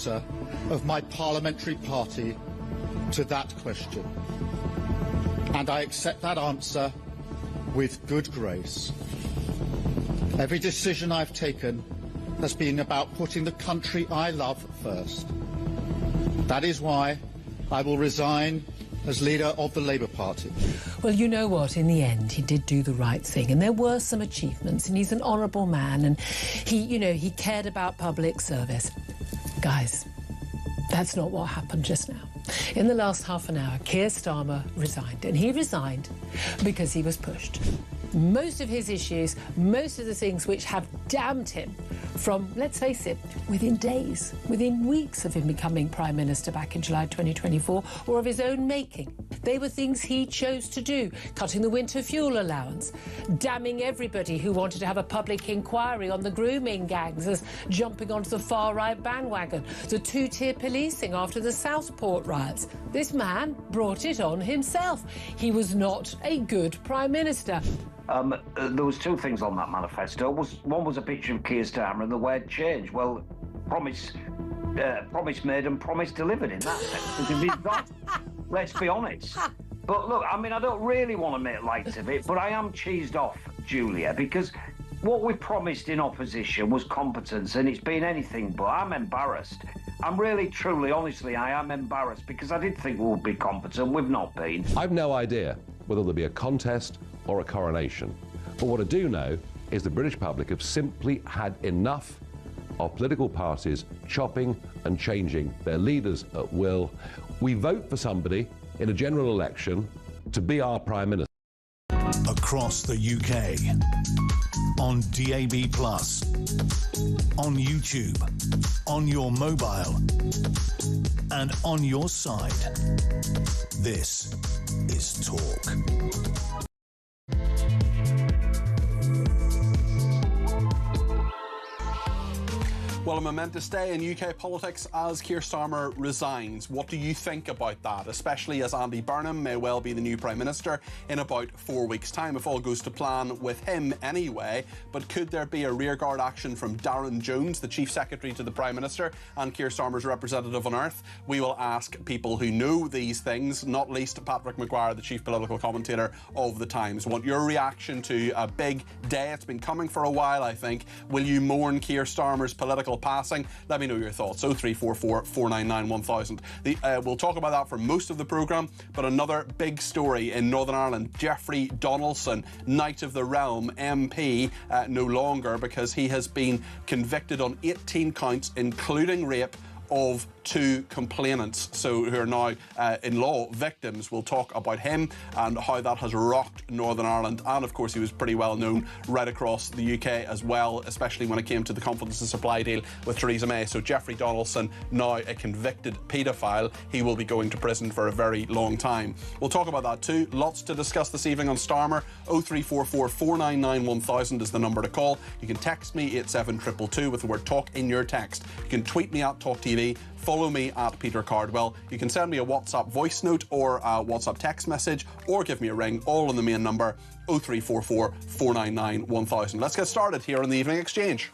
of my parliamentary party to that question. And I accept that answer with good grace. Every decision I've taken has been about putting the country I love first. That is why I will resign as leader of the Labour Party. Well, you know what, in the end, he did do the right thing, and there were some achievements, and he's an honourable man, and he cared about public service. Guys, that's not what happened just now. In the last half an hour, Keir Starmer resigned, and he resigned because he was pushed. Most of his issues, most of the things which have damned him from, let's face it, within days, within weeks of him becoming Prime Minister back in July 2024, or of his own making. They were things he chose to do, cutting the winter fuel allowance, damning everybody who wanted to have a public inquiry on the grooming gangs as jumping onto the far-right bandwagon, the two-tier policing after the Southport riots. This man brought it on himself. He was not a good Prime Minister. There was two things on that manifesto. One was a picture of Keir Starmer and the word change. Well, promise made and promise delivered in that sense. Let's be honest. But look, I mean, I don't really want to make light of it, but I am cheesed off, Julia, because what we promised in opposition was competence, and it's been anything but. I'm embarrassed. I'm really, truly, honestly, I am embarrassed, because I did think we would be competent. We've not been. I've no idea whether there'll be a contest or a coronation. But what I do know is the British public have simply had enough of political parties chopping and changing their leaders at will. We vote for somebody in a general election to be our Prime Minister. Across the UK, on DAB+, on YouTube, on your mobile, and on your side. This is Talk. Well, a momentous day in UK politics as Keir Starmer resigns. What do you think about that, especially as Andy Burnham may well be the new Prime Minister in about 4 weeks' time, if all goes to plan with him anyway? But could there be a rearguard action from Darren Jones, the Chief Secretary to the Prime Minister and Keir Starmer's representative on earth? We will ask people who know these things, not least Patrick Maguire, the Chief Political Commentator of The Times. I want your reaction to a big day. It's been coming for a while, I think. Will you mourn Keir Starmer's political passing? Let me know your thoughts. 0344 499 1000. We'll talk about that for most of the programme, but another big story in Northern Ireland. Jeffrey Donaldson, Knight of the Realm, MP, no longer, because he has been convicted on 18 counts, including rape, of 2 complainants, so who are now in law victims. We'll talk about him and how that has rocked Northern Ireland, and of course he was pretty well known right across the UK as well, especially when it came to the confidence and supply deal with Theresa May. So Jeffrey Donaldson, now a convicted paedophile, he will be going to prison for a very long time. We'll talk about that too. Lots to discuss this evening on Starmer. 0344 499 1000 is the number to call. You can text me 87222 with the word talk in your text. You can tweet me at talkTV. Follow me at Peter Cardwell. You can send me a WhatsApp voice note or a WhatsApp text message, or give me a ring, all on the main number 0344 499 1000. Let's get started here on the Evening Exchange.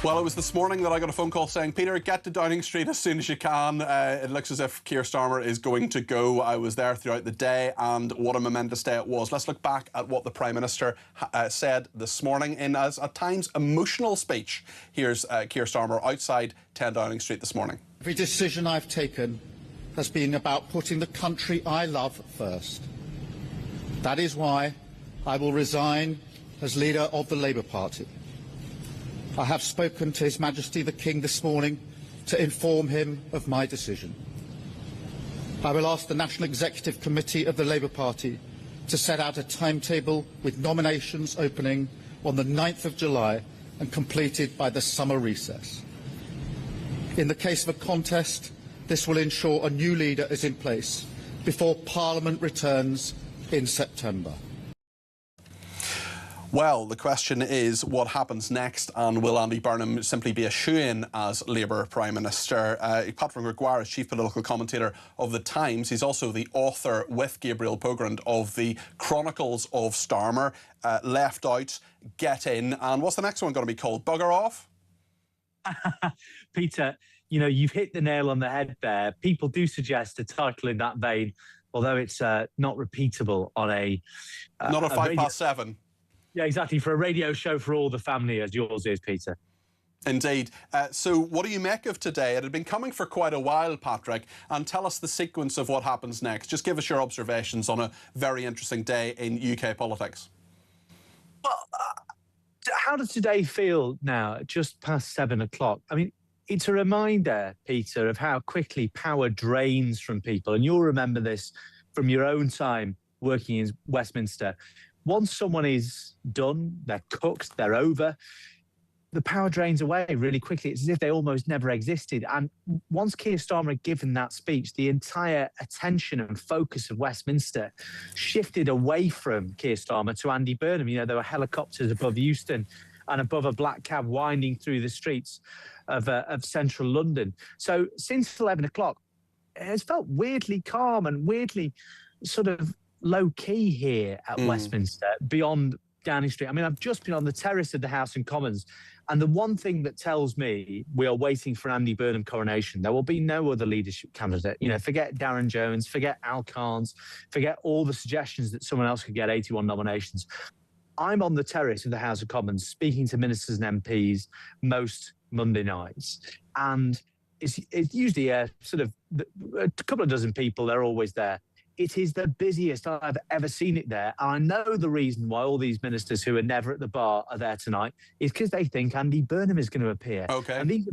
Well, it was this morning that I got a phone call saying, Peter, get to Downing Street as soon as you can. It looks as if Keir Starmer is going to go. I was there throughout the day, and what a momentous day it was. Let's look back at what the Prime Minister said this morning in, as at times, emotional speech. Here's Keir Starmer outside 10 Downing Street this morning. Every decision I've taken has been about putting the country I love first. That is why I will resign as leader of the Labour Party. I have spoken to His Majesty the King this morning to inform him of my decision. I will ask the National Executive Committee of the Labour Party to set out a timetable with nominations opening on the 9th of July and completed by the summer recess. In the case of a contest, this will ensure a new leader is in place before Parliament returns in September. Well, the question is what happens next, and will Andy Burnham simply be a shoo-in as Labour Prime Minister? Patrick McGuire is Chief Political Commentator of The Times. He's also the author with Gabriel Pogrund of the Chronicles of Starmer. Left Out, Get In, and what's the next one going to be called? Bugger Off? Peter, you know, you've hit the nail on the head there. People do suggest a title in that vein, although it's not repeatable on a... Not a 7:05. Yeah, exactly, for a radio show for all the family, as yours is, Peter. Indeed. So what do you make of today? It had been coming for quite a while, Patrick, and tell us the sequence of what happens next. Just give us your observations on a very interesting day in UK politics. Well, how does today feel now, just past 7 o'clock? I mean, it's a reminder, Peter, of how quickly power drains from people. And you'll remember this from your own time working in Westminster. Once someone is done, they're cooked, they're over, the power drains away really quickly. It's as if they almost never existed. And once Keir Starmer had given that speech, the entire attention and focus of Westminster shifted away from Keir Starmer to Andy Burnham. You know, there were helicopters above Euston and above a black cab winding through the streets of central London. So since 11 o'clock, it has felt weirdly calm and weirdly sort of low-key here at Westminster, beyond Downing Street. I mean, I've just been on the terrace of the House and Commons, and the one thing that tells me we are waiting for an Andy Burnham coronation. There will be no other leadership candidate. You know, forget Darren Jones, forget Al Carnes, forget all the suggestions that someone else could get 81 nominations. I'm on the terrace of the House of Commons speaking to ministers and MPs most Monday nights, and it's usually a couple of dozen people. They're always there. It is the busiest I've ever seen it there. And I know the reason why all these ministers who are never at the bar are there tonight is because they think Andy Burnham is going to appear. Okay. And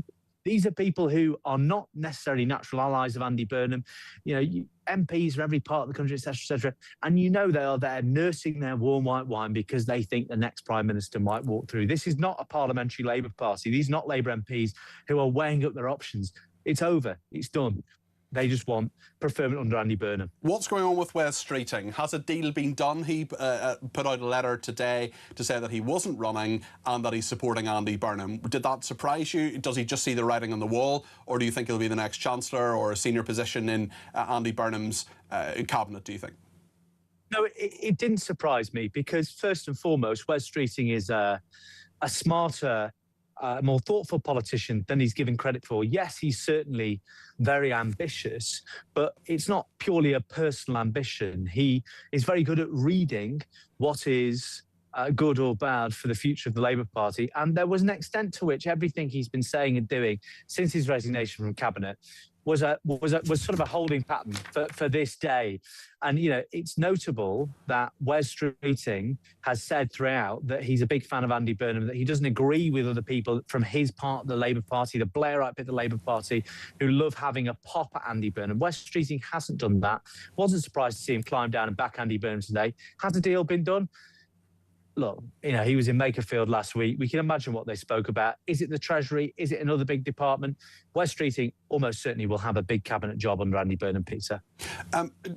these are people who are not necessarily natural allies of Andy Burnham. You know, MPs from every part of the country, et cetera, and you know they are there nursing their warm white wine because they think the next Prime Minister might walk through. This is not a parliamentary Labour Party. These are not Labour MPs who are weighing up their options. It's over. It's done. They just want preferment under Andy Burnham. What's going on with Wes Streeting? Has a deal been done? He put out a letter today to say that he wasn't running and that he's supporting Andy Burnham. Did that surprise you? Does he just see the writing on the wall, or do you think he'll be the next Chancellor or a senior position in Andy Burnham's cabinet, do you think? No, it didn't surprise me because, first and foremost, Wes Streeting is a smarter, more thoughtful politician than he's given credit for. Yes, he's certainly very ambitious, but it's not purely a personal ambition. He is very good at reading what is good or bad for the future of the Labour Party. And there was an extent to which everything he's been saying and doing since his resignation from cabinet was sort of a holding pattern for this day. And, you know, it's notable that Wes Streeting has said throughout that he's a big fan of Andy Burnham, that he doesn't agree with other people from his part of the Labour Party, the Blairite bit of the Labour Party, who love having a pop at Andy Burnham. Wes Streeting hasn't done that. Wasn't surprised to see him climb down and back Andy Burnham today. Has the deal been done? Look, you know, he was in Makerfield last week. We can imagine what they spoke about. Is it the Treasury? Is it another big department? Wes Streeting almost certainly will have a big cabinet job under Andy Burnham, Peter.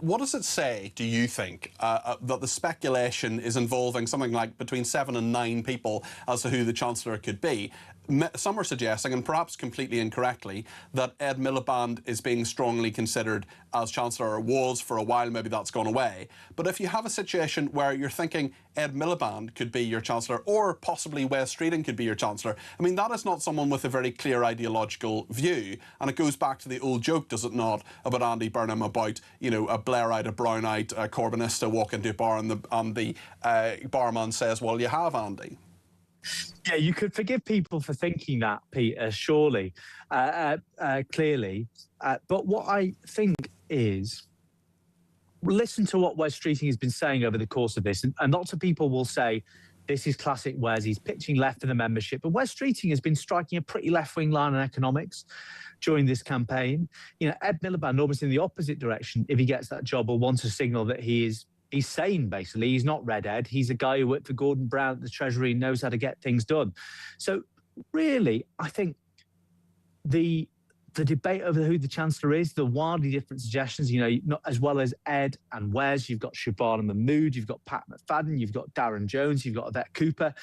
What does it say, do you think, that the speculation is involving something like between 7 and 9 people as to who the Chancellor could be? Some are suggesting, and perhaps completely incorrectly, that Ed Miliband is being strongly considered as Chancellor, or was for a while. Maybe that's gone away. But if you have a situation where you're thinking Ed Miliband could be your Chancellor, or possibly Wes Streeting could be your Chancellor, I mean, that is not someone with a very clear ideological view. And it goes back to the old joke, does it not, about Andy Burnham, about, you know, a Blairite, a Brownite, a Corbynista walk into a bar and the barman says, well, you have Andy. Yeah, you could forgive people for thinking that, Peter, surely, clearly. But what I think is, listen to what Wes Streeting has been saying over the course of this. And lots of people will say, this is classic Wes, he's pitching left of the membership. But Wes Streeting has been striking a pretty left-wing line on economics during this campaign. You know, Ed Miliband, almost in the opposite direction, if he gets that job, will want to signal that he's sane, basically. He's not Red Ed. He's a guy who worked for Gordon Brown at the Treasury and knows how to get things done. So really, I think the the debate over who the Chancellor is, the wildly different suggestions, you know, not as well as Ed and Wes, you've got Shabana Mahmood, you've got Pat McFadden, you've got Darren Jones, you've got Yvette Cooper.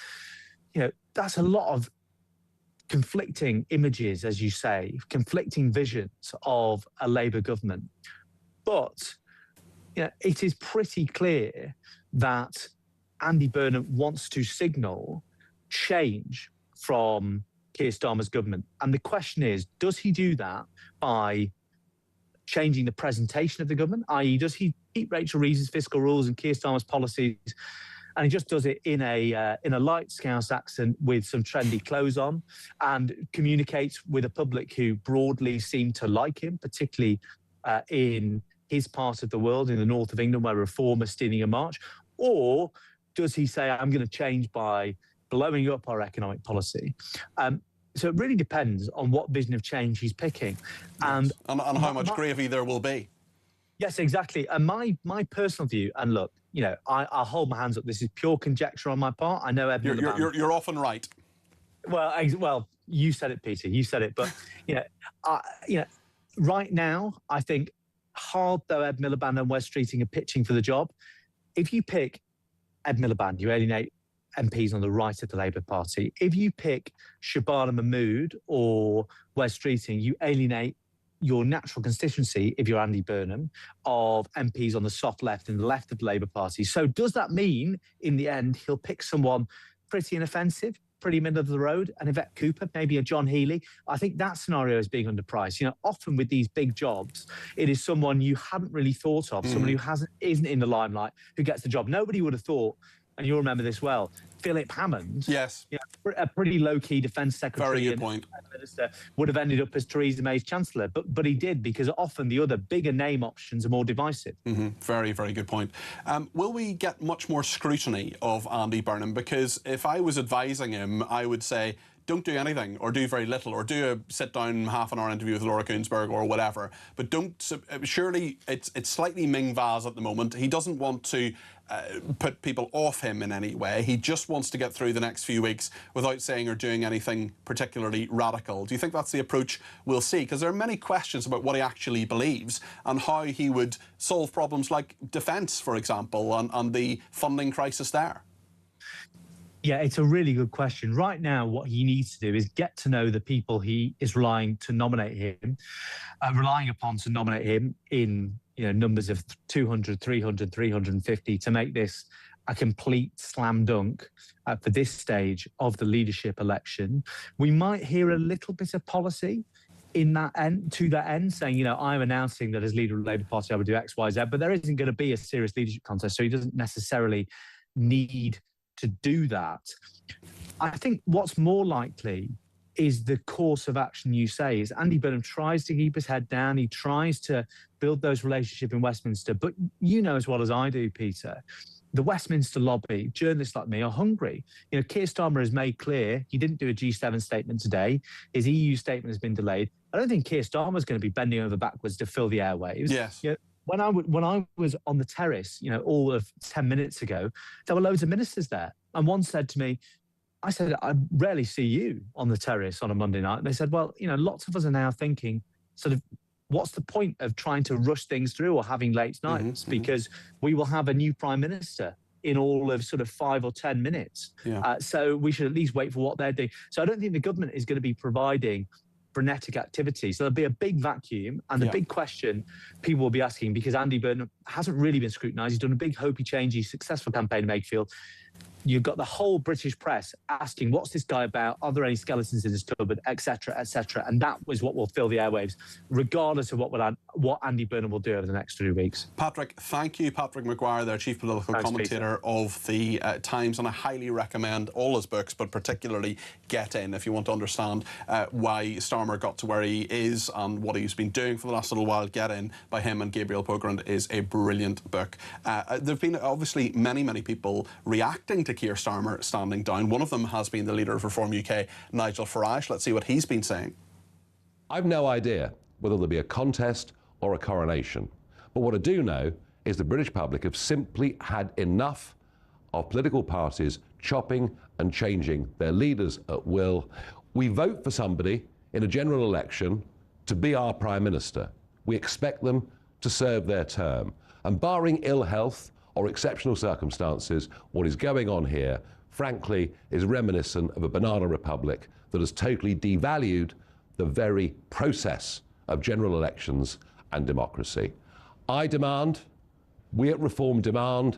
You know, that's a lot of conflicting images, as you say, conflicting visions of a Labour government. But you know, it is pretty clear that Andy Burnham wants to signal change from Keir Starmer's government. And the question is, does he do that by changing the presentation of the government, i.e. does he keep Rachel Reeves's fiscal rules and Keir Starmer's policies, and he just does it in a light Scouse accent with some trendy clothes on, and communicates with a public who broadly seem to like him, particularly in his part of the world, in the north of England, where reform is stealing a march? Or does he say, I'm going to change by blowing up our economic policy? So it really depends on what vision of change he's picking. Yes. And how much gravy there will be. Yes, exactly. And my personal view, and look, you know, I'll hold my hands up. This is pure conjecture on my part. I know you're often right. Well, you said it, Peter. You said it. But you know, right now, I think hard though Ed Miliband and Wes Streeting are pitching for the job. If you pick Ed Miliband, you alienate MPs on the right of the Labour Party. If you pick Shabana Mahmood or Wes Streeting, you alienate your natural constituency, if you're Andy Burnham, of MPs on the soft left and the left of the Labour Party. So does that mean, in the end, he'll pick someone pretty inoffensive, pretty middle of the road, and Yvette Cooper, maybe a John Healey? I think that scenario is being underpriced. You know, often with these big jobs, it is someone you hadn't really thought of, someone who isn't in the limelight, who gets the job. Nobody would have thought, and you'll remember this well, Philip Hammond, yes, you know, a pretty low-key defence secretary, very good point, minister, would have ended up as Theresa May's chancellor, but he did, because often the other bigger name options are more divisive. Very, very good point. Will we get much more scrutiny of Andy Burnham? Because if I was advising him, I would say, don't do anything, or do very little, or do a sit-down half-an-hour interview with Laura Kuenssberg or whatever. But don't. Surely it's slightly Ming Vaz at the moment. He doesn't want to put people off him in any way. He just wants to get through the next few weeks without saying or doing anything particularly radical. Do you think that's the approach we'll see? Because there are many questions about what he actually believes and how he would solve problems like defence, for example, and the funding crisis there. Yeah, it's a really good question. Right now, what he needs to do is get to know the people he is relying upon to nominate him in, you know, numbers of 200, 300, 350 to make this a complete slam dunk for this stage of the leadership election. We might hear a little bit of policy in that end, to that end, saying, you know, I'm announcing that as leader of the Labour Party, I would do X, Y, Z, but there isn't going to be a serious leadership contest, so he doesn't necessarily need to do that. I think what's more likely is the course of action you say is Andy Burnham tries to keep his head down. He tries to build those relationships in Westminster. But you know as well as I do, Peter, the Westminster lobby, journalists like me, are hungry. You know, Keir Starmer has made clear he didn't do a G7 statement today. His EU statement has been delayed. I don't think Keir Starmer is going to be bending over backwards to fill the airwaves. Yes. You know, when I was on the terrace, you know, all of 10 minutes ago, there were loads of ministers there. And one said to me, I said, I rarely see you on the terrace on a Monday night. And they said, well, you know, lots of us are now thinking sort of, what's the point of trying to rush things through or having late nights? Because we will have a new prime minister in all of sort of 5 or 10 minutes. Yeah. So we should at least wait for what they're doing. So I don't think the government is going to be providing frenetic activity. So there'll be a big vacuum, and the big question people will be asking, because Andy Burnham hasn't really been scrutinised, he's done a big hopey changey successful campaign in Wakefield. You've got the whole British press asking, what's this guy about? Are there any skeletons in his cupboard, etc., etc.? And that was what will fill the airwaves, regardless of what Andy Burnham will do over the next 3 weeks. Patrick, thank you. Patrick Maguire, their chief political commentator Peter. Of the Times, and I highly recommend all his books, but particularly Get In, if you want to understand why Starmer got to where he is and what he's been doing for the last little while. Get In by him and Gabriel Pogrund is a brilliant book. There have been obviously many people reacting to Keir Starmer standing down. One of them has been the leader of Reform UK, Nigel Farage. Let's see what he's been saying. I've no idea whether there'll be a contest or a coronation. But what I do know is the British public have simply had enough of political parties chopping and changing their leaders at will. We vote for somebody in a general election to be our Prime Minister. We expect them to serve their term. And barring ill health or exceptional circumstances, what is going on here, frankly, is reminiscent of a banana republic that has totally devalued the very process of general elections and democracy. I demand, we at Reform demand,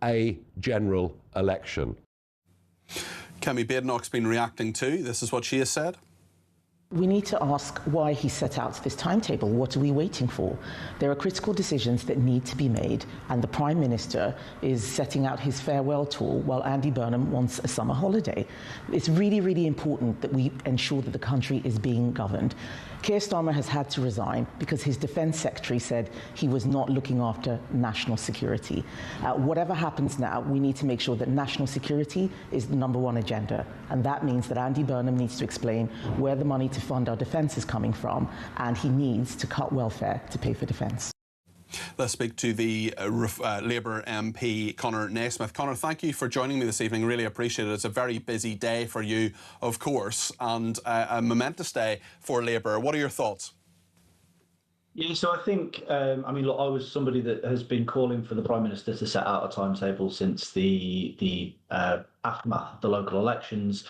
a general election. Kemi Badenoch's been reacting to. This is what she has said. We need to ask why he set out this timetable. What are we waiting for? There are critical decisions that need to be made, and the Prime Minister is setting out his farewell tour while Andy Burnham wants a summer holiday. It's really, really important that we ensure that the country is being governed. Keir Starmer has had to resign because his Defence Secretary said he was not looking after national security. Whatever happens now, we need to make sure that national security is the #1 agenda, and that means that Andy Burnham needs to explain where the money to fund our defence is coming from, and he needs to cut welfare to pay for defence. Let's speak to the Labour MP, Conor Naismith. Conor, thank you for joining me this evening. Really appreciate it. It's a very busy day for you, of course, and a momentous day for Labour. What are your thoughts? Yeah, so I think, I mean, look, I was somebody that has been calling for the Prime Minister to set out a timetable since the aftermath of the local elections.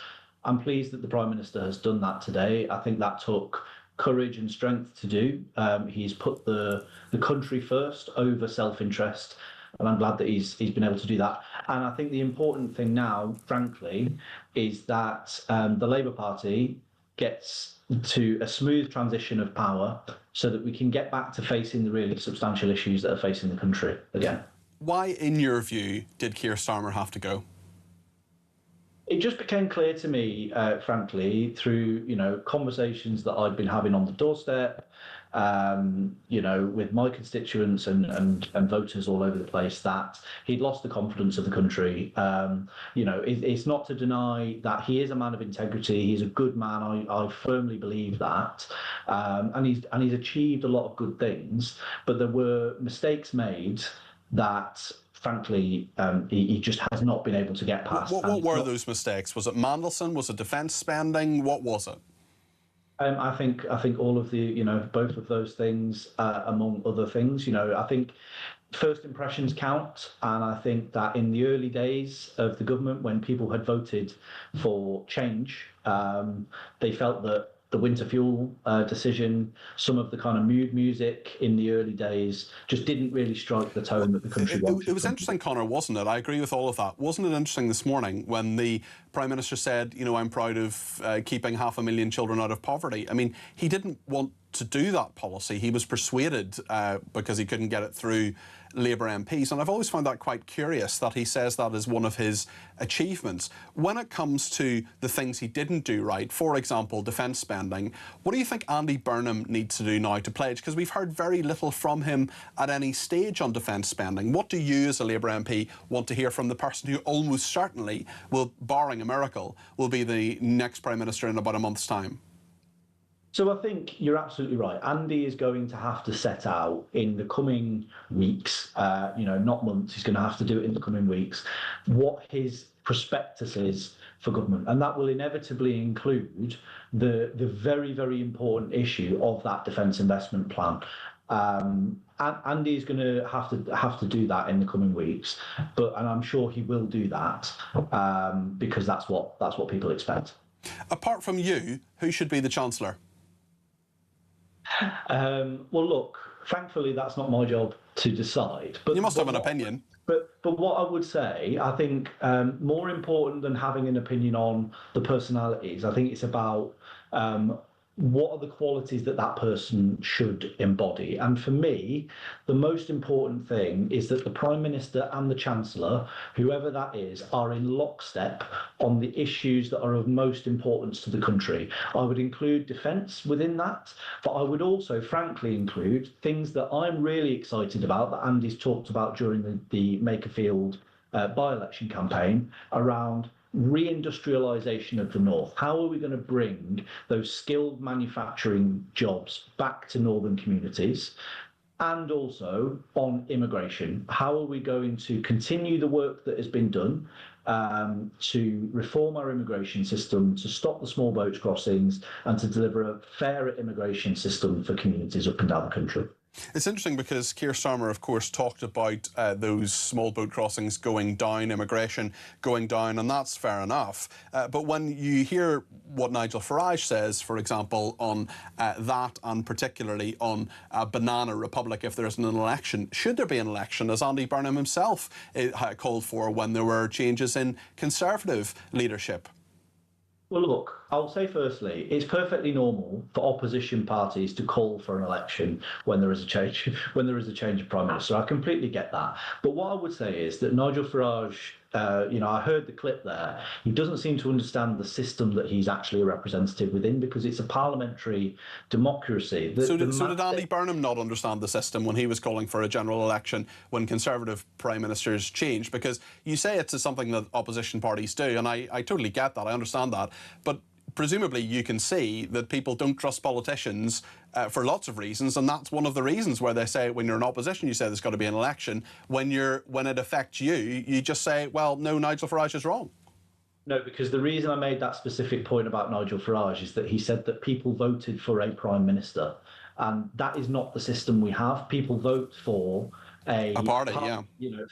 I'm pleased that the Prime Minister has done that today. I think that took courage and strength to do. He's put the country first over self-interest, and I'm glad that he's been able to do that. And I think the important thing now, frankly, is that the Labour Party gets to a smooth transition of power so that we can get back to facing the really substantial issues that are facing the country again. Why, in your view, did Keir Starmer have to go? It just became clear to me, frankly, through conversations that I'd been having on the doorstep, with my constituents and voters all over the place, that he'd lost the confidence of the country. It's not to deny that he is a man of integrity. He's a good man. I firmly believe that, and he's achieved a lot of good things. But there were mistakes made that, frankly, he just has not been able to get past. What were those mistakes? Was it Mandelson? Was it defence spending? What was it? I think all of the, both of those things, among other things. I think first impressions count, and I think that in the early days of the government, when people had voted for change, they felt that the winter fuel decision, some of the kind of mood music in the early days just didn't really strike the tone that the country wanted. It was interesting, Conor, wasn't it? I agree with all of that. Wasn't it interesting this morning when the Prime Minister said, I'm proud of keeping 500,000 children out of poverty? I mean, he didn't want to do that policy. He was persuaded because he couldn't get it through Labour MPs. And I've always found that quite curious that he says that is one of his achievements. When it comes to the things he didn't do right, for example, defence spending, what do you think Andy Burnham needs to do now to pledge? Because we've heard very little from him at any stage on defence spending. What do you as a Labour MP want to hear from the person who almost certainly will, barring a miracle, will be the next Prime Minister in about a month's time? So I think you're absolutely right. Andy is going to have to set out in the coming weeks, not months, he's going to have to do it in the coming weeks, what his prospectus is for government. And that will inevitably include the very, very important issue of that defence investment plan. And Andy's going to have to do that in the coming weeks, and I'm sure he will do that because that's what people expect. Apart from you, who should be the Chancellor? Well, look, thankfully, that's not my job to decide. But you must have an opinion. But what I would say, I think more important than having an opinion on the personalities, I think it's about what are the qualities that person should embody. And for me, the most important thing is that the Prime Minister and the Chancellor, whoever that is, are in lockstep on the issues that are of most importance to the country. I would include defence within that, but I would also, frankly, include things that I'm really excited about, that Andy's talked about during the Makerfield by-election campaign, around reindustrialisation of the North. How are we going to bring those skilled manufacturing jobs back to northern communities? And also on immigration, how are we going to continue the work that has been done to reform our immigration system, to stop the small boats crossings, and to deliver a fairer immigration system for communities up and down the country. It's interesting because Keir Starmer, of course, talked about those small boat crossings going down, immigration going down, and that's fair enough. But when you hear what Nigel Farage says, for example, on that, and particularly on Banana Republic, if there isn't an election, should there be an election, as Andy Burnham himself called for when there were changes in Conservative leadership? Well, look, I'll say firstly, it's perfectly normal for opposition parties to call for an election when there is a change, of prime minister. I completely get that. But what I would say is that Nigel Farage, I heard the clip there. He doesn't seem to understand the system that he's actually a representative within, because it's a parliamentary democracy. So did Andy Burnham not understand the system when he was calling for a general election when Conservative prime ministers changed? Because you say it's something that opposition parties do, and I totally get that, I understand that. But presumably you can see that people don't trust politicians for lots of reasons, and that's one of the reasons where they say when you're in opposition you say there's got to be an election. When it affects you, you just say, well, no, Nigel Farage is wrong. No, because the reason I made that specific point about Nigel Farage is that he said that people voted for a prime minister, and that is not the system we have. People vote for a party,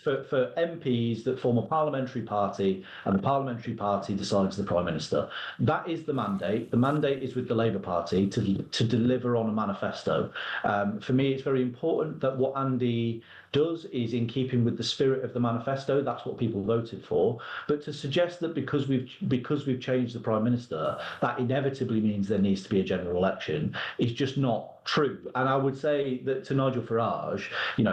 for MPs that form a parliamentary party, and the parliamentary party decides the prime minister. That is the mandate. The mandate is with the Labour Party to deliver on a manifesto. For me, it's very important that what Andy does is in keeping with the spirit of the manifesto. That's what people voted for. But to suggest that because we've changed the prime minister, that inevitably means there needs to be a general election is just not true. And I would say that to Nigel Farage,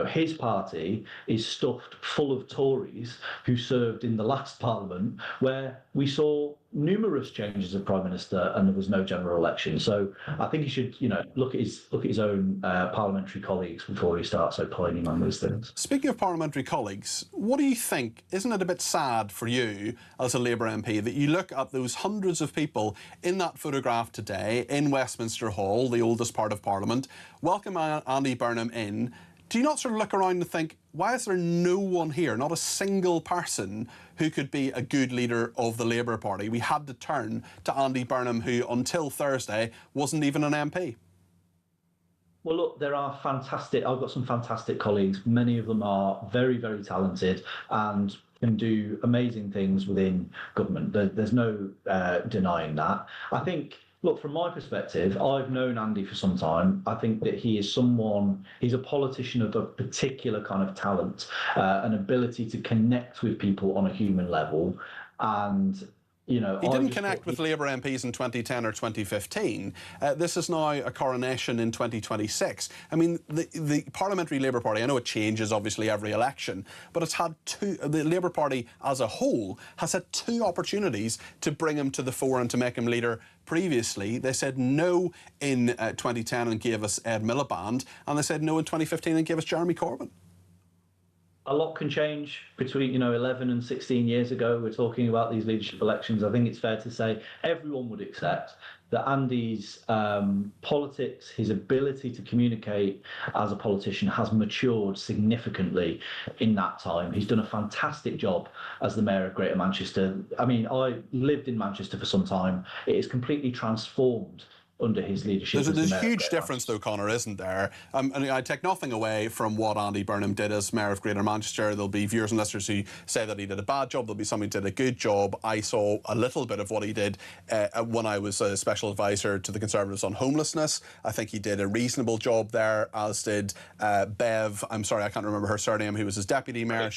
his party is stuffed full of Tories who served in the last parliament, where we saw numerous changes of prime minister and there was no general election. So I think he should, look at his own parliamentary colleagues before he starts opining on those things. Speaking of parliamentary colleagues, what do you think? Isn't it a bit sad for you as a Labour MP that you look at those hundreds of people in that photograph today in Westminster Hall, the oldest part of Parliament, welcome Andy Burnham in? Do you not sort of look around and think, why is there no one here, not a single person who could be a good leader of the Labour Party? We had to turn to Andy Burnham, who until Thursday wasn't even an MP. Well, look, I've got some fantastic colleagues. Many of them are very, very talented and can do amazing things within government. There's no denying that. I think, look, from my perspective, I've known Andy for some time. I think that he's a politician of a particular kind of talent, an ability to connect with people on a human level. And he didn't connect with Labour MPs in 2010 or 2015. This is now a coronation in 2026. I mean, the Parliamentary Labour Party, I know it changes obviously every election, but it's had the Labour Party as a whole has had two opportunities to bring him to the fore and to make him leader previously. They said no in 2010 and gave us Ed Miliband, and they said no in 2015 and gave us Jeremy Corbyn. A lot can change between 11 and 16 years ago. We're talking about these leadership elections. I think it's fair to say everyone would accept that Andy's politics, his ability to communicate as a politician has matured significantly in that time. He's done a fantastic job as the Mayor of Greater Manchester. I mean, I lived in Manchester for some time. It is completely transformed under his leadership. There's a huge difference though, Conor, isn't there? And I take nothing away from what Andy Burnham did as Mayor of Greater Manchester. There'll be viewers and listeners who say that he did a bad job. There'll be some who did a good job. I saw a little bit of what he did when I was a special advisor to the Conservatives on homelessness. I think he did a reasonable job there, as did Bev. I'm sorry, I can't remember her surname, who was his deputy mayor.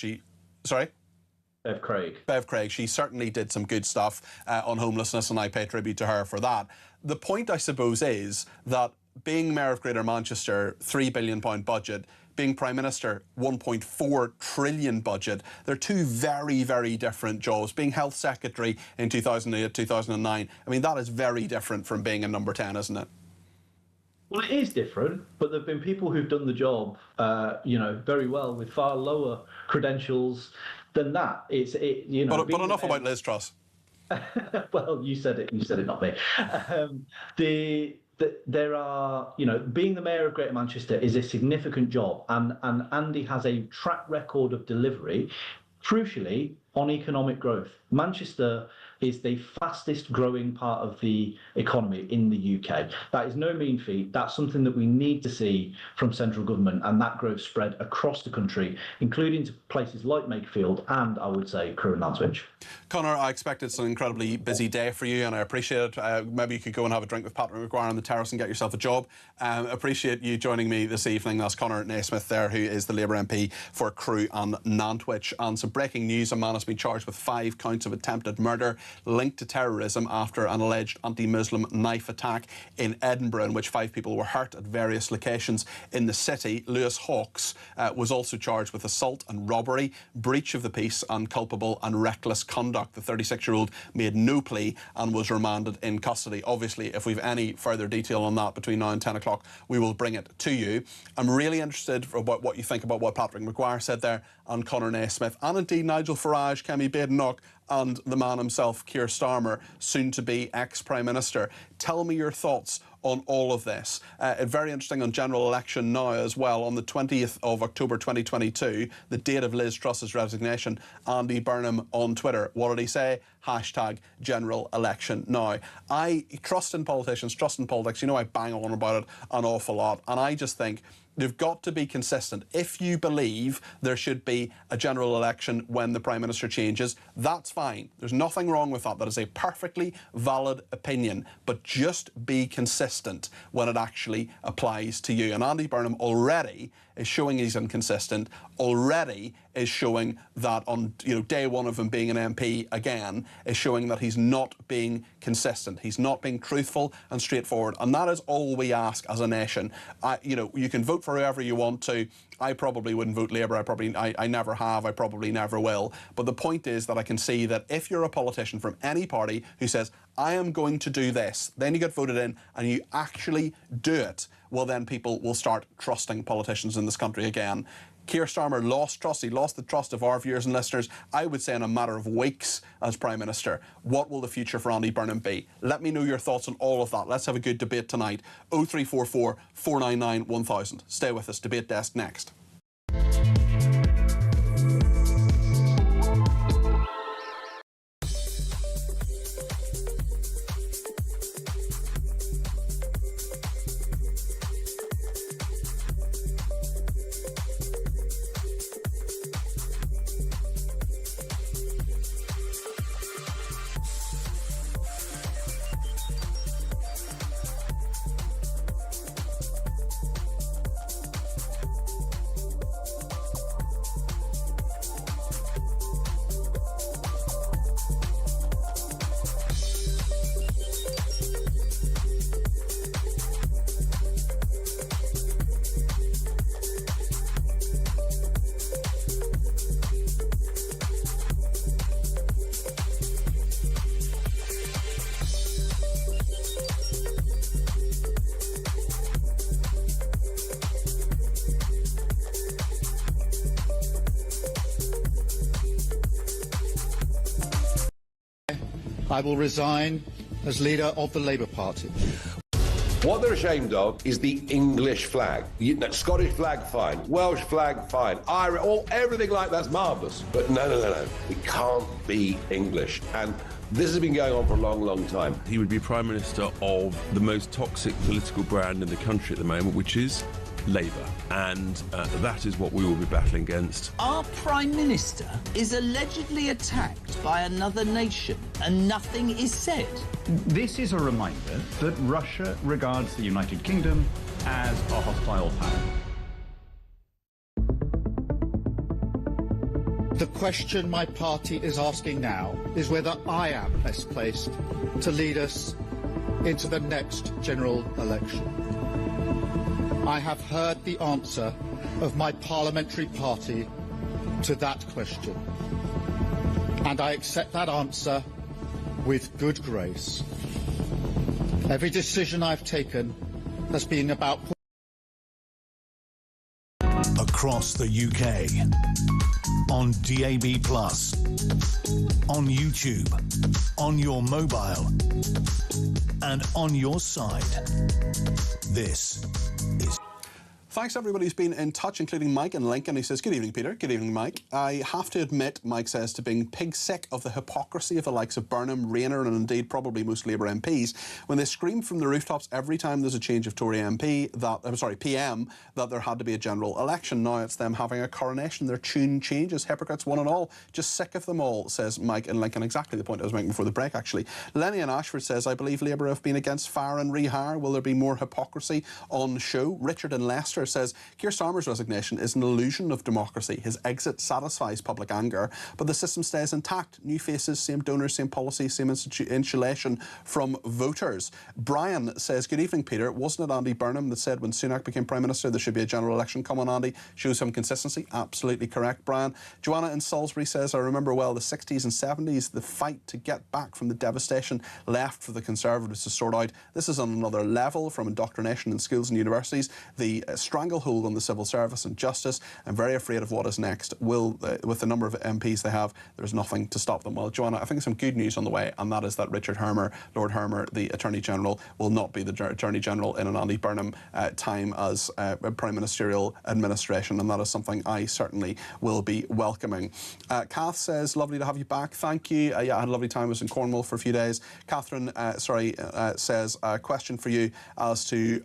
Bev Craig. She certainly did some good stuff on homelessness, and I pay tribute to her for that. The point, I suppose, is that being Mayor of Greater Manchester, £3 billion budget, being Prime Minister, £1.4 trillion budget, they're two very, very different jobs. Being Health Secretary in 2008, 2009, I mean, that is very different from being a number 10, isn't it? Well, it is different, but there have been people who've done the job, very well with far lower credentials than that. But enough about Liz Truss. Well, you said it, not me. There are, being the Mayor of Greater Manchester is a significant job, and Andy has a track record of delivery. Crucially, on economic growth, Manchester is the fastest growing part of the economy in the UK. That is no mean feat. That's something that we need to see from central government, and that growth spread across the country, including to places like Makefield and, I would say, Crewe and Nantwich. Conor, I expect it's an incredibly busy day for you, and I appreciate it. Maybe you could go and have a drink with Patrick McGuire on the terrace and get yourself a job. Appreciate you joining me this evening. That's Conor Naismith there, who is the Labour MP for Crewe and Nantwich. And some breaking news: a man has been charged with 5 counts of attempted murder linked to terrorism after an alleged anti-Muslim knife attack in Edinburgh, in which 5 people were hurt at various locations in the city. Lewis Hawkes was also charged with assault and robbery, breach of the peace and culpable and reckless conduct. The 36-year-old made no plea and was remanded in custody. Obviously, if we've any further detail on that between now and 10 o'clock, we will bring it to you. I'm really interested about what you think about what Patrick McGuire said there, and Conor Naismith, and indeed Nigel Farage, Kemi Badenoch, and the man himself, Keir Starmer, soon to be ex-Prime Minister. Tell me your thoughts on all of this. Very interesting on general election now as well. On the 20th of October 2022, the date of Liz Truss's resignation, Andy Burnham on Twitter, what did he say? Hashtag general election now. I trust in politicians, trust in politics. You know, I bang on about it an awful lot, and I just think you've got to be consistent. If you believe there should be a general election when the Prime Minister changes, that's fine. There's nothing wrong with that. That is a perfectly valid opinion. But just be consistent when it actually applies to you. And Andy Burnham already is showing he's inconsistent, already is showing that on day one of him being an MP again, is showing that he's not being consistent. He's not being truthful and straightforward. And that is all we ask as a nation. You can vote for whoever you want to. I probably wouldn't vote Labour. I never have. I probably never will. But the point is that I can see that if you're a politician from any party who says, I am going to do this, then you get voted in and you actually do it, well, then people will start trusting politicians in this country again. Keir Starmer lost trust. He lost the trust of our viewers and listeners, I would say, in a matter of weeks as Prime Minister. What will the future for Andy Burnham be? Let me know your thoughts on all of that. Let's have a good debate tonight. 0344 499 1000. Stay with us. Debate Desk next. I will resign as leader of the Labour Party. What they're ashamed of is the English flag. Scottish flag, fine. Welsh flag, fine. Irish, everything like that's marvellous. But no. We can't be English. And this has been going on for a long, long time. He would be Prime Minister of the most toxic political brand in the country at the moment, which is Labour, and that is what we will be battling against. Our Prime Minister is allegedly attacked by another nation and nothing is said. This is a reminder that Russia regards the United Kingdom as a hostile power. The question my party is asking now is whether I am best placed to lead us into the next general election. I have heard the answer of my parliamentary party to that question, and I accept that answer with good grace. Every decision I've taken has been about across the UK, on DAB+, on YouTube, on your mobile, and on your side. This is Thanks everybody who's been in touch, including Mike and Lincoln. He says, good evening, Peter. Good evening, Mike. I have to admit, Mike says, to being pig sick of the hypocrisy of the likes of Burnham, Rayner and indeed probably most Labour MPs when they scream from the rooftops every time there's a change of Tory PM, that there had to be a general election. Now it's them having a coronation. Their tune changes. Hypocrites one and all. Just sick of them all, says Mike and Lincoln. Exactly the point I was making before the break, actually. Lenny in Ashford says, I believe Labour have been against fire and rehire. Will there be more hypocrisy on show? Richard in Leicester says, Keir Starmer's resignation is an illusion of democracy. His exit satisfies public anger, but the system stays intact. New faces, same donors, same policies, same insulation from voters. Brian says, good evening, Peter. Wasn't it Andy Burnham that said when Sunak became Prime Minister there should be a general election? Come on, Andy. Shows some consistency. Absolutely correct, Brian. Joanna in Salisbury says, I remember well the 60s and 70s, the fight to get back from the devastation left for the Conservatives to sort out. This is on another level, from indoctrination in schools and universities, the stranglehold on the civil service and justice. I'm very afraid of what is next. With the number of MPs they have, there's nothing to stop them. Well, Joanna, I think some good news on the way, and that is that Richard Hermer, Lord Hermer, the Attorney General, will not be the Attorney General in an Andy Burnham time as a Prime Ministerial administration, and that is something I certainly will be welcoming. Kath says, lovely to have you back. Thank you. Yeah, I had a lovely time. I was in Cornwall for a few days. Catherine, says, a question for you as to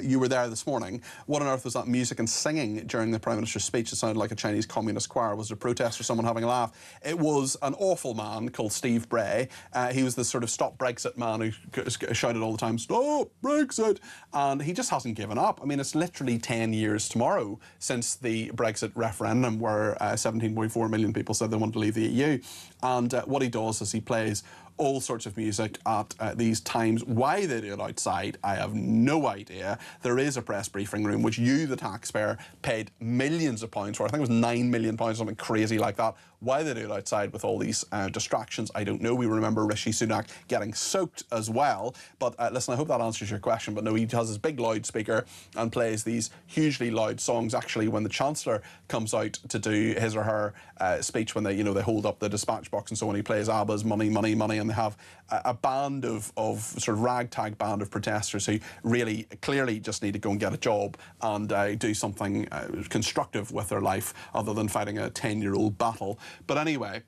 you were there this morning. What on earth was that music and singing during the Prime Minister's speech? It sounded like a Chinese communist choir. Was it a protest or someone having a laugh? It was an awful man called Steve Bray. He was the sort of stop Brexit man who shouted all the time, stop Brexit! And he just hasn't given up. I mean, it's literally 10 years tomorrow since the Brexit referendum where 17.4 million people said they wanted to leave the EU. And what he does is he plays all sorts of music at these times. Why they do it outside, I have no idea. There is a press briefing room, which you, the taxpayer, paid millions of pounds for. I think it was £9 million, something crazy like that. Why they do it outside with all these distractions, I don't know. We remember Rishi Sunak getting soaked as well. But listen, I hope that answers your question. But no, he has his big loudspeaker and plays these hugely loud songs. Actually, when the Chancellor comes out to do his or her speech, when they hold up the dispatch box and so on, he plays ABBA's Money, Money, Money, and they have a band of sort of ragtag band of protesters who really clearly just need to go and get a job and do something constructive with their life other than fighting a 10-year-old battle. But anyway,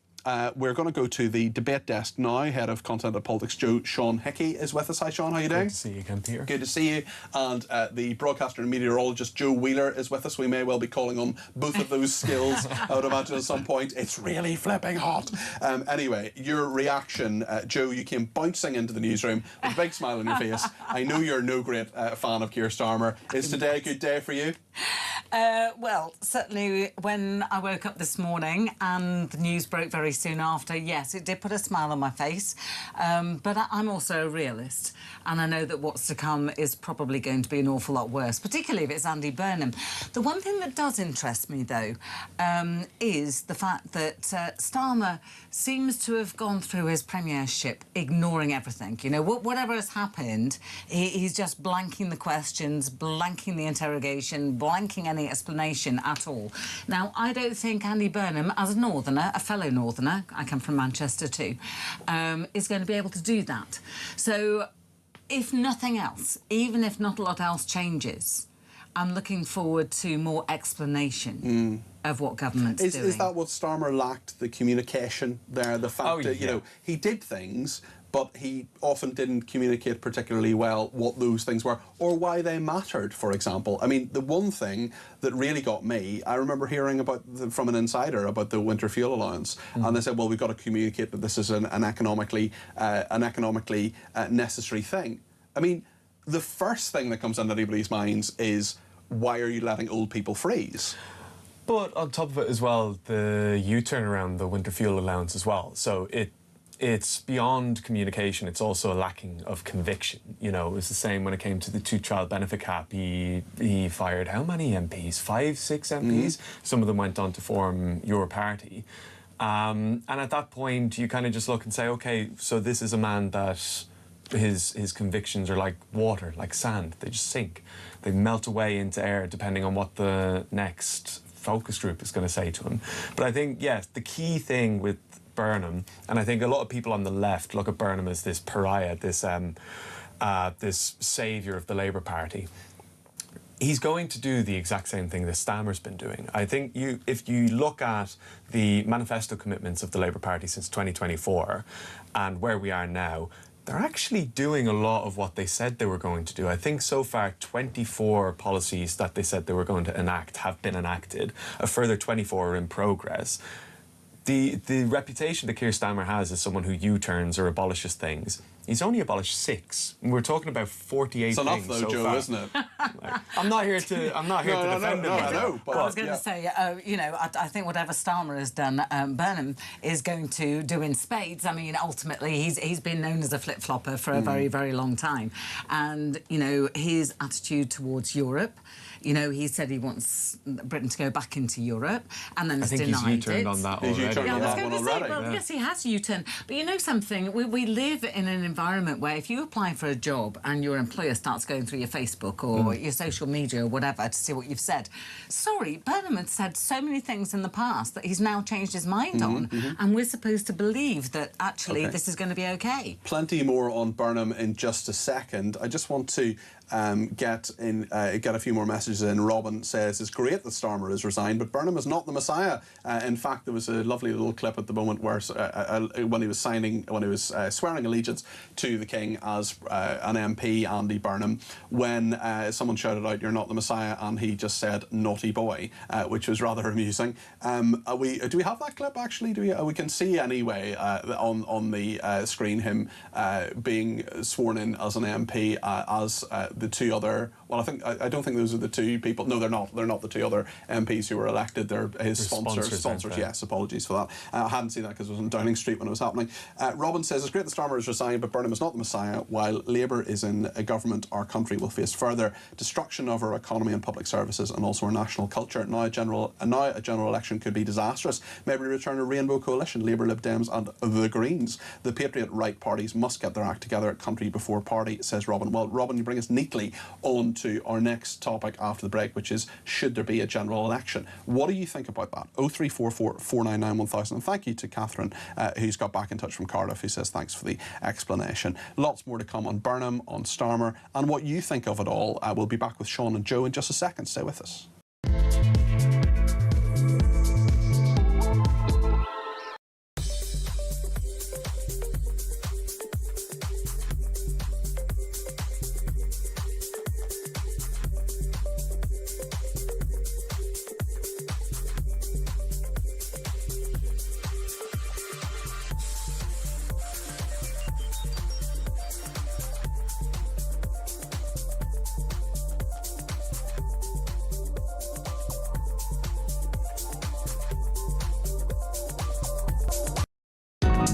we're going to go to the debate desk now. Head of Content and Politics, Sean Hickey, is with us. Hi, Sean. How are you doing? Good to see you again, Peter. Good to see you. And the broadcaster and meteorologist, Joe Wheeler, is with us. We may well be calling on both of those skills, I would imagine, at some point. It's really flipping hot. Anyway, your reaction, Joe, you came bouncing into the newsroom with a big smile on your face. I know you're no great fan of Keir Starmer. Is today a good day for you? Well, certainly when I woke up this morning and the news broke very soon after, yes, it did put a smile on my face. But I'm also a realist, and I know that what's to come is probably going to be an awful lot worse, particularly if it's Andy Burnham. The one thing that does interest me, though, is the fact that Starmer seems to have gone through his premiership ignoring everything. You know, whatever has happened, he's just blanking the questions, blanking the interrogation, blanking any explanation at all. Now, I don't think Andy Burnham, as a northerner, a fellow northerner, I come from Manchester too, is going to be able to do that. So, if nothing else, even if not a lot else changes, I'm looking forward to more explanation of what government's doing. Is that what Starmer lacked, the communication there? The fact that, you know, he did things, but he often didn't communicate particularly well what those things were or why they mattered, for example. I mean, the one thing that really got me, I remember hearing from an insider about the winter fuel allowance, and they said, well, we've got to communicate that this is an economically necessary thing. I mean, the first thing that comes into anybody's minds is, why are you letting old people freeze? But on top of it as well, the U-turn around the winter fuel allowance as well. So it's beyond communication, it's also a lacking of conviction. You know, it was the same when it came to the two-child benefit cap. He fired how many MPs? 5, 6 MPs? Some of them went on to form your party. And at that point, you kind of just look and say, OK, so this is a man that his convictions are like water, like sand. They just sink. They melt away into air depending on what the next focus group is going to say to him. But I think, yes, the key thing with Burnham, and I think a lot of people on the left look at Burnham as this pariah, this saviour of the Labour Party. he's going to do the exact same thing that Starmer's been doing. I think if you look at the manifesto commitments of the Labour Party since 2024 and where we are now, they're actually doing a lot of what they said they were going to do. I think so far 24 policies that they said they were going to enact have been enacted. A further 24 are in progress. The reputation that Keir Starmer has as someone who U-turns or abolishes things, he's only abolished 6. We're talking about 48 it's things enough, though, so Joe, far. isn't it? I'm not here to defend him. I know. But, I was going to say, you know, I think whatever Starmer has done, Burnham is going to do in spades. I mean, ultimately, he's been known as a flip-flopper for a very, very long time. And, you know, his attitude towards Europe, you know, he said he wants Britain to go back into Europe, and then has denied it. I think he's U-turned on that already. He's U-turned on that one already. Well, yes, he has U-turned. But you know something? We live in an environment where if you apply for a job and your employer starts going through your Facebook or your social media or whatever to see what you've said, sorry, Burnham had said so many things in the past that he's now changed his mind on, and we're supposed to believe that actually this is going to be OK. Plenty more on Burnham in just a second. I just want to get a few more messages in. Robin says it's great that Starmer has resigned, but Burnham is not the Messiah. In fact, there was a lovely little clip at the moment where when he was swearing allegiance to the King as an MP, Andy Burnham, when someone shouted out, "You're not the Messiah," and he just said, "Naughty boy," which was rather amusing. Do we have that clip actually? We can see anyway on the screen him being sworn in as an MP as the two other. Well, I don't think those are the two people. No, they're not. They're not the two other MPs who were elected. They're his sponsors. Yes, apologies for that. I hadn't seen that because it was on Downing Street when it was happening. Robin says it's great that Starmer has resigned, but Burnham is not the Messiah. While Labour is in a government, our country will face further destruction of our economy and public services, and also our national culture. Now a general election could be disastrous. Maybe return a rainbow coalition: Labour, Lib Dems, and the Greens. The Patriot right parties must get their act together. Country before party, says Robin. Well, Robin, you bring us neatly on to our next topic after the break, which is, should there be a general election? What do you think about that? 0344 499 1000. And thank you to Catherine, who's got back in touch from Cardiff, who says thanks for the explanation. Lots more to come on Burnham, on Starmer, and what you think of it all. We'll be back with Sean and Joe in just a second. Stay with us.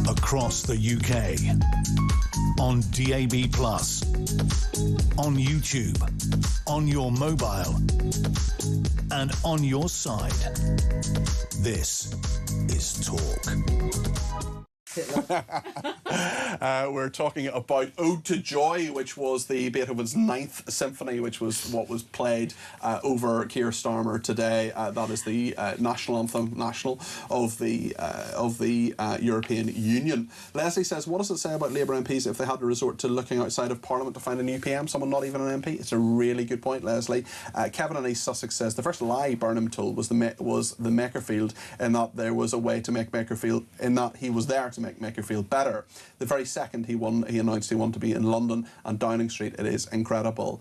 Across the UK, on DAB+, on YouTube, on your mobile, and on your side. This is Talk. We're talking about Ode to Joy, which was the Beethoven's 9th Symphony, which was what was played over Keir Starmer today. That is the national anthem, of the European Union. Leslie says, what does it say about Labour MPs if they had to resort to looking outside of Parliament to find a new PM, someone not even an MP? It's a really good point, Leslie. Kevin in East Sussex says, the first lie Burnham told was the Makerfield, in that there was a way to make Makerfield, in that he was there to make Makerfield better. The very second he announced he wanted to be in London and Downing Street. It is incredible.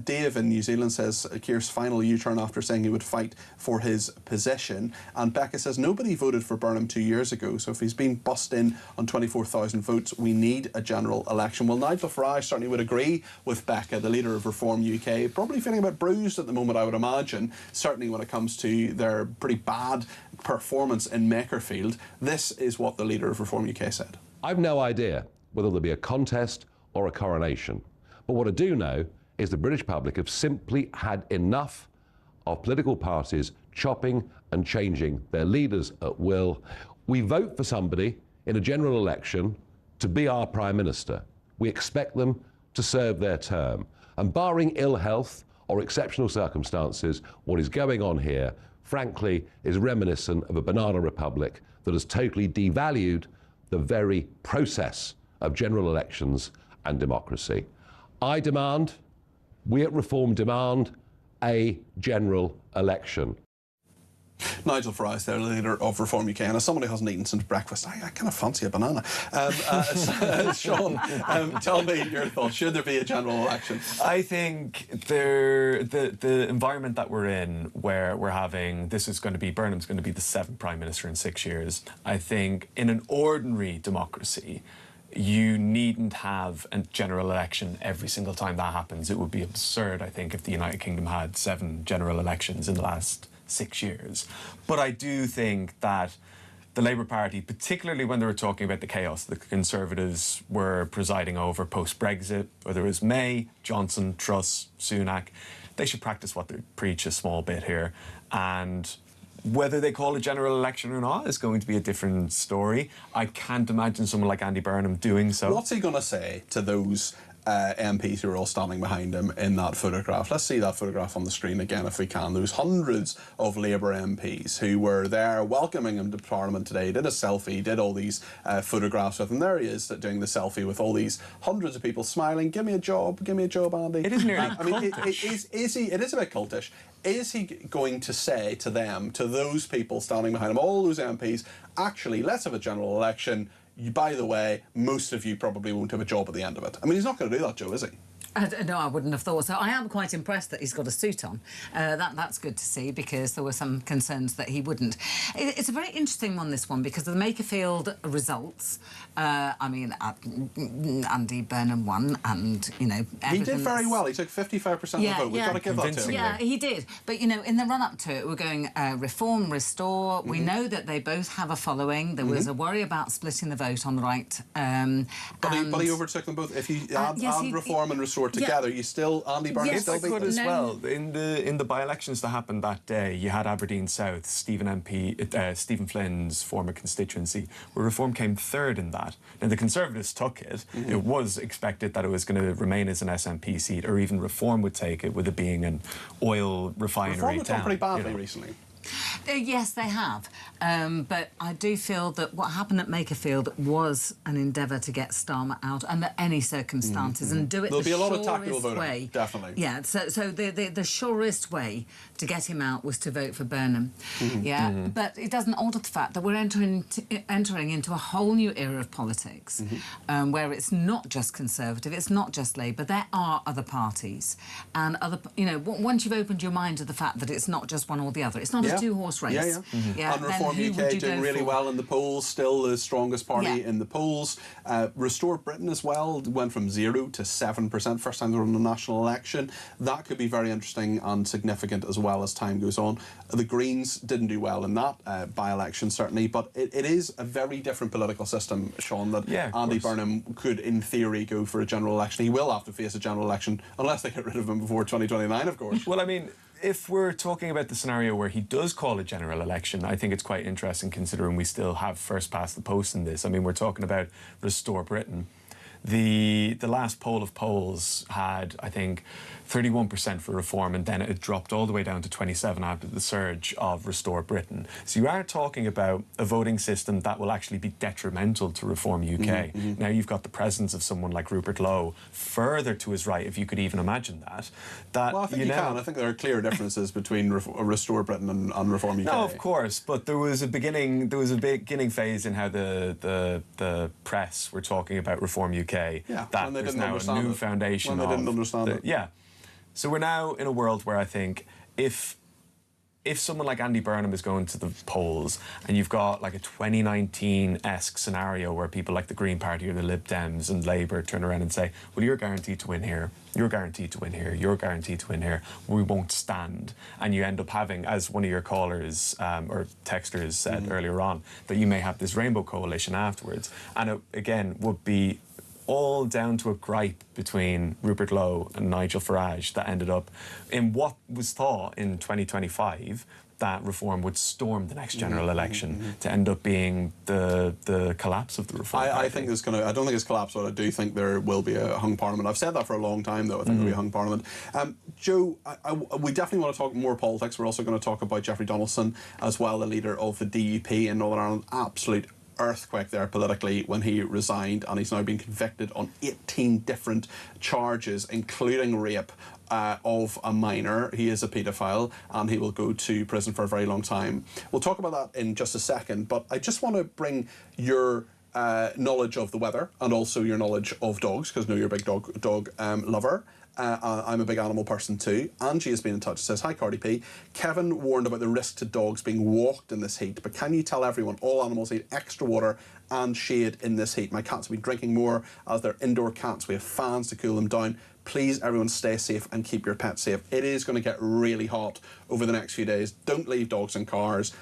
Dave in New Zealand says Keir's final U-turn after saying he would fight for his position. And Becca says nobody voted for Burnham 2 years ago, so if he's been bussed in on 24,000 votes, we need a general election. Well, Nigel Farage certainly would agree with Becca, the leader of Reform UK, probably feeling a bit bruised at the moment, I would imagine, certainly when it comes to their pretty bad performance in Makerfield. This is what the leader of Reform UK said. I've no idea whether there'll be a contest or a coronation. But what I do know is the British public have simply had enough of political parties chopping and changing their leaders at will. We vote for somebody in a general election to be our Prime Minister. We expect them to serve their term. And barring ill health or exceptional circumstances, what is going on here, frankly, is reminiscent of a banana republic that has totally devalued the very process of general elections and democracy. I demand, we at Reform demand, a general election. Nigel Farage, the leader of Reform UK, and as somebody who hasn't eaten since breakfast, I kind of fancy a banana. Sean, tell me your thoughts. Should there be a general election? I think the environment that we're in, where we're having, Burnham's going to be the 7th Prime Minister in 6 years. I think in an ordinary democracy, you needn't have a general election every single time that happens. It would be absurd, I think, if the United Kingdom had 7 general elections in the last 6 years. But I do think that the Labour Party, particularly when they were talking about the chaos the Conservatives were presiding over post-Brexit, whether it was May, Johnson, Truss, Sunak, they should practice what they preach a small bit here. And whether they call a general election or not is going to be a different story. I can't imagine someone like Andy Burnham doing so. What's he going to say to those MPs who are all standing behind him in that photograph? Let's see that photograph on the screen again if we can. There was hundreds of Labour MPs who were there welcoming him to Parliament today, did a selfie, did all these photographs with him. There he is doing the selfie with all these hundreds of people smiling. Give me a job, Andy. It is nearly I mean, it is a bit cultish. Is he going to say to them, to those people standing behind him, all those MPs, actually, let's have a general election. By the way, most of you probably won't have a job at the end of it. I mean, he's not going to do that, Joe, is he? No, I wouldn't have thought so. I am quite impressed that he's got a suit on. That's good to see, because there were some concerns that he wouldn't. It's a very interesting one, this one, because of the Makerfield results. I mean, Andy Burnham won, and, you know... He did very well. He took 55% of the vote. We've got to give that to him. Yeah, he did. But, you know, in the run-up to it, we're going reform, restore. We know that they both have a following. There was a worry about splitting the vote on the right. But he overtook them both. If you add reform and restore together, you still, Andy Burnham still beat them. As well. In the by-elections that happened that day, you had Aberdeen South, Stephen Flynn's former constituency, where Reform came 3rd in that. Now, the Conservatives took it. It was expected that it was going to remain as an SNP seat, or even Reform would take it, with it being an oil refinery Reform have done pretty badly you know. recently. Yes, they have. But I do feel that what happened at Makerfield was an endeavour to get Starmer out under any circumstances and do it There'll the be a lot of surest tactical voting, way. definitely. Yeah, so the surest way to get him out was to vote for Burnham. Yeah, but it doesn't alter the fact that we're entering into a whole new era of politics, where it's not just Conservative, it's not just Labour. There are other parties, and once you've opened your mind to the fact that it's not just one or the other, it's not a two-horse race. And Reform UK doing really well in the polls, still the strongest party in the polls. Restore Britain as well went from 0 to 7%, first time they were in a national election. That could be very interesting and significant as well as time goes on. The Greens didn't do well in that by-election, certainly, but it is a very different political system, Sean, that Andy Burnham could, in theory, go for a general election. He will have to face a general election, unless they get rid of him before 2029, of course. Well, I mean, if we're talking about the scenario where he does call a general election, I think it's quite interesting, considering we still have first past the post in this. I mean, we're talking about Restore Britain. The last poll of polls had, I think, 31% for Reform, and then it dropped all the way down to 27 after the surge of Restore Britain. So you are talking about a voting system that will actually be detrimental to Reform UK. Now you've got the presence of someone like Rupert Lowe further to his right, if you could even imagine that. Well, I think you can. I think there are clear differences between Restore Britain and Reform UK. No, of course, but there was a beginning phase in how the press were talking about Reform UK. That there's now a new foundation. When they didn't understand it. Yeah. So we're now in a world where I think if someone like Andy Burnham is going to the polls and you've got like a 2019-esque scenario where people like the Green Party or the Lib Dems and Labour turn around and say, well, you're guaranteed to win here, you're guaranteed to win here, you're guaranteed to win here, we won't stand. And you end up having, as one of your callers or texters said earlier on, that you may have this rainbow coalition afterwards. And it, again, would be all down to a gripe between Rupert Lowe and Nigel Farage that ended up in what was thought in 2025 that Reform would storm the next general election to end up being the collapse of the Reform Party. I think I don't think it's collapsed, but I do think there will be a hung parliament. I've said that for a long time, though. I think there'll be a hung parliament. Joe, we definitely want to talk more politics. We're also going to talk about Jeffrey Donaldson as well, the leader of the DUP in Northern Ireland. Absolute earthquake there politically when he resigned, and he's now been convicted on 18 different charges, including rape of a minor. He is a paedophile and he will go to prison for a very long time. We'll talk about that in just a second, but I just want to bring your knowledge of the weather and also your knowledge of dogs, because I know you're a big dog lover. I'm a big animal person too. Angie has been in touch, says, "Hi Cardi P. Kevin warned about the risk to dogs being walked in this heat, but can you tell everyone all animals need extra water and shade in this heat? My cats have been drinking more as they're indoor cats. We have fans to cool them down. Please, everyone, stay safe and keep your pets safe. It is going to get really hot over the next few days. Don't leave dogs in cars.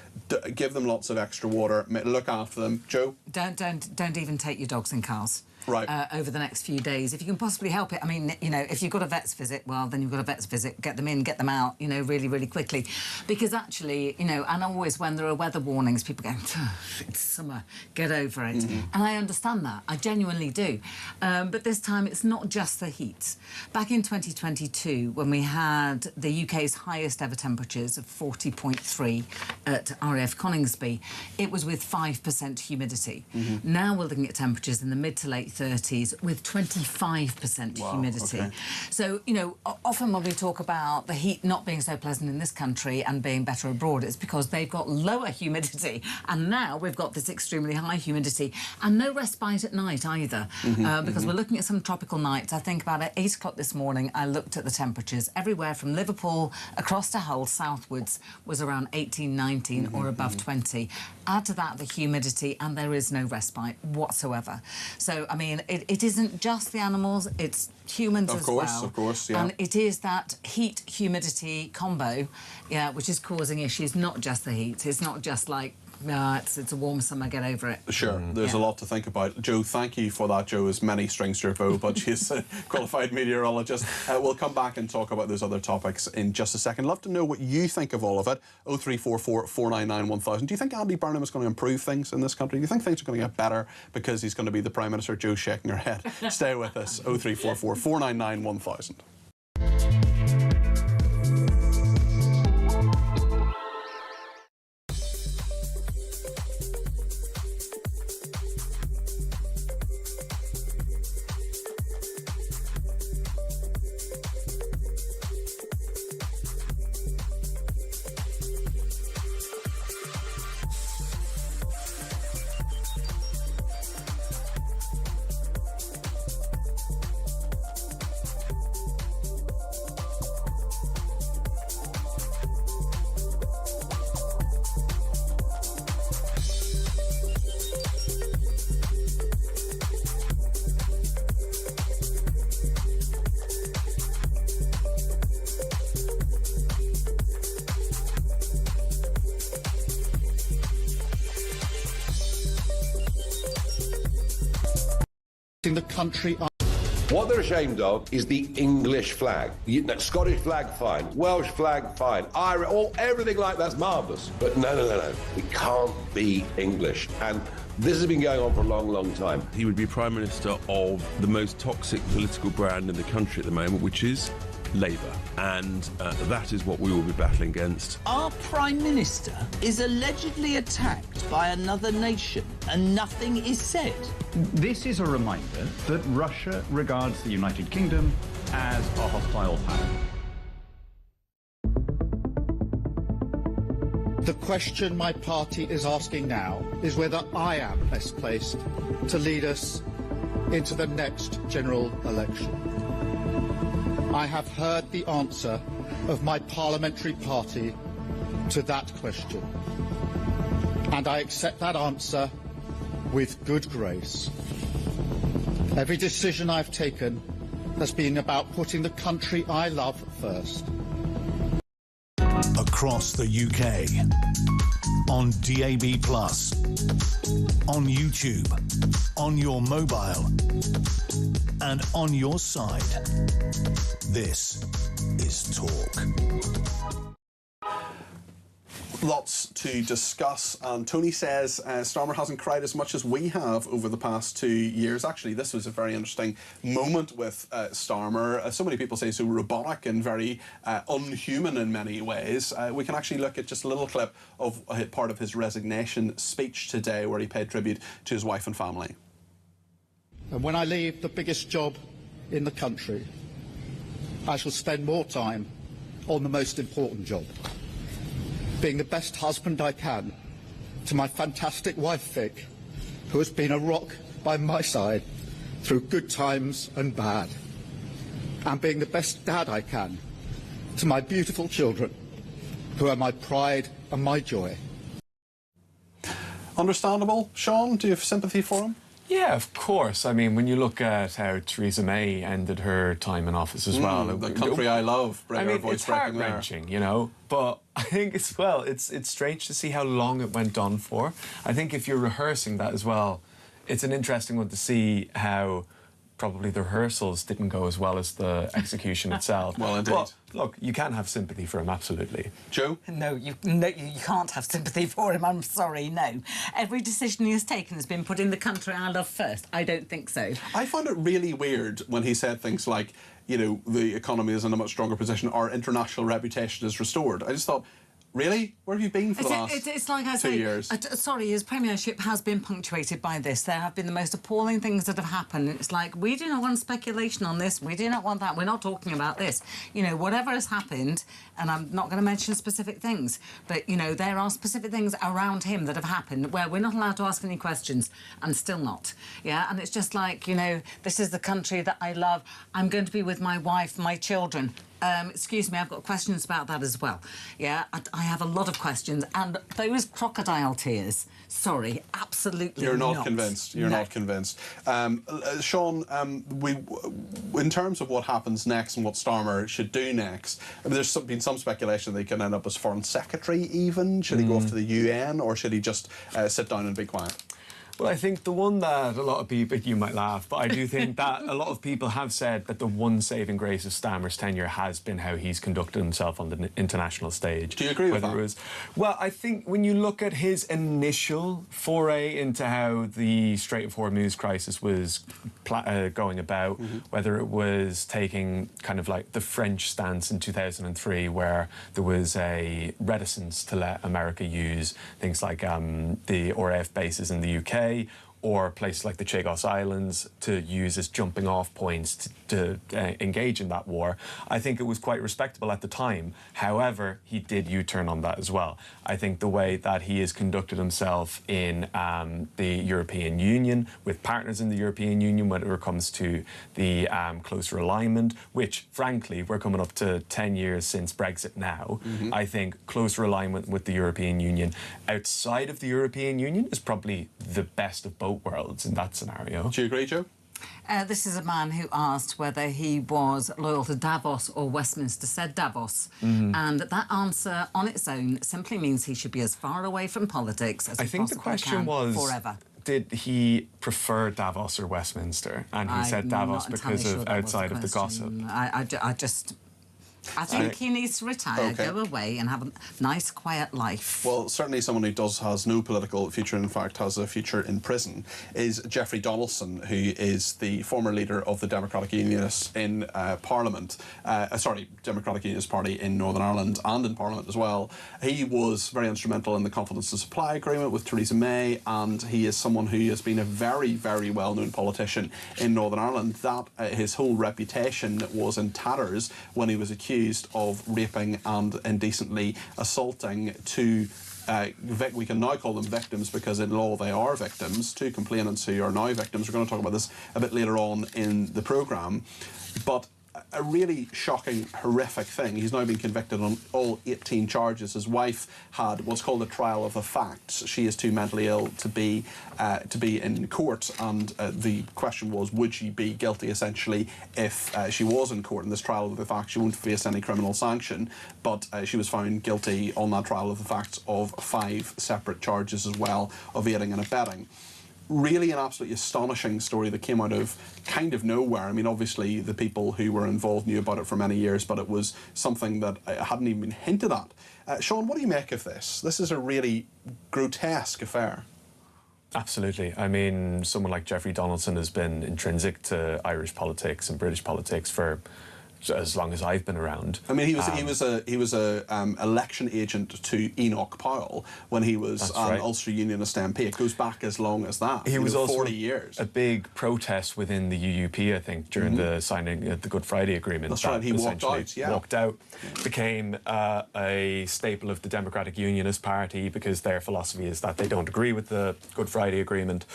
Give them lots of extra water. Look after them." Joe? Don't even take your dogs in cars. Right. Over the next few days, if you can possibly help it. I mean, you know, if you've got a vet's visit, well, then you've got a vet's visit. Get them in, get them out, you know, really, really quickly. Because actually, you know, and always when there are weather warnings, people go, "It's summer, get over it." And I understand that. I genuinely do. But this time, it's not just the heat. Back in 2022, when we had the UK's highest ever temperatures of 40.3 at RAF Coningsby, it was with 5% humidity. Now we're looking at temperatures in the mid to late 30s with 25% humidity. Okay. So, you know, often when we talk about the heat not being so pleasant in this country and being better abroad, it's because they've got lower humidity. And now we've got this extremely high humidity and no respite at night either, because we're looking at some tropical nights. I think about at 8 o'clock this morning, I looked at the temperatures. Everywhere from Liverpool across to Hull southwards was around 18, 19 or above 20. Add to that the humidity and there is no respite whatsoever. So, I mean, it isn't just the animals, it's humans as well. Of course, yeah. And it is that heat-humidity combo, yeah, which is causing issues, not just the heat. It's not just like, it's a warm summer, get over it. Sure, there's a lot to think about. Joe, thank you for that. Joe has many strings to her bow, but she's a qualified meteorologist. We'll come back and talk about those other topics in just a second. Love to know what you think of all of it. 0344 499 1000. Do you think Andy Burnham is going to improve things in this country? Do you think things are going to get better because he's going to be the Prime Minister? Joe's shaking her head. Stay with us. 0344 499 1000. In the country. What they're ashamed of is the English flag. Scottish flag, fine. Welsh flag, fine. Irish, everything like that's marvellous. But no. We can't be English. And this has been going on for a long, long time. He would be Prime Minister of the most toxic political brand in the country at the moment, which is Labour. And that is what we will be battling against. Our Prime Minister is allegedly attacked by another nation and nothing is said. This is a reminder that Russia regards the United Kingdom as a hostile power. The question my party is asking now is whether I am best placed to lead us into the next general election. I have heard the answer of my parliamentary party to that question, and I accept that answer with good grace. Every decision I've taken has been about putting the country I love first. Across the UK, on DAB+, on YouTube, on your mobile, and on your side. This is Talk. Lots to discuss, and Tony says Starmer hasn't cried as much as we have over the past 2 years. Actually, this was a very interesting moment with Starmer. So many people say so robotic and very unhuman in many ways. We can actually look at just a little clip of part of his resignation speech today where he paid tribute to his wife and family. And when I leave the biggest job in the country, I shall spend more time on the most important job, being the best husband I can to my fantastic wife Vic, who has been a rock by my side through good times and bad, and being the best dad I can to my beautiful children, who are my pride and my joy. Understandable. Sean, do you have sympathy for him? Yeah, of course. I mean, when you look at how Theresa May ended her time in office as well. The country I love. It's heart-wrenching, you know, but I think as well, it's strange to see how long it went on for. I think if you're rehearsing that as well, it's an interesting one to see how probably the rehearsals didn't go as well as the execution itself. Well, indeed. But look, you can have sympathy for him, absolutely. Joe? No, you can't have sympathy for him, I'm sorry, no. Every decision he has taken has been putting the country I love first. I don't think so. I found it really weird when he said things like, you know, the economy is in a much stronger position, our international reputation is restored. I just thought, really? Where have you been for the last it's like I 2 say, years? Sorry, his premiership has been punctuated by this. There have been the most appalling things that have happened. It's like, we do not want speculation on this. We do not want that. We're not talking about this. You know, whatever has happened, and I'm not going to mention specific things, but, you know, there are specific things around him that have happened where we're not allowed to ask any questions, and still not. Yeah, and it's just like, you know, this is the country that I love. I'm going to be with my wife, my children. Excuse me, I've got questions about that as well. Yeah, I have a lot of questions, and those crocodile tears, sorry, absolutely You're not convinced. You're not convinced. Sean, in terms of what happens next and what Starmer should do next, I mean, there's been some speculation that he can end up as Foreign Secretary even. Should he go off to the UN, or should he just sit down and be quiet? Well, I think the one that a lot of people, you might laugh, but I do think that a lot of people have said that the one saving grace of Starmer's tenure has been how he's conducted himself on the international stage. Do you agree with that? Well, I think when you look at his initial foray into how the Strait of Hormuz crisis was going about, whether it was taking kind of like the French stance in 2003, where there was a reticence to let America use things like the RAF bases in the UK, or places like the Chagos Islands to use as jumping off points to engage in that war. I think it was quite respectable at the time. However, he did U-turn on that as well. I think the way that he has conducted himself in the European Union, with partners in the European Union when it comes to the closer alignment, which frankly, we're coming up to 10 years since Brexit now. I think closer alignment with the European Union outside of the European Union is probably the best of both worlds in that scenario. Do you agree, Joe? This is a man who asked whether he was loyal to Davos or Westminster, said Davos. And that answer on its own simply means he should be as far away from politics as I think the question was, forever. Did he prefer Davos or Westminster? And he said Davos because of outside of the gossip. I think he needs to retire, go away and have a nice, quiet life. Well, certainly someone who has no political future, in fact, has a future in prison, is Jeffrey Donaldson, who is the former leader of the Democratic Unionists in Parliament. Democratic Unionist Party in Northern Ireland and in Parliament as well. He was very instrumental in the confidence and supply agreement with Theresa May, and he is someone who has been a very, very well-known politician in Northern Ireland. That his whole reputation was in tatters when he was accused of raping and indecently assaulting two we can now call them victims because in law they are victims, two complainants who are now victims. We're going to talk about this a bit later on in the programme. But a really shocking, horrific thing. He's now been convicted on all 18 charges. His wife had what's called a trial of the facts. She is too mentally ill to be in court, and the question was, would she be guilty essentially if she was in court in this trial of the facts? She won't face any criminal sanction, but she was found guilty on that trial of the facts of 5 separate charges as well of aiding and abetting. Really an absolutely astonishing story that came out of kind of nowhere. I mean, obviously the people who were involved knew about it for many years, but it was something that hadn't even been hinted at. Sean, what do you make of this? This is a really grotesque affair. Absolutely. I mean, someone like Jeffrey Donaldson has been intrinsic to Irish politics and British politics for as long as I've been around. I mean, he was a election agent to Enoch Powell when he was an Ulster Unionist MP. It goes back as long as that. He was also 40 years. A big protest within the UUP, I think, during the signing of the Good Friday Agreement. That's right. He walked out. Yeah. Walked out, became a staple of the Democratic Unionist Party because their philosophy is that they don't agree with the Good Friday Agreement.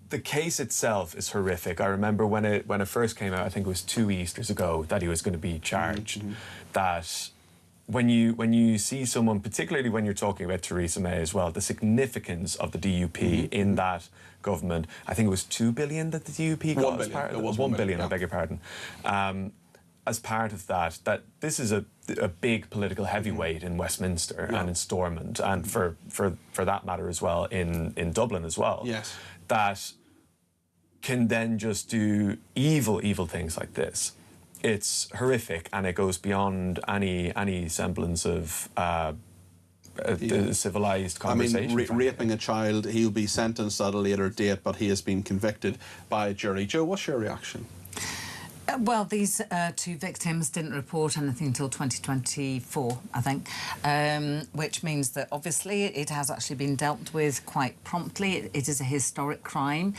The case itself is horrific. I remember when it first came out, I think it was 2 Easters ago, that he was going to be charged. That when you see someone, particularly when you're talking about Theresa May as well, the significance of the DUP in that government, I think it was 2 billion that the DUP got as part of it. It was 1 billion, I beg your pardon. As part of that this is a big political heavyweight in Westminster and in Stormont, and for that matter as well in Dublin as well. Yes. That can then just do evil things like this. It's horrific, and it goes beyond any semblance of civilised conversation. I mean, raping a child, he'll be sentenced at a later date, but he has been convicted by a jury. Joe, what's your reaction? Well, these two victims didn't report anything until 2024, I think, which means that obviously it has actually been dealt with quite promptly. It is a historic crime.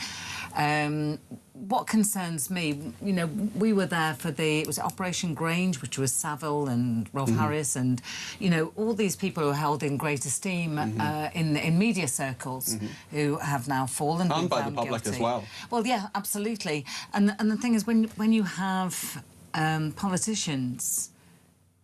What concerns me, you know, we were there for it was Operation Grange, which was Saville and Rolf Harris and, you know, all these people who are held in great esteem in media circles who have now fallen. And by the public guilty. as well. Well, yeah, absolutely. And the thing is, when you have politicians,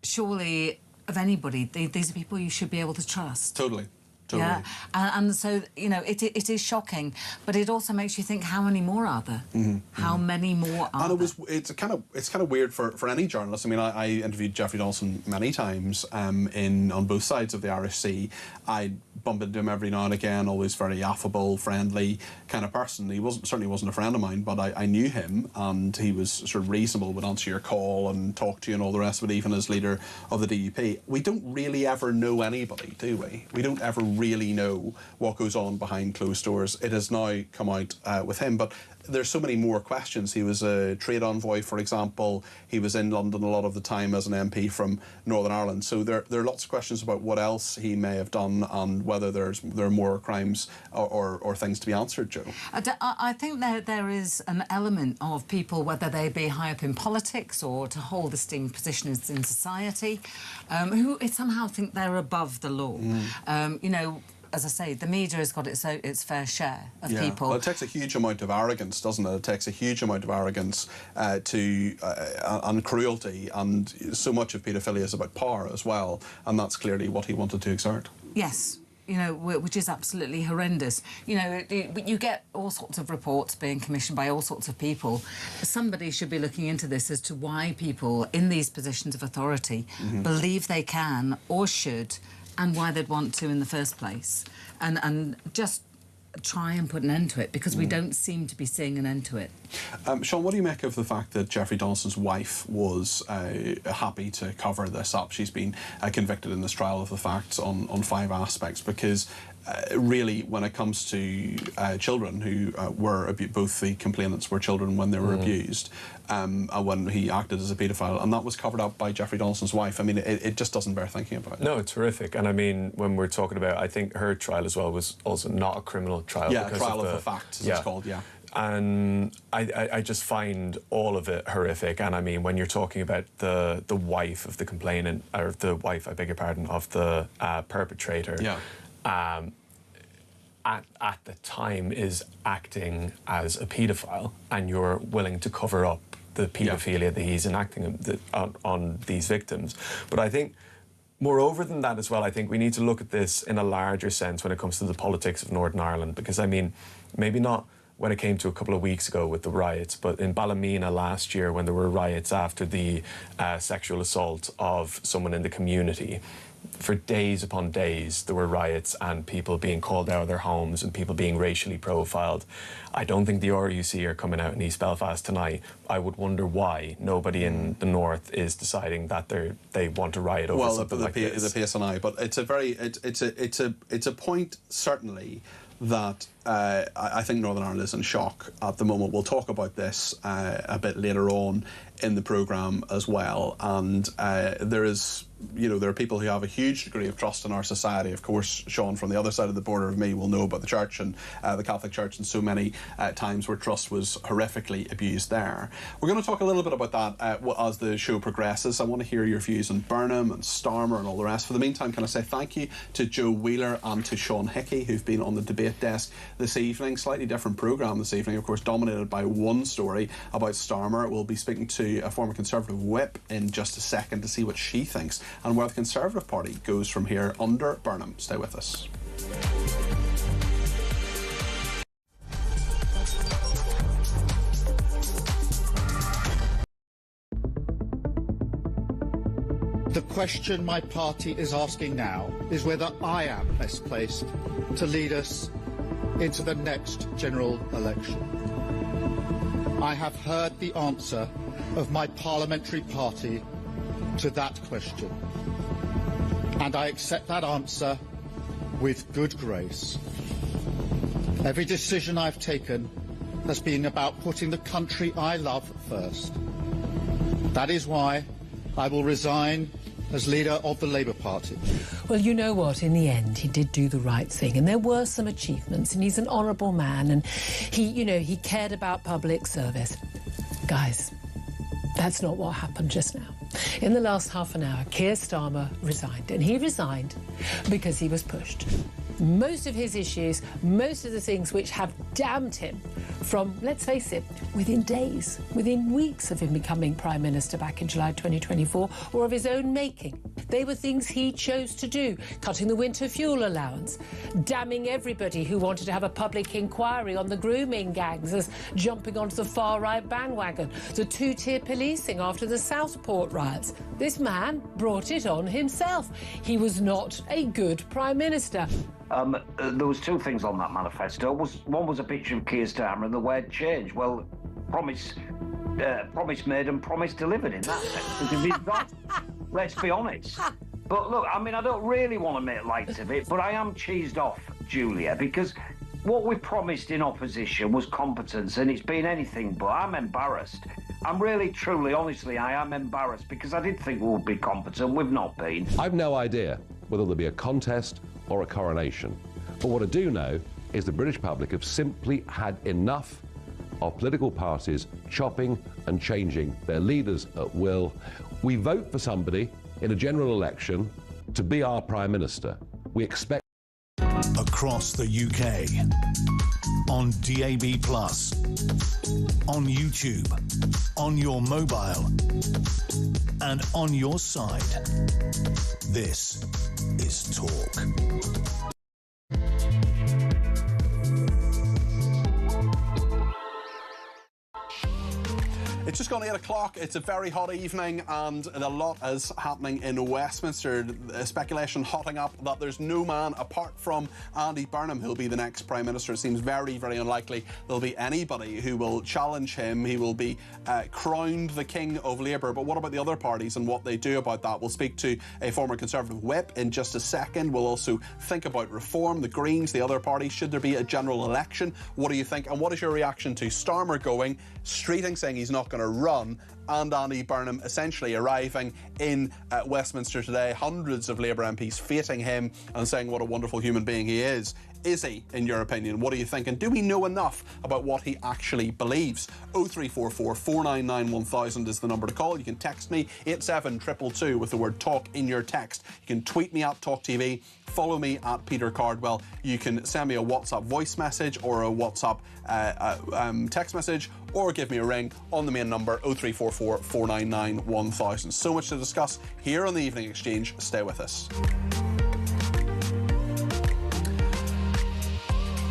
surely, of anybody, these are people you should be able to trust. Totally. Yeah, and so, you know, it is shocking, but it also makes you think, how many more are there? How many more are there? And it's kind of weird for any journalist. I mean, I interviewed Jeffrey Donaldson many times on both sides of the Irish Sea. I bump into him every now and again, always very affable, friendly kind of person. He certainly wasn't a friend of mine, but I knew him, and he was sort of reasonable, would answer your call and talk to you and all the rest of it, even as leader of the DUP. We don't really ever know anybody, do we? We don't ever really know what goes on behind closed doors. It has now come out with him, but there's so many more questions. He was a trade envoy, for example. He was in London a lot of the time as an MP from Northern Ireland. So there are lots of questions about what else he may have done and whether there are more crimes or things to be answered, Joe. I think there is an element of people, whether they be high up in politics or to hold esteemed positions in society, who somehow think they're above the law. You know, as I say, the media has got its fair share of people. Well, it takes a huge amount of arrogance, doesn't it? It takes a huge amount of arrogance and cruelty, and so much of paedophilia is about power as well, and that's clearly what he wanted to exert. Yes. You know, which is absolutely horrendous. You know, you get all sorts of reports being commissioned by all sorts of people. Somebody should be looking into this as to why people in these positions of authority believe they can or should, and why they'd want to in the first place, and just try and put an end to it, because we don't seem to be seeing an end to it. Sean, what do you make of the fact that Jeffrey Donaldson's wife was happy to cover this up? She's been convicted in this trial of the facts on 5 aspects, because really, when it comes to children who were both the complainants were children when they were abused, when he acted as a paedophile, and that was covered up by Jeffrey Donaldson's wife. I mean, it just doesn't bear thinking about. No, it's horrific. And I mean, when we're talking about, I think her trial as well was also not a criminal trial. Yeah, trial of the facts, as it's called, yeah. And I just find all of it horrific. And I mean, when you're talking about the wife of the complainant, or the wife, I beg your pardon, of the perpetrator, at the time is acting as a paedophile, and you're willing to cover up the paedophilia that he's enacting on these victims. But I think, moreover than that as well, I think we need to look at this in a larger sense when it comes to the politics of Northern Ireland, because I mean, maybe not when it came to a couple of weeks ago with the riots, but in Ballymena last year when there were riots after the sexual assault of someone in the community, for days upon days there were riots and people being called out of their homes and people being racially profiled. I don't think the RUC are coming out in East Belfast tonight. I would wonder why nobody in the north is deciding that they want to riot over something like this. The PSNI, but it's a point certainly that I think Northern Ireland is in shock at the moment. We'll talk about this a bit later on in the programme as well. And there are people who have a huge degree of trust in our society. Of course, Sean, from the other side of the border of me, will know about the church and the Catholic Church, and so many times where trust was horrifically abused there. We're going to talk a little bit about that as the show progresses. I want to hear your views on Burnham and Starmer and all the rest. For the meantime, can I say thank you to Joe Wheeler and to Sean Hickey, who've been on the debate desk this evening. Slightly different programme this evening, of course, dominated by one story about Starmer. We'll be speaking to a former Conservative whip in just a second to see what she thinks and where the Conservative Party goes from here under Burnham. Stay with us. The question my party is asking now is whether I am best placed to lead us into the next general election. I have heard the answer of my parliamentary party to that question, and I accept that answer with good grace. Every decision I've taken has been about putting the country I love first. That is why I will resign as leader of the Labour Party. Well, you know what? In the end, he did do the right thing, and there were some achievements, and he's an honourable man, and he cared about public service. Guys, that's not what happened just now. In the last half an hour, Keir Starmer resigned, and he resigned because he was pushed. Most of his issues, most of the things which have damned him from, let's face it, within days, within weeks of him becoming Prime Minister back in July 2024, or of his own making. They were things he chose to do, cutting the winter fuel allowance, damning everybody who wanted to have a public inquiry on the grooming gangs as jumping onto the far-right bandwagon, the two-tier policing after the Southport riots. This man brought it on himself. He was not a good Prime Minister. There was two things on that manifesto. One was a picture of Keir Starmer and the word change. Well, promise made and promise delivered in that sense. Let's be honest. But look, I mean, I don't really want to make light of it, but I am cheesed off, Julia, because what we promised in opposition was competence, and it's been anything but. I'm embarrassed. I'm really, truly, honestly, I am embarrassed, because I did think we would be competent. We've not been. I've no idea whether there'll be a contest or a coronation. But what I do know is the British public have simply had enough of political parties chopping and changing their leaders at will. We vote for somebody in a general election to be our Prime Minister. We expect... Across the UK, on DAB+, on YouTube, on your mobile, and on your side. This is Talk. It's just gone 8 o'clock. It's a very hot evening, and a lot is happening in Westminster. Speculation hotting up that there's no man apart from Andy Burnham who'll be the next Prime Minister. It seems very, very unlikely there'll be anybody who will challenge him. He will be crowned the King of Labour. But what about the other parties and what they do about that? We'll speak to a former Conservative whip in just a second. We'll also think about reform, the Greens, the other parties. Should there be a general election? What do you think? And what is your reaction to Starmer going, streeting, saying he's not going to run, and Andy Burnham essentially arriving in Westminster today, hundreds of Labour MPs fating him and saying what a wonderful human being he is? Is he, in your opinion? What do you think? And do we know enough about what he actually believes? 0344 499 1000 is the number to call. You can text me 87222 with the word talk in your text. You can tweet me at talkTV. Follow me at Peter Cardwell. You can send me a WhatsApp voice message or a WhatsApp text message, or give me a ring on the main number 0344 499 1000. So much to discuss here on the Evening Exchange. Stay with us.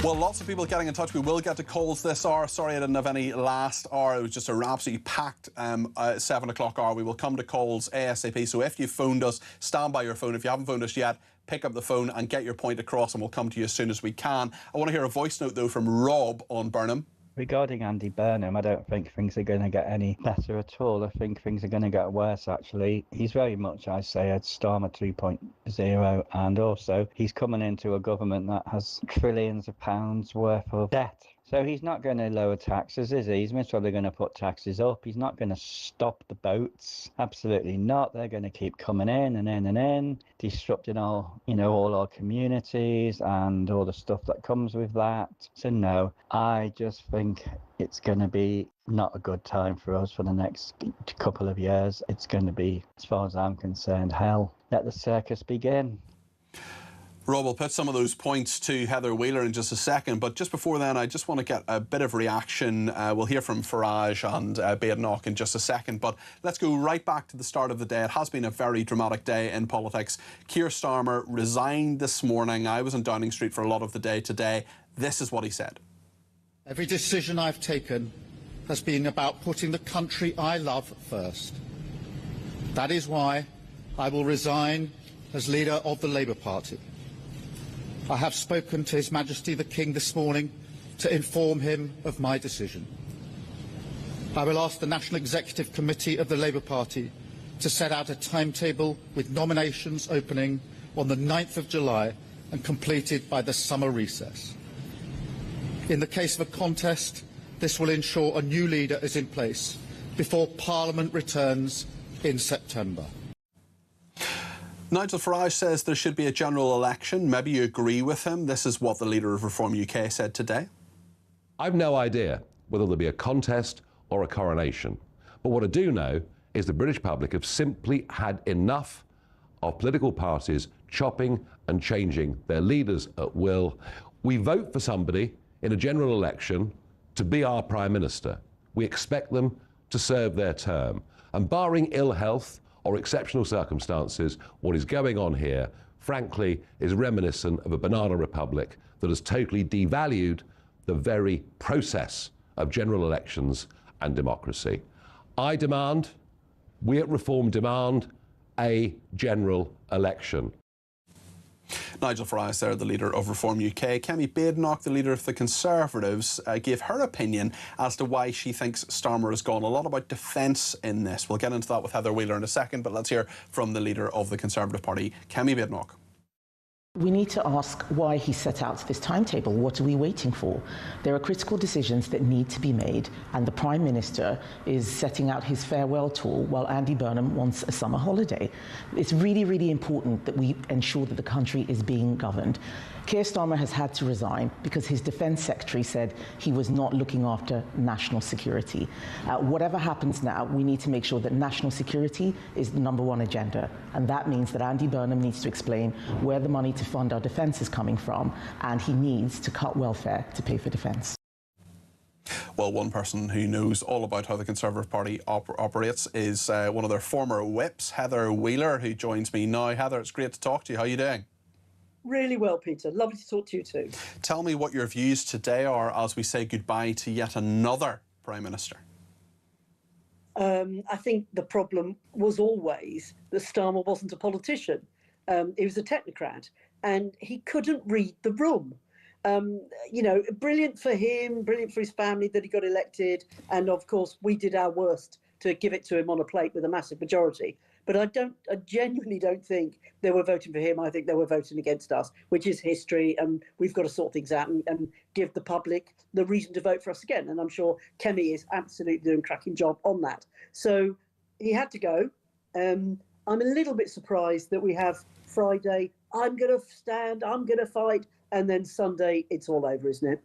Well, lots of people getting in touch. We will get to calls this hour. Sorry I didn't have any last hour. It was just a absolutely packed 7 o'clock hour. We will come to calls ASAP. So if you phoned us, stand by your phone. If you haven't phoned us yet, pick up the phone and get your point across, and we'll come to you as soon as we can. I want to hear a voice note, though, from Rob on Burnham. Regarding Andy Burnham, I don't think things are going to get any better at all. I think things are going to get worse, actually. He's very much, I say, a Starmer 2.0, and also he's coming into a government that has trillions of pounds worth of debt. So he's not going to lower taxes, is he? He's most probably going to put taxes up. He's not going to stop the boats. Absolutely not. They're going to keep coming in and in and in, disrupting all our communities and all the stuff that comes with that. So no, I just think it's going to be not a good time for us for the next couple of years. It's going to be, as far as I'm concerned, hell. Let the circus begin. Rob, we'll put some of those points to Heather Wheeler in just a second, but just before then, I just want to get a bit of reaction. We'll hear from Farage and Badenoch in just a second, but let's go right back to the start of the day. It has been a very dramatic day in politics. Keir Starmer resigned this morning. I was in Downing Street for a lot of the day today. This is what he said. Every decision I've taken has been about putting the country I love first. That is why I will resign as leader of the Labour Party. I have spoken to His Majesty the King this morning to inform him of my decision. I will ask the National Executive Committee of the Labour Party to set out a timetable with nominations opening on the 9th of July and completed by the summer recess. In the case of a contest, this will ensure a new leader is in place before Parliament returns in September. Nigel Farage says there should be a general election. Maybe you agree with him. This is what the leader of Reform UK said today. I've no idea whether there'll be a contest or a coronation. But what I do know is the British public have simply had enough of political parties chopping and changing their leaders at will. We vote for somebody in a general election to be our Prime Minister. We expect them to serve their term. And barring ill health or exceptional circumstances, what is going on here, frankly, is reminiscent of a banana republic that has totally devalued the very process of general elections and democracy. I demand, we at Reform demand, a general election. Nigel Farage there, the leader of Reform UK. Kemi Badenoch, the leader of the Conservatives, gave her opinion as to why she thinks Starmer has gone. A lot about defence in this. We'll get into that with Heather Wheeler in a second, but let's hear from the leader of the Conservative Party, Kemi Badenoch. We need to ask why he set out this timetable. What are we waiting for? There are critical decisions that need to be made, and the Prime Minister is setting out his farewell tour while Andy Burnham wants a summer holiday. It's really, really important that we ensure that the country is being governed. Keir Starmer has had to resign because his Defence Secretary said he was not looking after national security. Whatever happens now, we need to make sure that national security is the #1 agenda, and that means that Andy Burnham needs to explain where the money to fund our defence is coming from, and he needs to cut welfare to pay for defence. Well, one person who knows all about how the Conservative Party operates is one of their former whips, Heather Wheeler, who joins me now. Heather, it's great to talk to you. How are you doing? Really well, Peter. Lovely to talk to you too. Tell me what your views today are as we say goodbye to yet another Prime Minister. I think the problem was always that Starmer wasn't a politician. He was a technocrat, and he couldn't read the room. You know, brilliant for him, brilliant for his family that he got elected, and of course we did our worst to give it to him on a plate with a massive majority. But I genuinely don't think they were voting for him. I think they were voting against us, which is history, and we've got to sort things out and give the public the reason to vote for us again. And I'm sure Kemi is absolutely doing a cracking job on that. So he had to go. I'm a little bit surprised that we have Friday, I'm going to stand, I'm going to fight, and then Sunday, it's all over, isn't it?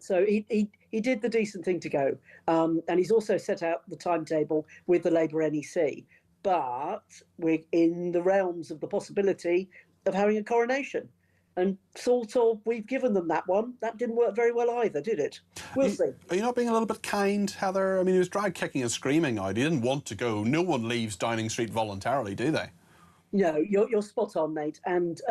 So he did the decent thing to go. And he's also set out the timetable with the Labour NEC. But we're in the realms of the possibility of having a coronation. And sort of, we've given them that one. That didn't work very well either, did it? We'll see. Are you not being a little bit kind, Heather? I mean, he was dragged kicking and screaming out. He didn't want to go. No one leaves Downing Street voluntarily, do they? No, you're spot on, mate. And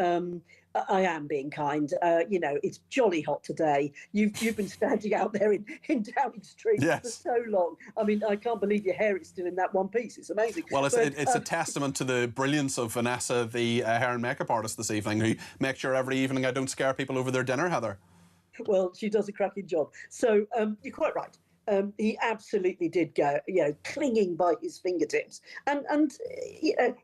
I am being kind. You know, it's jolly hot today. You've been standing out there in Downing Street for so long. I mean, I can't believe your hair is still in that one piece. It's amazing. Well, it's a testament to the brilliance of Vanessa, the hair and makeup artist this evening, who makes sure every evening I don't scare people over their dinner, Heather. Well, she does a cracking job. So you're quite right. He absolutely did go, clinging by his fingertips. And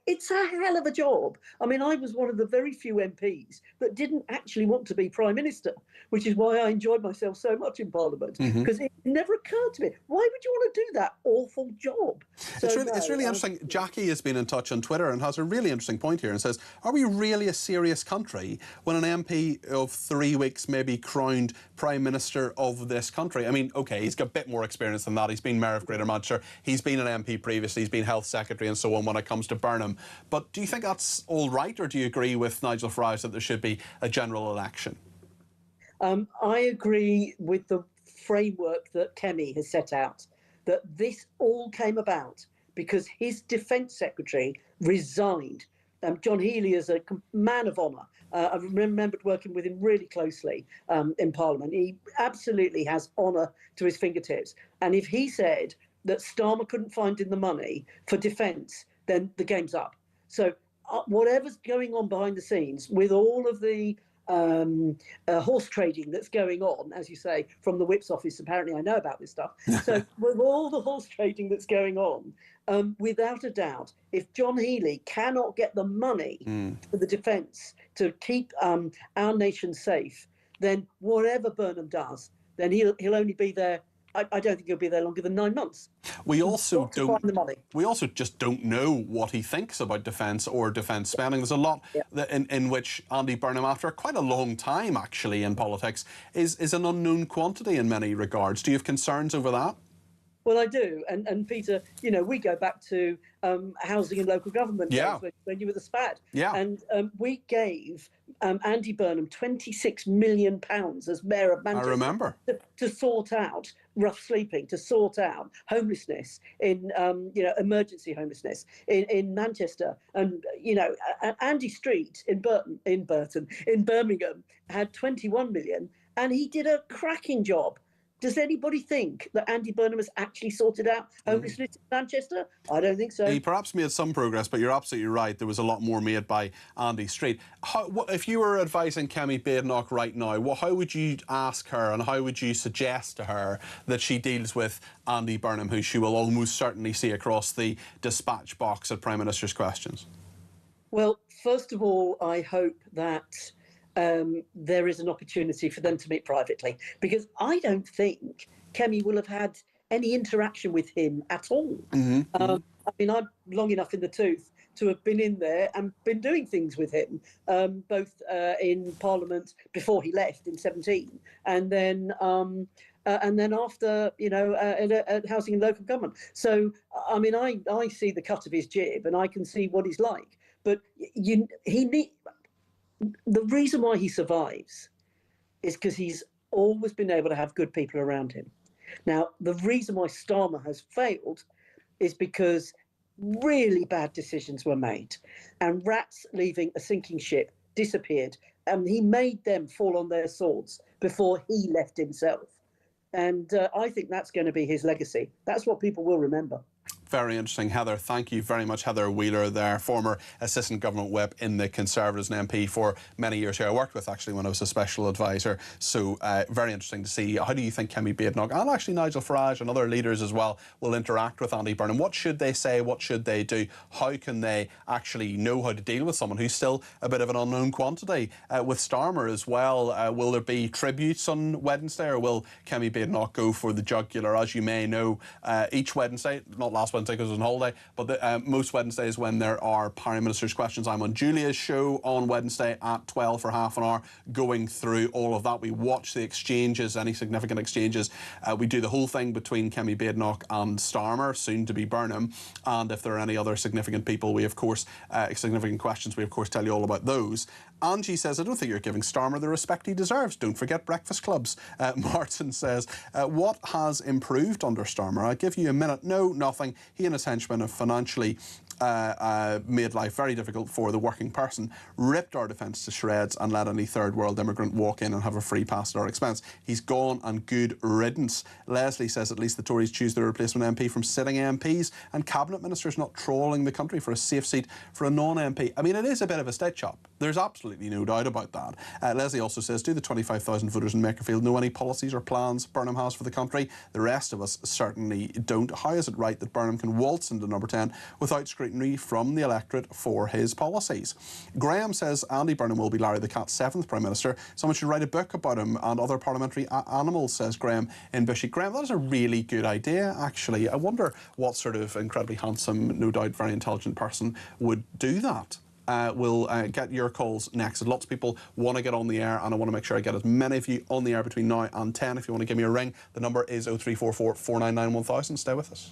it's a hell of a job. I mean, I was one of the very few MPs that didn't actually want to be Prime Minister, which is why I enjoyed myself so much in Parliament, because it never occurred to me, why would you want to do that awful job? So, it's really interesting. Jackie has been in touch on Twitter and has a really interesting point here and says, are we really a serious country when an MP of 3 weeks may be crowned Prime Minister of this country? I mean, OK, he's got a bit more experience than that. He's been Mayor of Greater Manchester. He's been an MP previously. He's been Health Secretary and so on when it comes to Burnham. But do you think that's all right, or do you agree with Nigel Farage that there should be a general election? I agree with the framework that Kemi has set out, that this all came about because his Defence Secretary resigned. John Healey is a man of honour. I remembered working with him really closely in Parliament. He absolutely has honour to his fingertips. And if he said that Starmer couldn't find in the money for defence, then the game's up. So whatever's going on behind the scenes with all of the horse trading that's going on, as you say, from the Whip's office, apparently I know about this stuff. So with all the horse trading that's going on, without a doubt, if John Healey cannot get the money for the defence to keep our nation safe, then whatever Burnham does, then he'll only be there. I don't think he'll be there longer than 9 months. We also find the money. We also just don't know what he thinks about defence or defence spending. There's a lot in which Andy Burnham, after quite a long time actually in politics, is an unknown quantity in many regards. Do you have concerns over that? Well, I do. And Peter, we go back to housing and local government days when you were the SPAD. Yeah. And we gave Andy Burnham £26 million as Mayor of Manchester. I remember. To sort out rough sleeping, to sort out homelessness in, emergency homelessness in Manchester. And, Andy Street in Birmingham had 21 million, and he did a cracking job. Does anybody think that Andy Burnham has actually sorted out homelessness in Manchester? I don't think so. He perhaps made some progress, but you're absolutely right. There was a lot more made by Andy Street. If you were advising Kemi Badenoch right now, how would you ask her and how would you suggest to her that she deals with Andy Burnham, who she will almost certainly see across the dispatch box at Prime Minister's questions? Well, first of all, I hope that there is an opportunity for them to meet privately, because I don't think Kemi will have had any interaction with him at all. I mean, I'm long enough in the tooth to have been in there and been doing things with him, both in Parliament before he left in 2017, and then after, at Housing and Local Government. So, I mean, I see the cut of his jib and I can see what he's like. But the reason why he survives is because he's always been able to have good people around him. Now, the reason why Starmer has failed is because really bad decisions were made, and rats leaving a sinking ship disappeared, and he made them fall on their swords before he left himself. And I think that's going to be his legacy. That's what people will remember. Very interesting, Heather. Thank you very much, Heather Wheeler there, former Assistant Government Whip in the Conservatives and MP for many years here. I worked with actually when I was a special advisor. So very interesting to see. How do you think Kemi Badenoch and actually Nigel Farage and other leaders as well will interact with Andy Burnham? What should they say? What should they do? How can they actually know how to deal with someone who's still a bit of an unknown quantity? With Starmer as well, will there be tributes on Wednesday, or will Kemi Badenoch go for the jugular? As you may know, each Wednesday, not last Wednesday because it was on holiday, but most Wednesdays when there are Prime Minister's questions, I'm on Julia's show on Wednesday at 12 for half an hour, going through all of that. We watch the exchanges, any significant exchanges. We do the whole thing between Kemi Badenoch and Starmer, soon to be Burnham, and if there are any other significant people, we of course, significant questions, we of course tell you all about those. Angie says, I don't think you're giving Starmer the respect he deserves. Don't forget breakfast clubs. Martin says, what has improved under Starmer? I'll give you a minute. No, nothing. He and his henchmen have financially made life very difficult for the working person, ripped our defence to shreds and let any third world immigrant walk in and have a free pass at our expense. He's gone, and good riddance. Leslie says at least the Tories choose their replacement MP from sitting MPs, and cabinet ministers not trawling the country for a safe seat for a non-MP. I mean, it is a bit of a stitch up. There's absolutely no doubt about that. Leslie also says, do the 25,000 voters in Makerfield know any policies or plans Burnham has for the country? The rest of us certainly don't. How is it right that Burnham can waltz into number 10 without scrutiny from the electorate for his policies? Graham says Andy Burnham will be Larry the Cat's 7th Prime Minister. Someone should write a book about him and other parliamentary animals, says Graham in Bushy. Graham, that is a really good idea, actually. I wonder what sort of incredibly handsome, no doubt very intelligent person would do that. We'll get your calls next. Lots of people want to get on the air, and I want to make sure I get as many of you on the air between now and 10. If you want to give me a ring, the number is 0344 499 1000. Stay with us.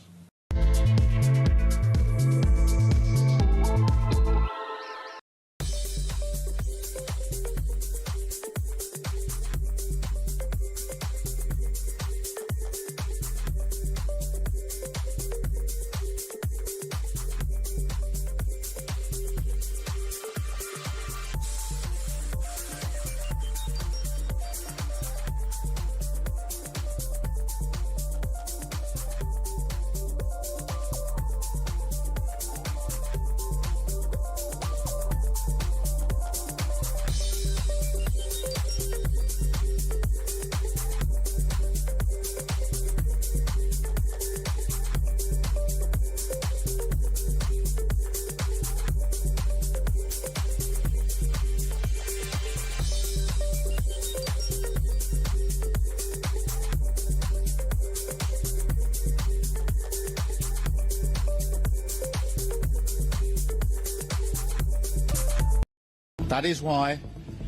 That is why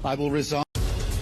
I will resign.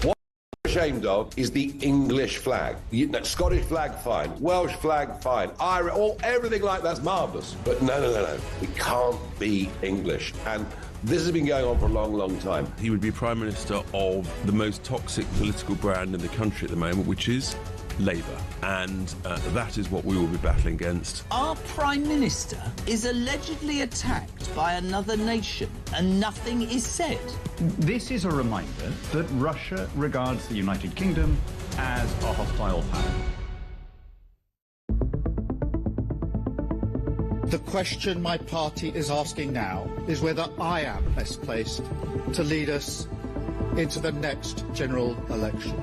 What I'm ashamed of is the English flag. Scottish flag, fine. Welsh flag, fine. Irish, everything like that's marvellous. But no. We can't be English. And this has been going on for a long, long time. He would be Prime Minister of the most toxic political brand in the country at the moment, which is Labour, and that is what we will be battling against. Our Prime Minister is allegedly attacked by another nation and nothing is said. This is a reminder that Russia regards the United Kingdom as a hostile power. The question my party is asking now is whether I am best placed to lead us into the next general election.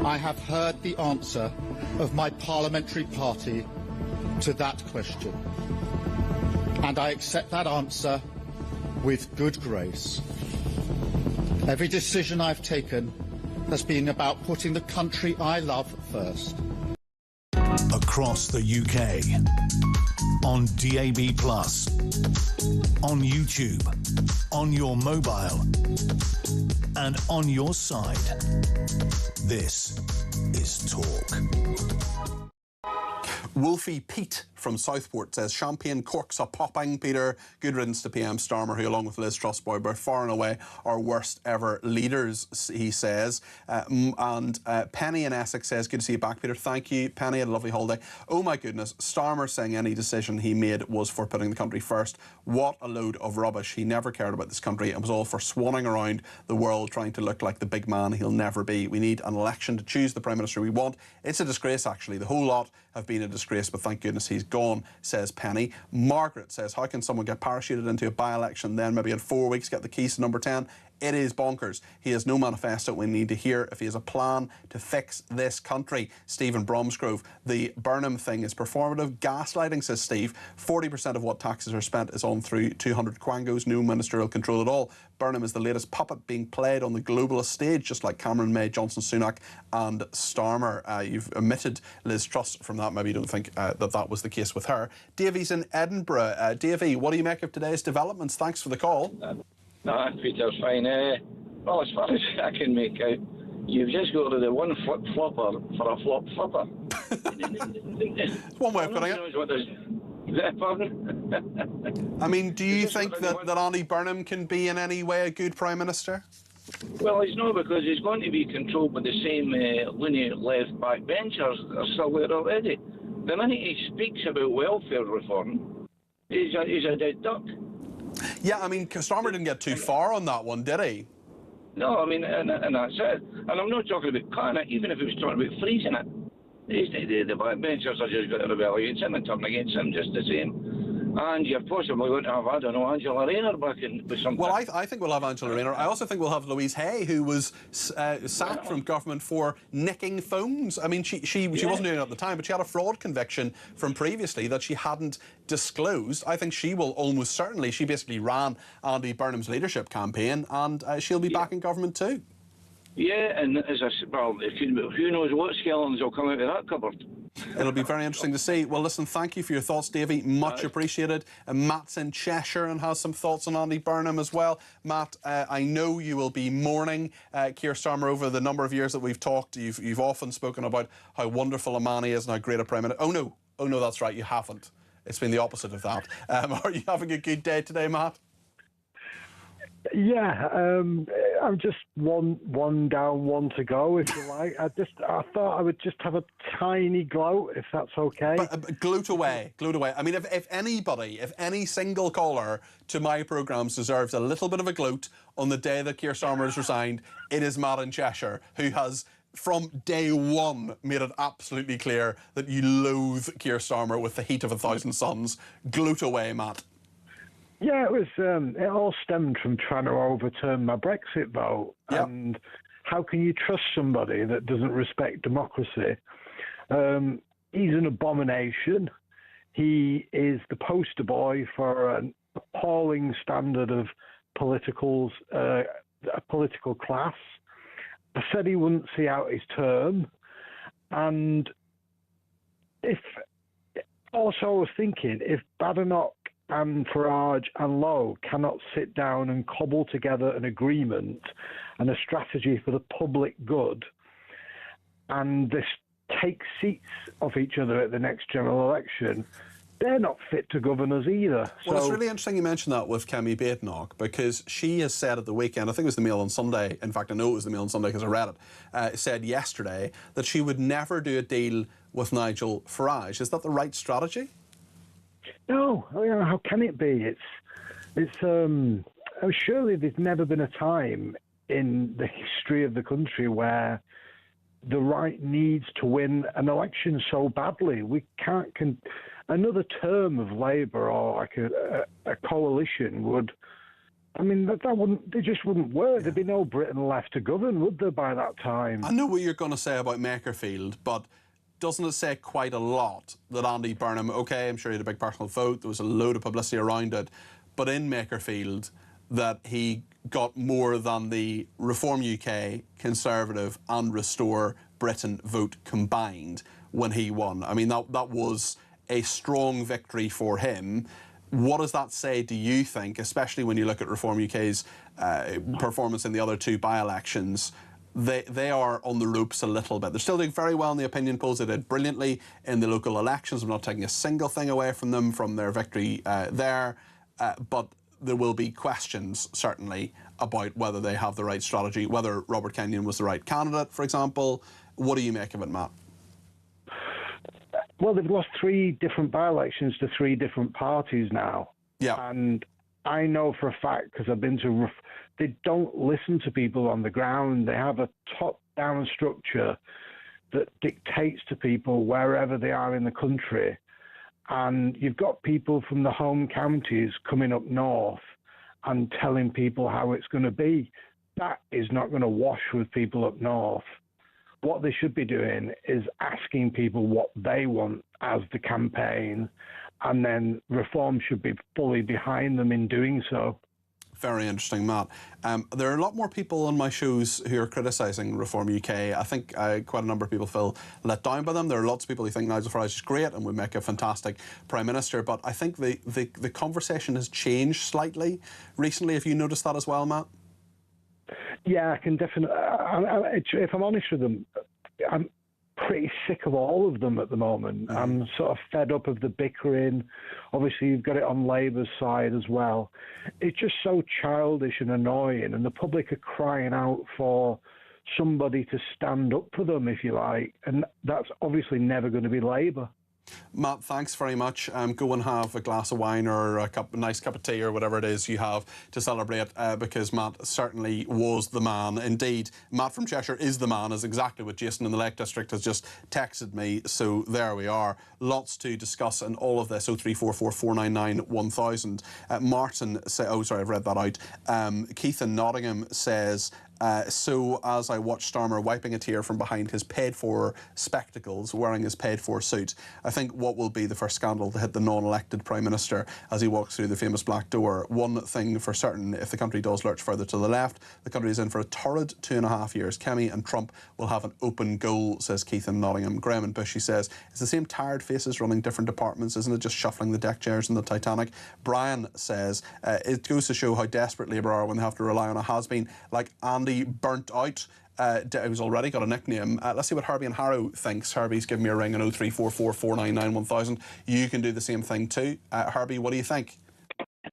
I have heard the answer of my parliamentary party to that question, and I accept that answer with good grace. Every decision I've taken has been about putting the country I love first. Across the UK, on DAB+, on YouTube, on your mobile, and on your side. This is Talk. Wolfie Pete from Southport says champagne corks are popping. Peter, good riddance to PM Starmer, who along with Liz Truss were by far and away our worst ever leaders, he says. Penny in Essex says, good to see you back, Peter. Thank you. Penny, had a lovely holiday. Oh my goodness, Starmer saying any decision he made was for putting the country first. What a load of rubbish. He never cared about this country. It was all for swanning around the world trying to look like the big man he'll never be. We need an election to choose the Prime Minister we want. It's a disgrace, actually. The whole lot have been a disgrace, but thank goodness he's gone, says Penny. Margaret says, how can someone get parachuted into a by-election, then maybe in 4 weeks get the keys to number 10? It is bonkers. He has no manifesto. We need to hear if he has a plan to fix this country. Stephen Bromsgrove, the Burnham thing is performative gaslighting, says Steve. 40% of what taxes are spent is on through 200 quangos, no ministerial control at all. Burnham is the latest puppet being played on the globalist stage, just like Cameron, May, Johnson, Sunak and Starmer. You've omitted Liz Truss from that. Maybe you don't think that was the case with her. Davy's in Edinburgh. Davy, what do you make of today's developments? Thanks for the call. No, Peter's fine. Well, as far as I can make out, you've just got rid of one flip-flopper for a flop-flipper. One way of putting it. I mean, do you think that Andy Burnham can be in any way a good Prime Minister? Well, he's not, because he's going to be controlled by the same loony left backbenchers that are still there already. The minute he speaks about welfare reform, He's a dead duck. Yeah, I mean, Starmer didn't get too far on that one, did he? No, I mean, and that's it. And I'm not talking about cutting it, even if he was talking about freezing it. The backbenchers are just going to rebel against him and turn against him just the same. And you're possibly going to have, I don't know, Angela Rayner back in with something. Well, I think we'll have Angela Rayner. I also think we'll have Louise Hay, who was sacked from government for nicking phones. I mean, she wasn't doing it at the time, but she had a fraud conviction from previously that she hadn't disclosed. I think she will almost certainly. She basically ran Andy Burnham's leadership campaign, and she'll be back in government too. Yeah, and as I said, well, who knows what skeletons will come out of that cupboard. It'll be very interesting to see. Well, listen, thank you for your thoughts, Davy. Much appreciated. And Matt's in Cheshire and has some thoughts on Andy Burnham as well. Matt, I know you will be mourning Keir Starmer over the number of years that we've talked. You've often spoken about how wonderful a man he is and how great a Prime Minister. Oh no, that's right, you haven't. It's been the opposite of that. Are you having a good day today, Matt? Yeah, I'm just one down, one to go, if you like. I thought I would just have a tiny gloat, if that's okay. But gloat away. I mean, if any single caller to my programmes deserves a little bit of a gloat on the day that Keir Starmer has resigned, it is Matt in Cheshire, who has from day one made it absolutely clear that you loathe Keir Starmer with the heat of 1,000 suns. Gloat away, Matt. Yeah, it was. It all stemmed from trying to overturn my Brexit vote. Yep. And how can you trust somebody that doesn't respect democracy? He's an abomination. He is the poster boy for an appalling standard of a political class. I said he wouldn't see out his term, and also I was thinking if Badenoch and Farage and Lowe cannot sit down and cobble together an agreement and a strategy for the public good, and this take seats off each other at the next general election, they're not fit to govern us either. Well, it's really interesting you mentioned that with Kemi Badenoch, because she has said at the weekend, I think it was the Mail on Sunday, in fact I know it was the Mail on Sunday because I read it, said yesterday that she would never do a deal with Nigel Farage. Is that the right strategy? No, how can it be? Surely there's never been a time in the history of the country where the right needs to win an election so badly. We can't. Another term of Labour or like a coalition would. I mean, that wouldn't. They just wouldn't work. There'd be no Britain left to govern, would there, by that time? I know what you're going to say about Makerfield, but doesn't it say quite a lot that Andy Burnham, OK, I'm sure he had a big personal vote, there was a load of publicity around it, but in Makerfield that he got more than the Reform UK, Conservative and Restore Britain vote combined when he won. I mean, that was a strong victory for him. What does that say, do you think, especially when you look at Reform UK's performance in the other two by-elections? They are on the ropes a little bit. They're still doing very well in the opinion polls. They did brilliantly in the local elections. I'm not taking a single thing away from them, from their victory there. But there will be questions, certainly, about whether they have the right strategy, whether Robert Kenyon was the right candidate, for example. What do you make of it, Matt? Well, they've lost 3 different by-elections to 3 different parties now. Yeah. And I know for a fact, because I've been to... They don't listen to people on the ground. They have a top-down structure that dictates to people wherever they are in the country. And you've got people from the home counties coming up north and telling people how it's going to be. That is not going to wash with people up north. What they should be doing is asking people what they want as the campaign, and then Reform should be fully behind them in doing so. Very interesting, Matt. There are a lot more people on my shows who are criticising Reform UK. I think quite a number of people feel let down by them. There are lots of people who think Nigel Farage is great and would make a fantastic Prime Minister, but I think the conversation has changed slightly recently. Have you noticed that as well, Matt? Yeah, I can definitely... if I'm honest with them, I'm pretty sick of all of them at the moment. I'm sort of fed up of the bickering. Obviously, you've got it on Labour's side as well. It's just so childish and annoying, and the public are crying out for somebody to stand up for them, if you like, and that's obviously never going to be Labour. Matt, thanks very much. Go and have a glass of wine or a nice cup of tea or whatever it is you have to celebrate, because Matt certainly was the man. Indeed, Matt from Cheshire is the man, is exactly what Jason in the Lake District has just texted me. So there we are. Lots to discuss in all of this. 0344 499 1000. Martin says, oh, sorry, I've read that out. Keith in Nottingham says, so as I watch Starmer wiping a tear from behind his paid-for spectacles, wearing his paid-for suit, I think what will be the first scandal to hit the non-elected Prime Minister as he walks through the famous black door. One thing for certain, if the country does lurch further to the left, the country is in for a torrid 2.5 years. Kemi and Trump will have an open goal, says Keith in Nottingham. Graham in Bushy says, it's the same tired faces running different departments, isn't it, just shuffling the deck chairs in the Titanic? Brian says, it goes to show how desperate Labour are when they have to rely on a has-been like Andy Burnt Out. Who's already got a nickname. Let's see what Herbie and Harrow thinks. Herbie's given me a ring on 0344 499 1000. You can do the same thing too. Herbie, what do you think?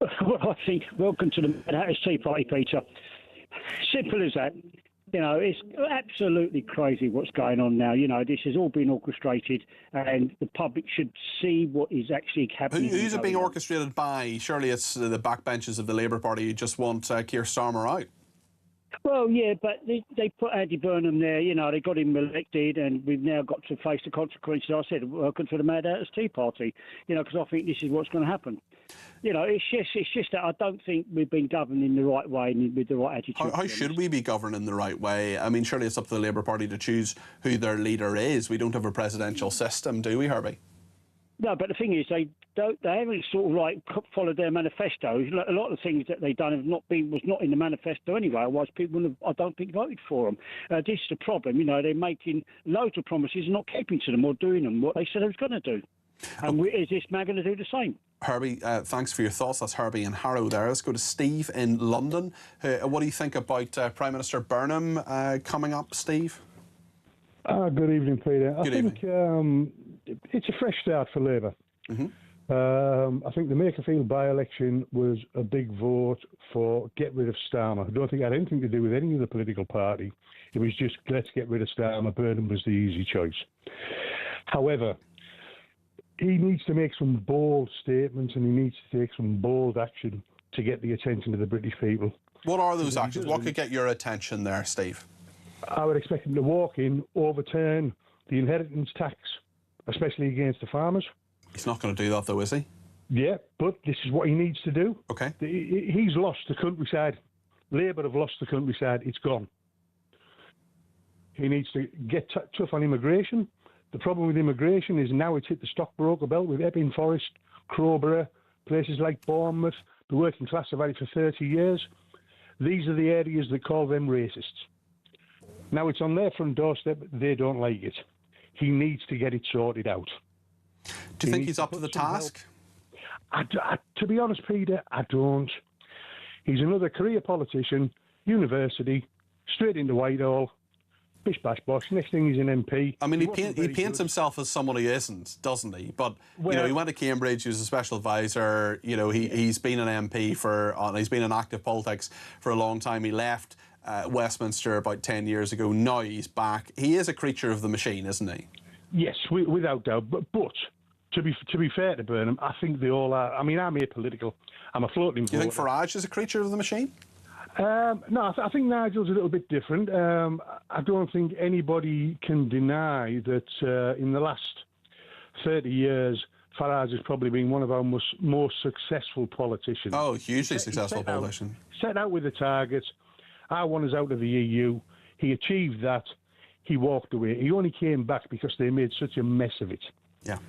Well, I think, welcome to the Manhattan Tea Party, Peter. Simple as that. You know, it's absolutely crazy what's going on now. You know, this has all been orchestrated and the public should see what is actually happening. Who's it being orchestrated by? Surely it's the backbenchers of the Labour Party who just want Keir Starmer out. Well, yeah, but they put Andy Burnham there, you know, they got him elected and we've now got to face the consequences. I said, welcome to the Mad Hatters Tea Party, you know, because I think this is what's going to happen. You know, it's just that I don't think we've been governed in the right way and with the right attitude. How should we be governed in the right way? I mean, surely it's up to the Labour Party to choose who their leader is. We don't have a presidential system, do we, Herbie? No, but the thing is, they haven't sort of like followed their manifestos. A lot of the things that they've done was not in the manifesto anyway. Otherwise, people would have, I don't think, voted for them. This is the problem. You know, they're making loads of promises and not keeping to them or doing them what they said they was going to do. And is this man going to do the same? Herbie, thanks for your thoughts. That's Herbie and Harrow there. Let's go to Steve in London. What do you think about Prime Minister Burnham coming up, Steve? Good evening, Peter. Good evening. It's a fresh start for Labour. I think the Makerfield by-election was a big vote for get rid of Starmer. I don't think it had anything to do with any other political party. It was just, let's get rid of Starmer. Burnham was the easy choice. However, he needs to make some bold statements and he needs to take some bold action to get the attention of the British people. What are those actions? What could get your attention there, Steve? I would expect him to walk in, overturn the inheritance tax, especially against the farmers. He's not going to do that, though, is he? Yeah, but this is what he needs to do. Okay. He's lost the countryside. Labour have lost the countryside. It's gone. He needs to get tough on immigration. The problem with immigration is now it's hit the stockbroker belt with Epping Forest, Crowborough, places like Bournemouth. The working class have had it for 30 years. These are the areas that call them racists. Now it's on their front doorstep. They don't like it. He needs to get it sorted out. Do you think he's up to the task? To be honest, Peter, I don't. He's another career politician, university, straight into Whitehall, bish bash bosh. Next thing he's an MP. I mean, he paints himself as someone he isn't, doesn't he? But you know, he went to Cambridge. He was a special advisor. You know, he's been an MP he's been in active politics for a long time. He left Westminster about 10 years ago. Now he's back. He is a creature of the machine, isn't he? Yes, without doubt. But to be fair to Burnham, I think they all are. I mean, I'm apolitical. I'm a floating voter. Do you think Farage is a creature of the machine? No, I think Nigel's a little bit different. I don't think anybody can deny that in the last 30 years, Farage has probably been one of our most successful politicians. Oh, hugely successful politician. Set out with a target. I want us out of the EU. He achieved that. He walked away. He only came back because they made such a mess of it. Yeah.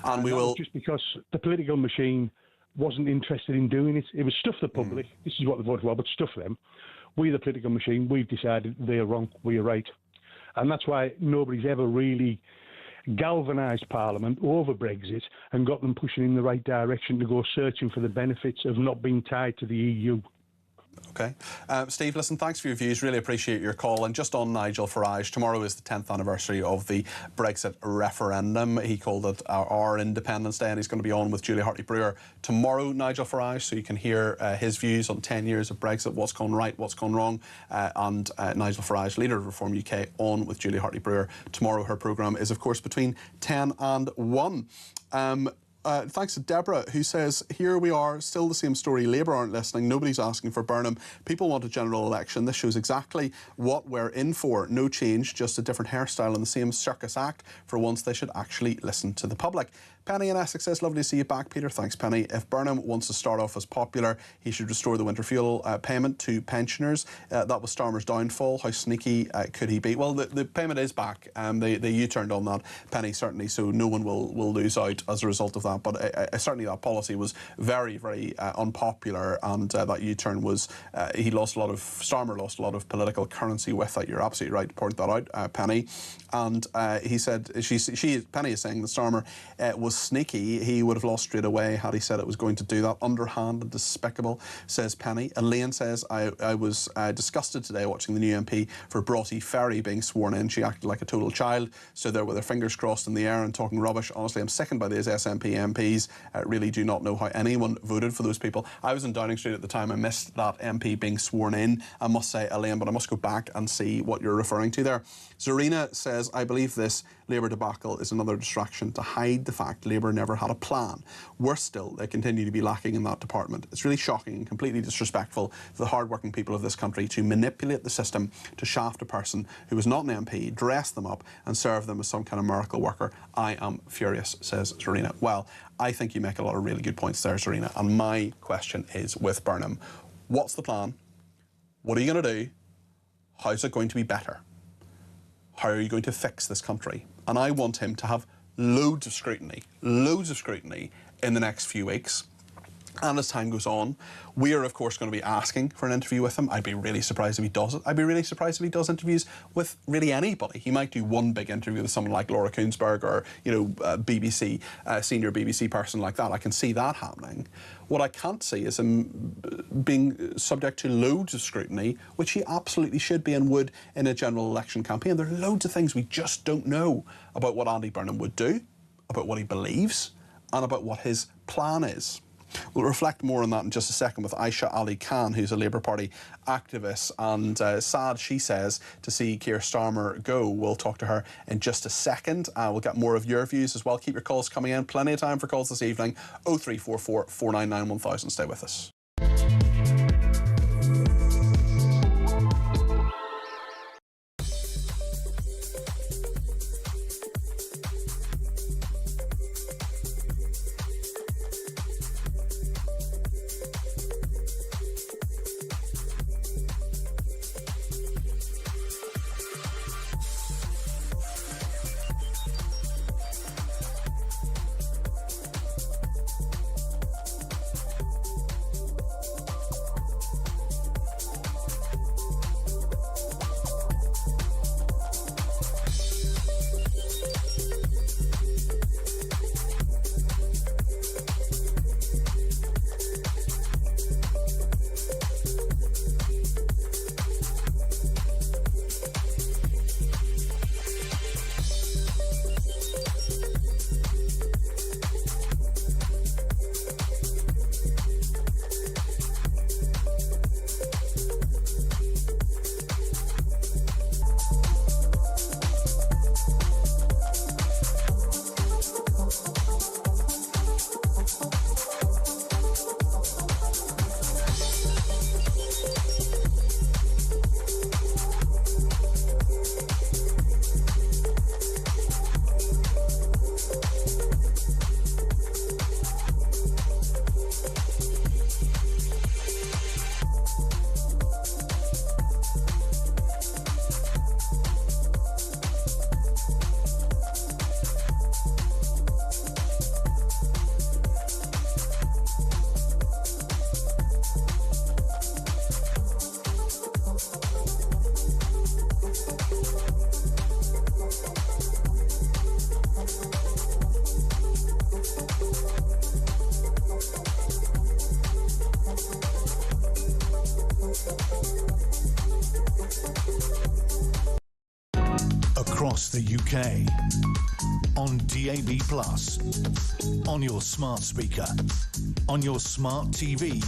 And we will... Just because the political machine wasn't interested in doing it. It was stuff the public. This is what the vote for, but stuff them. We, the political machine, we've decided they're wrong, we're right. And that's why nobody's ever really galvanised Parliament over Brexit and got them pushing in the right direction to go searching for the benefits of not being tied to the EU. Okay. Steve, listen, thanks for your views. Really appreciate your call. And just on Nigel Farage, tomorrow is the 10th anniversary of the Brexit referendum. He called it our Independence Day, and he's going to be on with Julie Hartley-Brewer tomorrow, Nigel Farage, so you can hear his views on 10 years of Brexit, what's gone right, what's gone wrong. And Nigel Farage, leader of Reform UK, on with Julie Hartley-Brewer tomorrow. Her programme is, of course, between 10 and 1. Thanks to Deborah, who says, here we are, still the same story. Labour aren't listening. Nobody's asking for Burnham. People want a general election. This shows exactly what we're in for. No change, just a different hairstyle and the same circus act. For once, they should actually listen to the public. Penny in Essex says, lovely to see you back, Peter. Thanks, Penny. If Burnham wants to start off as popular, he should restore the winter fuel payment to pensioners. That was Starmer's downfall. How sneaky could he be? Well, the payment is back. They U-turned on that, Penny, certainly, so no one will lose out as a result of that. But certainly that policy was very, very unpopular, and that U-turn was, Starmer lost a lot of political currency with that. You're absolutely right to point that out, Penny. And he said, Penny is saying that Starmer was sneaky. He would have lost straight away had he said it was going to do that. Underhand and despicable, says Penny. Elaine says, I was disgusted today watching the new MP for Broughty Ferry being sworn in. She acted like a total child, stood there with her fingers crossed in the air and talking rubbish. Honestly, I'm sickened by these SNP MPs. I really do not know how anyone voted for those people. I was in Downing Street at the time. I missed that MP being sworn in, I must say, Elaine, but I must go back and see what you're referring to there. Zarina says, I believe this Labour debacle is another distraction to hide the fact Labour never had a plan. Worse still, they continue to be lacking in that department. It's really shocking and completely disrespectful to the hard-working people of this country to manipulate the system to shaft a person who is not an MP, dress them up and serve them as some kind of miracle worker. I am furious, says Zarina. Well, I think you make a lot of really good points there, Zarina, and my question is with Burnham. What's the plan? What are you going to do? How's it going to be better? How are you going to fix this country? And I want him to have loads of scrutiny in the next few weeks. And as time goes on, we are, of course, going to be asking for an interview with him. I'd be really surprised if he does it. I'd be really surprised if he does interviews with really anybody. He might do one big interview with someone like Laura Kuenssberg or, BBC, senior BBC person like that. I can see that happening. What I can't see is him being subject to loads of scrutiny, which he absolutely should be and would in a general election campaign. There are loads of things we just don't know about what Andy Burnham would do, about what he believes, and about what his plan is. We'll reflect more on that in just a second with Aisha Ali Khan, who's a Labour Party activist, and sad, she says, to see Keir Starmer go. We'll talk to her in just a second. We'll get more of your views as well. Keep your calls coming in. Plenty of time for calls this evening. 0344 499 1000. Stay with us. across the UK. On DAB+, on your smart speaker, on your smart TV,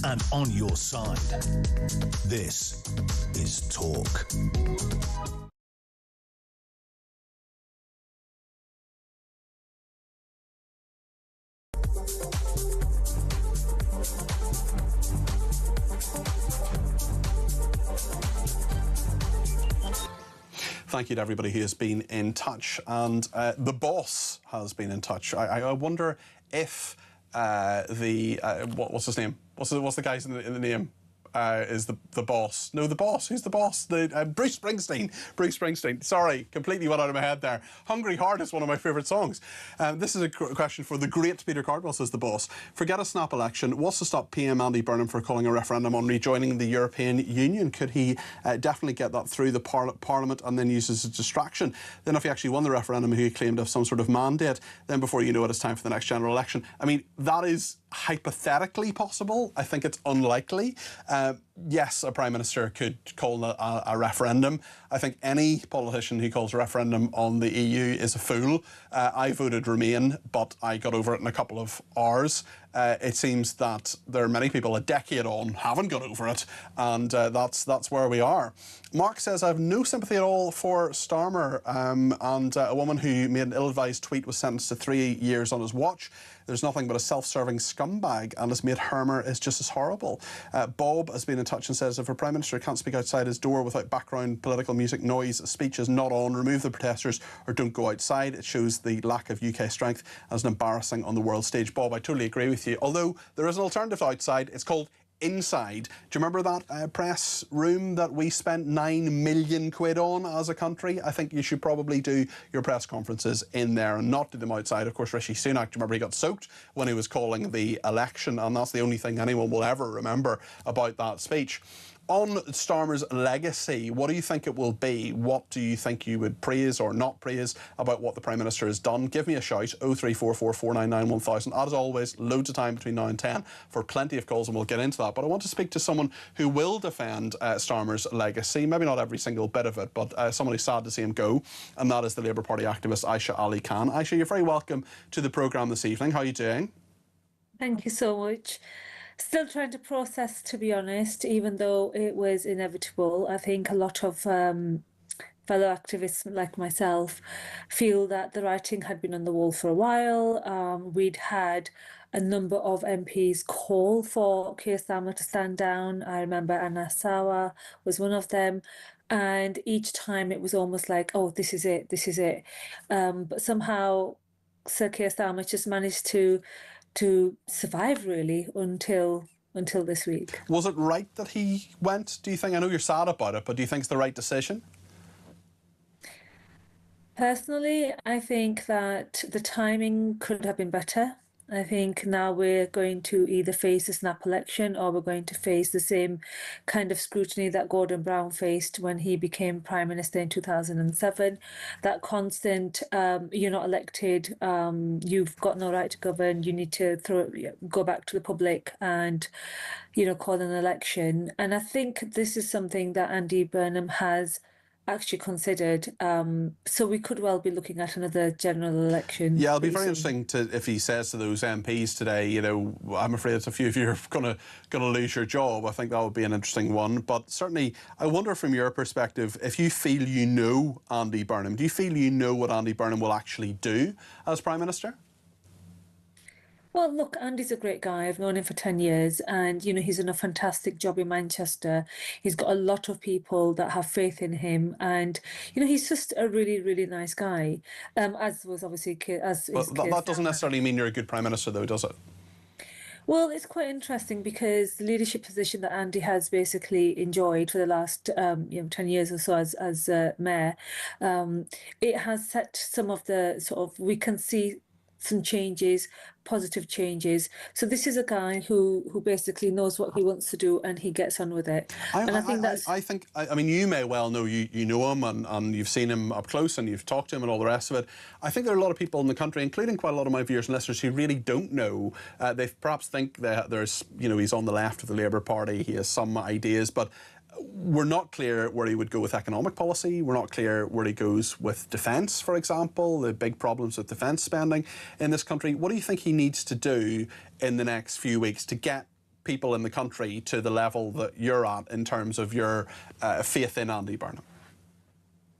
and on your side. This is Talk. Thank you to everybody who has been in touch, and the boss has been in touch. I wonder if what's his name? What's the guy's in the name? Is the boss? No, the boss. Who's the boss? Bruce Springsteen. Bruce Springsteen. Sorry, completely went out of my head there. Hungry Heart is one of my favourite songs. This is a question for the great Peter Cardwell, says the boss. Forget a snap election. What's to stop PM Andy Burnham from calling a referendum on rejoining the European Union? Could he definitely get that through the Parliament and then use it as a distraction? Then if he actually won the referendum, he claimed to have some sort of mandate, then before you know it, it's time for the next general election. I mean, that is hypothetically possible. I think it's unlikely. Yes, a Prime Minister could call a referendum. I think any politician who calls a referendum on the EU is a fool. I voted Remain, but I got over it in a couple of hours. It seems that there are many people a decade on haven't got over it, and that's where we are. Mark says, I have no sympathy at all for Starmer, and a woman who made an ill-advised tweet was sentenced to 3 years on his watch. There's nothing but a self-serving scumbag, and his mate Hermer is just as horrible. Bob has been in touch and says, if a Prime Minister can't speak outside his door without background political music noise, a speech is not on, remove the protesters or don't go outside. It shows the lack of UK strength as an embarrassing on the world stage. Bob, I totally agree with you. Although there is an alternative to outside, it's called inside. Do you remember that press room that we spent 9 million quid on as a country? I think you should probably do your press conferences in there and not do them outside. Of course, Rishi Sunak, do you remember he got soaked when he was calling the election, and that's the only thing anyone will ever remember about that speech. On Starmer's legacy, what do you think it will be? What do you think you would praise or not praise about what the Prime Minister has done? Give me a shout, 0344 499 1000. As always, loads of time between now and 10 for plenty of calls, and we'll get into that. But I want to speak to someone who will defend Starmer's legacy. Maybe not every single bit of it, but someone who's sad to see him go, and that is the Labour Party activist Aisha Ali Khan. Aisha, you're very welcome to the programme this evening. How are you doing? Thank you so much. Still trying to process, to be honest, even though it was inevitable. I think a lot of fellow activists like myself feel that the writing had been on the wall for a while. We'd had a number of MPs call for Keir Starmer to stand down. I remember Anna Sawa was one of them. And each time it was almost like, oh, this is it, this is it. But somehow Sir Keir Starmer just managed to survive, really, until this week. Was it right that he went, do you think? I know you're sad about it, but do you think it's the right decision? Personally, I think that the timing could have been better. I think now we're going to either face a snap election or we're going to face the same kind of scrutiny that Gordon Brown faced when he became Prime Minister in 2007. That constant, you're not elected, you've got no right to govern, you need to go back to the public and, call an election. And I think this is something that Andy Burnham has actually considered, so we could well be looking at another general election. Yeah, it'll be very interesting if he says to those MPs today, I'm afraid a few of you are gonna lose your job. I think that would be an interesting one. But certainly, I wonder from your perspective, if you feel you know Andy Burnham, do you feel you know what Andy Burnham will actually do as Prime Minister? Well, look, Andy's a great guy. I've known him for 10 years and, he's done a fantastic job in Manchester. He's got a lot of people that have faith in him and, he's just a really, really nice guy, as was obviously that doesn't necessarily mean you're a good Prime Minister, though, does it? Well, it's quite interesting because the leadership position that Andy has basically enjoyed for the last 10 years or so as mayor, it has set some of the we can see some changes, positive changes. So this is a guy who basically knows what he wants to do and he gets on with it. I mean, you may well know, you know him and you've seen him up close and you've talked to him and all the rest of it. I think there are a lot of people in the country, including quite a lot of my viewers and listeners, who really don't know. They perhaps think that there's, he's on the left of the Labour Party, he has some ideas, but We're not clear where he would go with economic policy. We're not clear where he goes with defence, for example, the big problems with defence spending in this country. What do you think he needs to do in the next few weeks to get people in the country to the level that you're at in terms of your faith in Andy Burnham?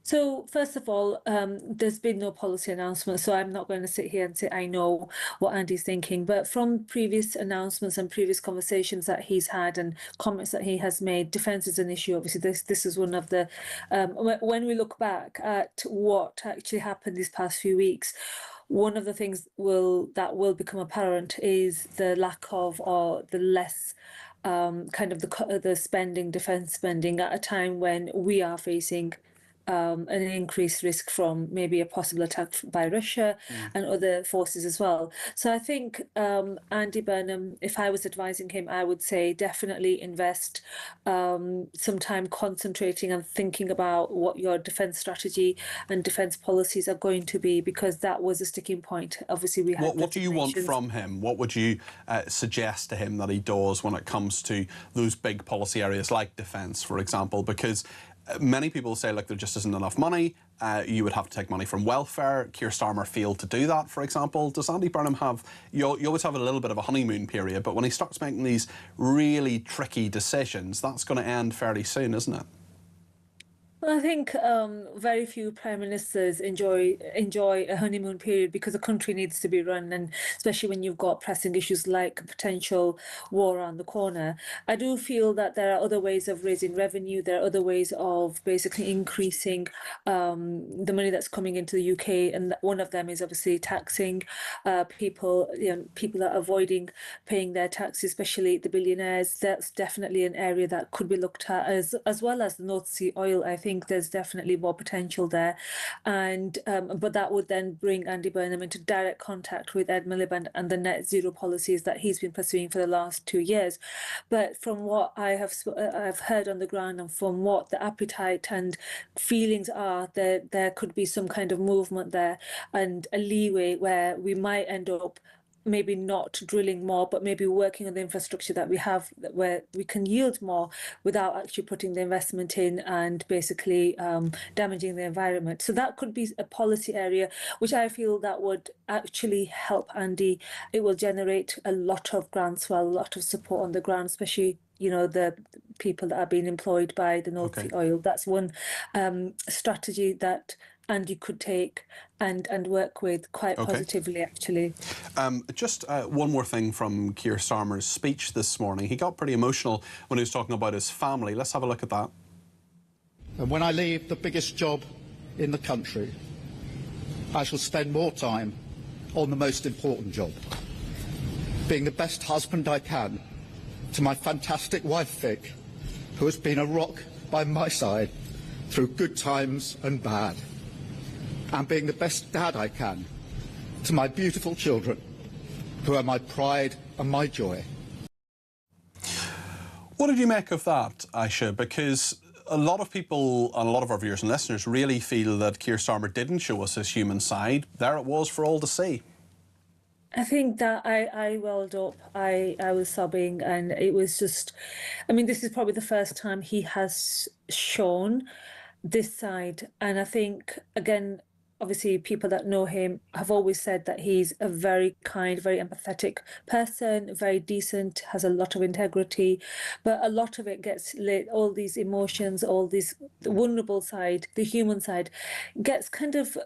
So, first of all, there's been no policy announcement, so I'm not going to sit here and say I know what Andy's thinking. But from previous announcements and previous conversations that he's had and comments that he has made, defence is an issue. Obviously, this is one of the... when we look back at what actually happened these past few weeks, one of the things that will become apparent is the lack of, or the less kind of the spending, defence spending, at a time when we are facing an increased risk from maybe a possible attack by Russia and other forces as well. So I think Andy Burnham, if I was advising him, I would say definitely invest some time concentrating and thinking about what your defence strategy and defence policies are going to be, because that was a sticking point. Obviously, we had... What do you want from him? What would you suggest to him that he does when it comes to those big policy areas like defence, for example? Because many people say, look, there just isn't enough money. You would have to take money from welfare. Keir Starmer failed to do that, for example. Does Andy Burnham have... You always have a little bit of a honeymoon period, but when he starts making these really tricky decisions, that's going to end fairly soon, isn't it? Well, I think very few prime ministers enjoy a honeymoon period, because the country needs to be run, and especially when you've got pressing issues like a potential war around the corner. I do feel that there are other ways of raising revenue. There are other ways of basically increasing the money that's coming into the UK, and one of them is obviously taxing people. People that are avoiding paying their taxes, especially the billionaires. That's definitely an area that could be looked at, as well as the North Sea oil. I think there's definitely more potential there, and but that would then bring Andy Burnham into direct contact with Ed Miliband and the net zero policies that he's been pursuing for the last 2 years. But from what I've heard on the ground, and from what the appetite and feelings are, there could be some kind of movement there and a leeway where we might end up maybe not drilling more, but maybe working on the infrastructure that we have, where we can yield more without actually putting the investment in and basically damaging the environment. So that could be a policy area which I feel that would actually help Andy. It will generate a lot of groundswell, a lot of support on the ground, especially the people that are being employed by the North Sea oil. That's one strategy that Andy could take and work with quite positively, actually. Just one more thing from Keir Starmer's speech this morning. He got pretty emotional when he was talking about his family. Let's have a look at that. And when I leave the biggest job in the country, I shall spend more time on the most important job, being the best husband I can to my fantastic wife Vic, who has been a rock by my side through good times and bad, and being the best dad I can to my beautiful children, who are my pride and my joy. What did you make of that, Aisha? Because a lot of people and a lot of our viewers and listeners really feel that Keir Starmer didn't show us his human side. There it was for all to see. I think that I welled up. I was sobbing, and it was just... I mean, this is probably the first time he has shown this side. And I think, again, obviously people that know him have always said that he's a very kind, very empathetic person, very decent, has a lot of integrity, but a lot of it gets lit, all these emotions, all this vulnerable side, the human side, gets kind of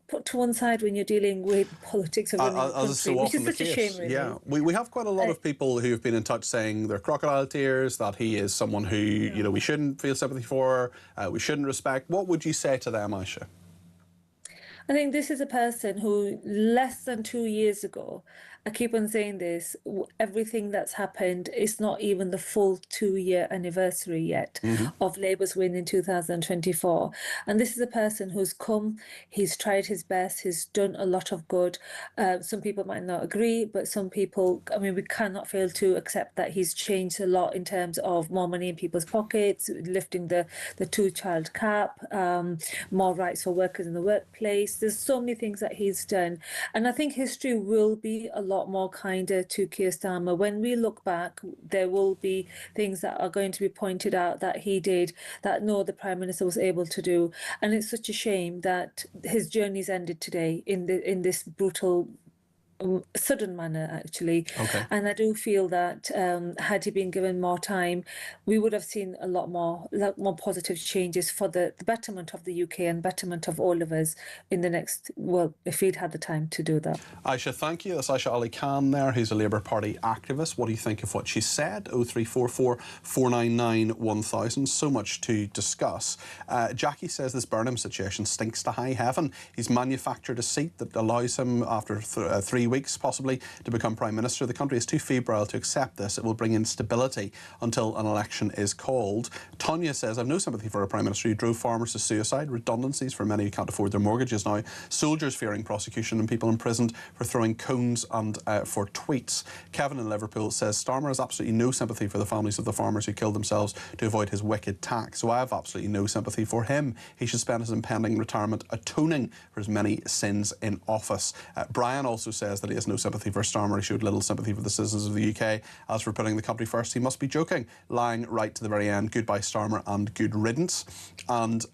put to one side when you're dealing with politics of running the country, as so often which is such a shame, really. Yeah, we have quite a lot of people who have been in touch saying they're crocodile tears, that he is someone who we shouldn't feel sympathy for, we shouldn't respect. What would you say to them, Aisha? I think this is a person who, less than 2 years ago, I keep on saying this, everything that's happened is not even the full 2-year anniversary yet of Labour's win in 2024. And this is a person who's come, he's tried his best, he's done a lot of good. Some people might not agree, but some people, I mean, we cannot fail to accept that he's changed a lot in terms of more money in people's pockets, lifting the 2-child cap, more rights for workers in the workplace, honest. There's so many things that he's done. And I think history will be a lot more kinder to Keir Starmer. When we look back, there will be things that are going to be pointed out that he did that no other Prime Minister was able to do. And it's such a shame that his journey's ended today in this brutal sudden manner, actually. Okay. And I do feel that had he been given more time, we would have seen a lot more positive changes for the betterment of the UK and betterment of all of us in the next, well, if he'd had the time to do that. Aisha, thank you. That's Aisha Ali Khan there, who's a Labour Party activist. What do you think of what she said? 0344 499 1000. So much to discuss. Jackie says this Burnham situation stinks to high heaven. He's manufactured a seat that allows him, after 3 weeks possibly, to become Prime Minister. The country is too febrile to accept this. It will bring instability until an election is called. Tanya says, I've no sympathy for a Prime Minister who drove farmers to suicide, redundancies for many who can't afford their mortgages now, soldiers fearing prosecution and people imprisoned for throwing cones and for tweets. Kevin in Liverpool says, Starmer has absolutely no sympathy for the families of the farmers who killed themselves to avoid his wicked tax, so I have absolutely no sympathy for him. He should spend his impending retirement atoning for his many sins in office. Brian also says that he has no sympathy for Starmer. He showed little sympathy for the citizens of the UK. As for putting the country first, he must be joking. Lying right to the very end. Goodbye Starmer and good riddance. And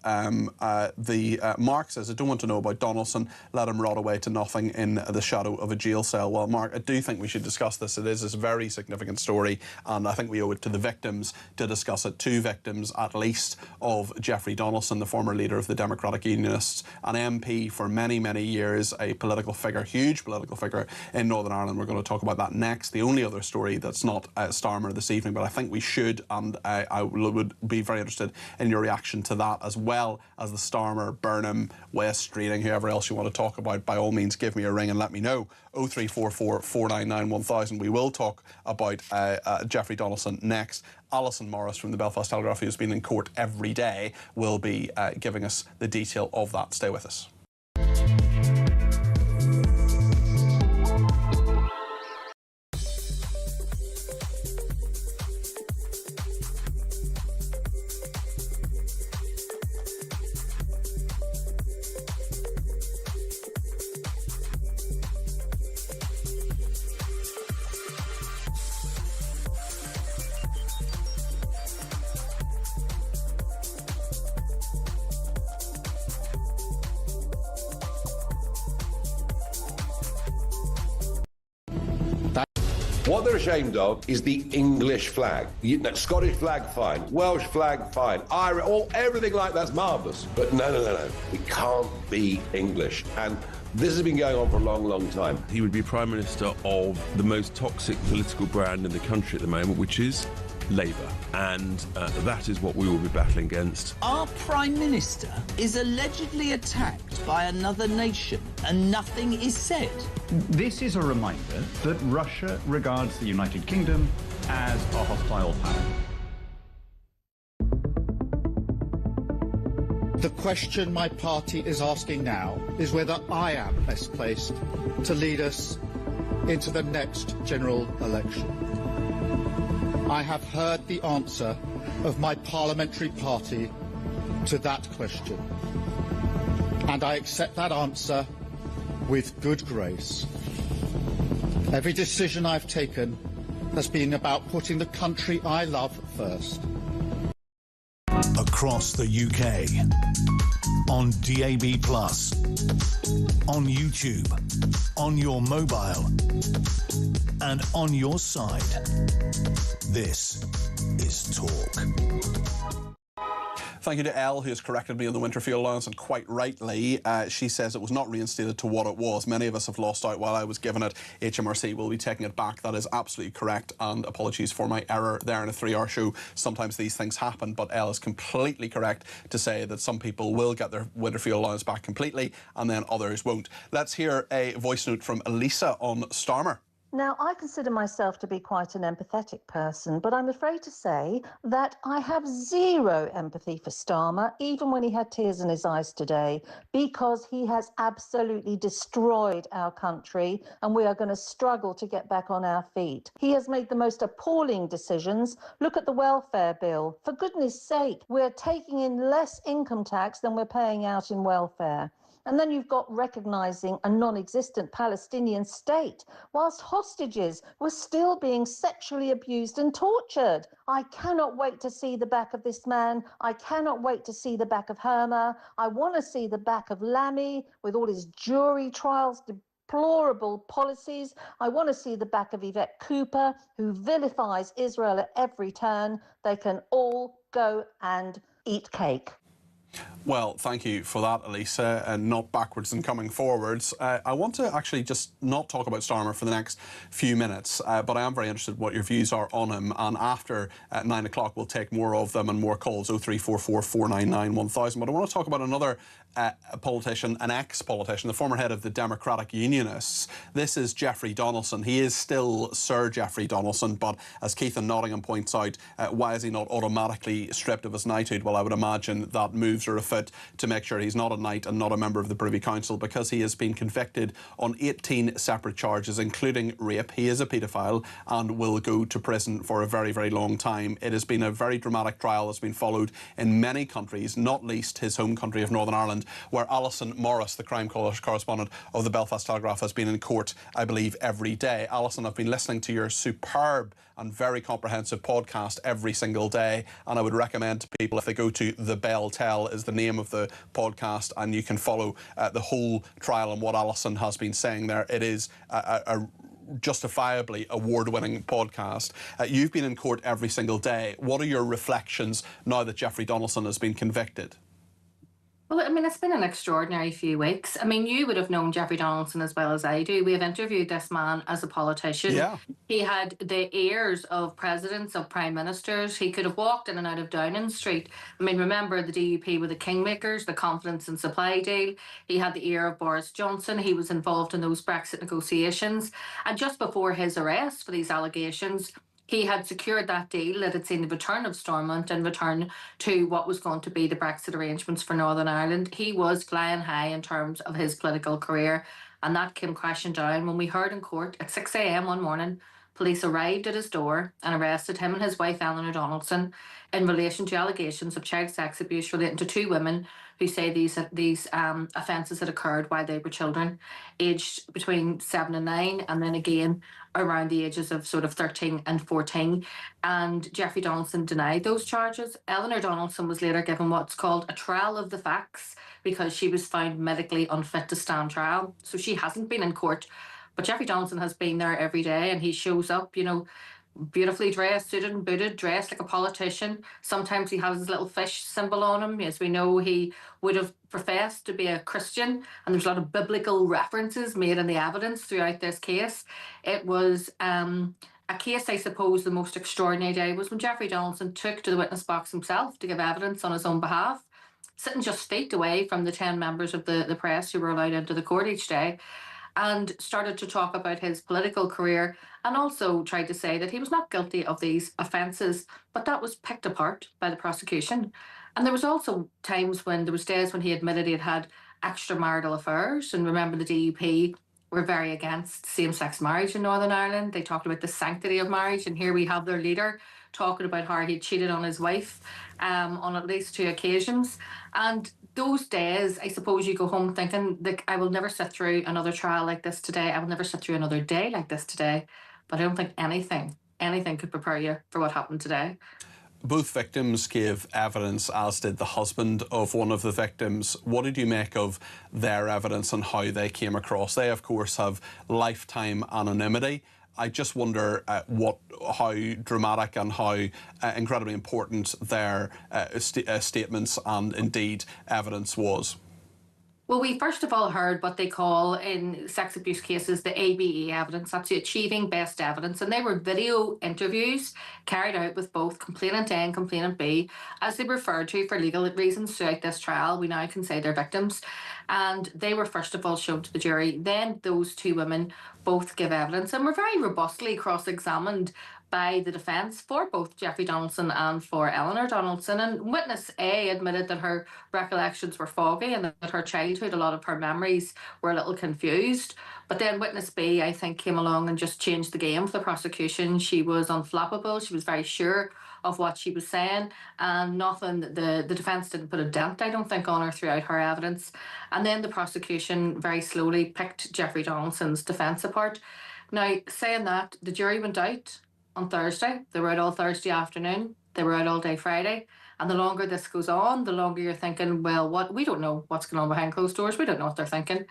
Mark says, I don't want to know about Donaldson. Let him rot away to nothing in the shadow of a jail cell. Well, Mark, I do think we should discuss this. It is a very significant story, and I think we owe it to the victims to discuss it. 2 victims, at least, of Jeffrey Donaldson, the former leader of the Democratic Unionists, an MP for many, many years, a political figure, huge political figure in Northern Ireland. We're going to talk about that next. The only other story that's not Starmer this evening, but I think we should, and I would be very interested in your reaction to that, as well as the Starmer, Burnham, West Streeting, whoever else you want to talk about. By all means, give me a ring and let me know. 0344 499 1000. We will talk about Jeffrey Donaldson next. Alison Morris from the Belfast Telegraph, who's been in court every day, will be giving us the detail of that. Stay with us. What they're ashamed of is the English flag. Scottish flag, fine. Welsh flag, fine. Irish, everything like that's marvellous. But no. We can't be English. And this has been going on for a long, long time. He would be Prime Minister of the most toxic political brand in the country at the moment, which is Labour. And that is what we will be battling against. Our Prime Minister is allegedly attacked by another nation and nothing is said. This is a reminder that Russia regards the United Kingdom as a hostile power. The question my party is asking now is whether I am best placed to lead us into the next general election. I have heard the answer of my parliamentary party to that question, and I accept that answer with good grace. Every decision I've taken has been about putting the country I love first. Across the UK, on DAB+, on YouTube, on your mobile, and on your side. This is Talk. Thank you to Elle, who has corrected me on the winter fuel allowance, and quite rightly. She says it was not reinstated to what it was. Many of us have lost out while I was given it. HMRC will be taking it back. That is absolutely correct, and apologies for my error there in a 3-hour show. Sometimes these things happen, but Elle is completely correct to say that some people will get their winter fuel allowance back completely, and then others won't. Let's hear a voice note from Elisa on Starmer. Now, I consider myself to be quite an empathetic person, but I'm afraid to say that I have zero empathy for Starmer, even when he had tears in his eyes today, because he has absolutely destroyed our country and we are going to struggle to get back on our feet. He has made the most appalling decisions. Look at the welfare bill. For goodness sake, we're taking in less income tax than we're paying out in welfare. And then you've got recognising a non-existent Palestinian state, whilst hostages were still being sexually abused and tortured. I cannot wait to see the back of this man. I cannot wait to see the back of Herma. I want to see the back of Lammy with all his jury trials, deplorable policies. I want to see the back of Yvette Cooper, who vilifies Israel at every turn. They can all go and eat cake. Well, thank you for that, Elisa, and not backwards and coming forwards. I want to actually just not talk about Starmer for the next few minutes, but I am very interested in what your views are on him. And after 9 o'clock, we'll take more of them and more calls, 0344 499 1000. But I want to talk about another politician, an ex-politician, the former head of the Democratic Unionists. This is Jeffrey Donaldson. He is still Sir Jeffrey Donaldson, but as Keith in Nottingham points out, why is he not automatically stripped of his knighthood? Well, I would imagine that moves are afoot to make sure he's not a knight and not a member of the Privy Council, because he has been convicted on 18 separate charges, including rape. He is a paedophile and will go to prison for a very, very long time. It has been a very dramatic trial that's been followed in many countries, not least his home country of Northern Ireland, where Alison Morris, the crime correspondent of the Belfast Telegraph, has been in court, I believe, every day. Alison, I've been listening to your superb and very comprehensive podcast every single day, and I would recommend to people, if they go to The Bell Tell is the name of the podcast, and you can follow the whole trial and what Alison has been saying there. It is a justifiably award-winning podcast. You've been in court every single day. What are your reflections now that Jeffrey Donaldson has been convicted? Well, I mean, it's been an extraordinary few weeks. I mean, you would have known Jeffrey Donaldson as well as I do. We have interviewed this man as a politician. Yeah. He had the ears of presidents, of prime ministers. He could have walked in and out of Downing Street. I mean, remember the DUP were the kingmakers, the confidence and supply deal. He had the ear of Boris Johnson. He was involved in those Brexit negotiations. And just before his arrest for these allegations, he had secured that deal that had seen the return of Stormont and return to what was going to be the Brexit arrangements for Northern Ireland. He was flying high in terms of his political career, and that came crashing down when we heard in court at 6 a.m. one morning, police arrived at his door and arrested him and his wife, Eleanor Donaldson, in relation to allegations of child sex abuse relating to two women who say these offences had occurred while they were children, aged between 7 and 9, and then again around the ages of sort of 13 and 14. And Jeffrey Donaldson denied those charges. Eleanor Donaldson was later given what's called a trial of the facts because she was found medically unfit to stand trial. So she hasn't been in court. But Jeffrey Donaldson has been there every day, and he shows up, you know, beautifully dressed, suited and booted, dressed like a politician. Sometimes he has his little fish symbol on him. As we know, he would have professed to be a Christian, and there's a lot of biblical references made in the evidence throughout this case. It was a case, I suppose, the most extraordinary day was when Jeffrey Donaldson took to the witness box himself to give evidence on his own behalf, sitting just feet away from the 10 members of the press who were allowed into the court each day, and started to talk about his political career, and also tried to say that he was not guilty of these offences, but that was picked apart by the prosecution. And there was also times when there was days when he admitted he had had extramarital affairs. And remember, the DUP were very against same-sex marriage in Northern Ireland. They talked about the sanctity of marriage, and here we have their leader talking about how he cheated on his wife on at least 2 occasions. And those days, I suppose you go home thinking, like, I will never sit through another trial like this today. I will never sit through another day like this today. But I don't think anything could prepare you for what happened today. Both victims gave evidence, as did the husband of one of the victims. What did you make of their evidence and how they came across? They, of course, have lifetime anonymity. I just wonder how dramatic and how incredibly important their statements and indeed evidence was. Well, we first of all heard what they call in sex abuse cases the ABE evidence, that's the Achieving Best Evidence, and they were video interviews carried out with both complainant A and complainant B, as they referred to for legal reasons throughout this trial. We now can say they're victims, and they were first of all shown to the jury. Then those 2 women both give evidence and were very robustly cross-examined by the defence for both Jeffrey Donaldson and for Eleanor Donaldson. And witness A admitted that her recollections were foggy and that her childhood, a lot of her memories were a little confused. But then witness B, I think, came along and just changed the game for the prosecution. She was unflappable. She was very sure of what she was saying, and nothing, the defence didn't put a dent, I don't think, on her throughout her evidence. And then the prosecution very slowly picked Jeffrey Donaldson's defence apart. Now, saying that, the jury went out on Thursday. They were out all Thursday afternoon. They were out all day Friday. And the longer this goes on, the longer you're thinking, well, we don't know what's going on behind closed doors. We don't know what they're thinking.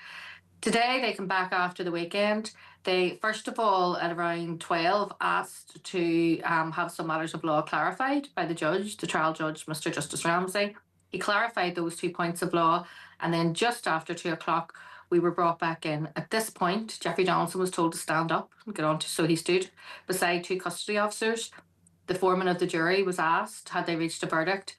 Today, they come back after the weekend. They, first of all, at around 12, asked to have some matters of law clarified by the judge, the trial judge, Mr. Justice Ramsey. He clarified those 2 points of law. And then just after 2 o'clock, we were brought back in. At this point, Jeffrey Donaldson was told to stand up and get on to, so he stood beside 2 custody officers. The foreman of the jury was asked, had they reached a verdict,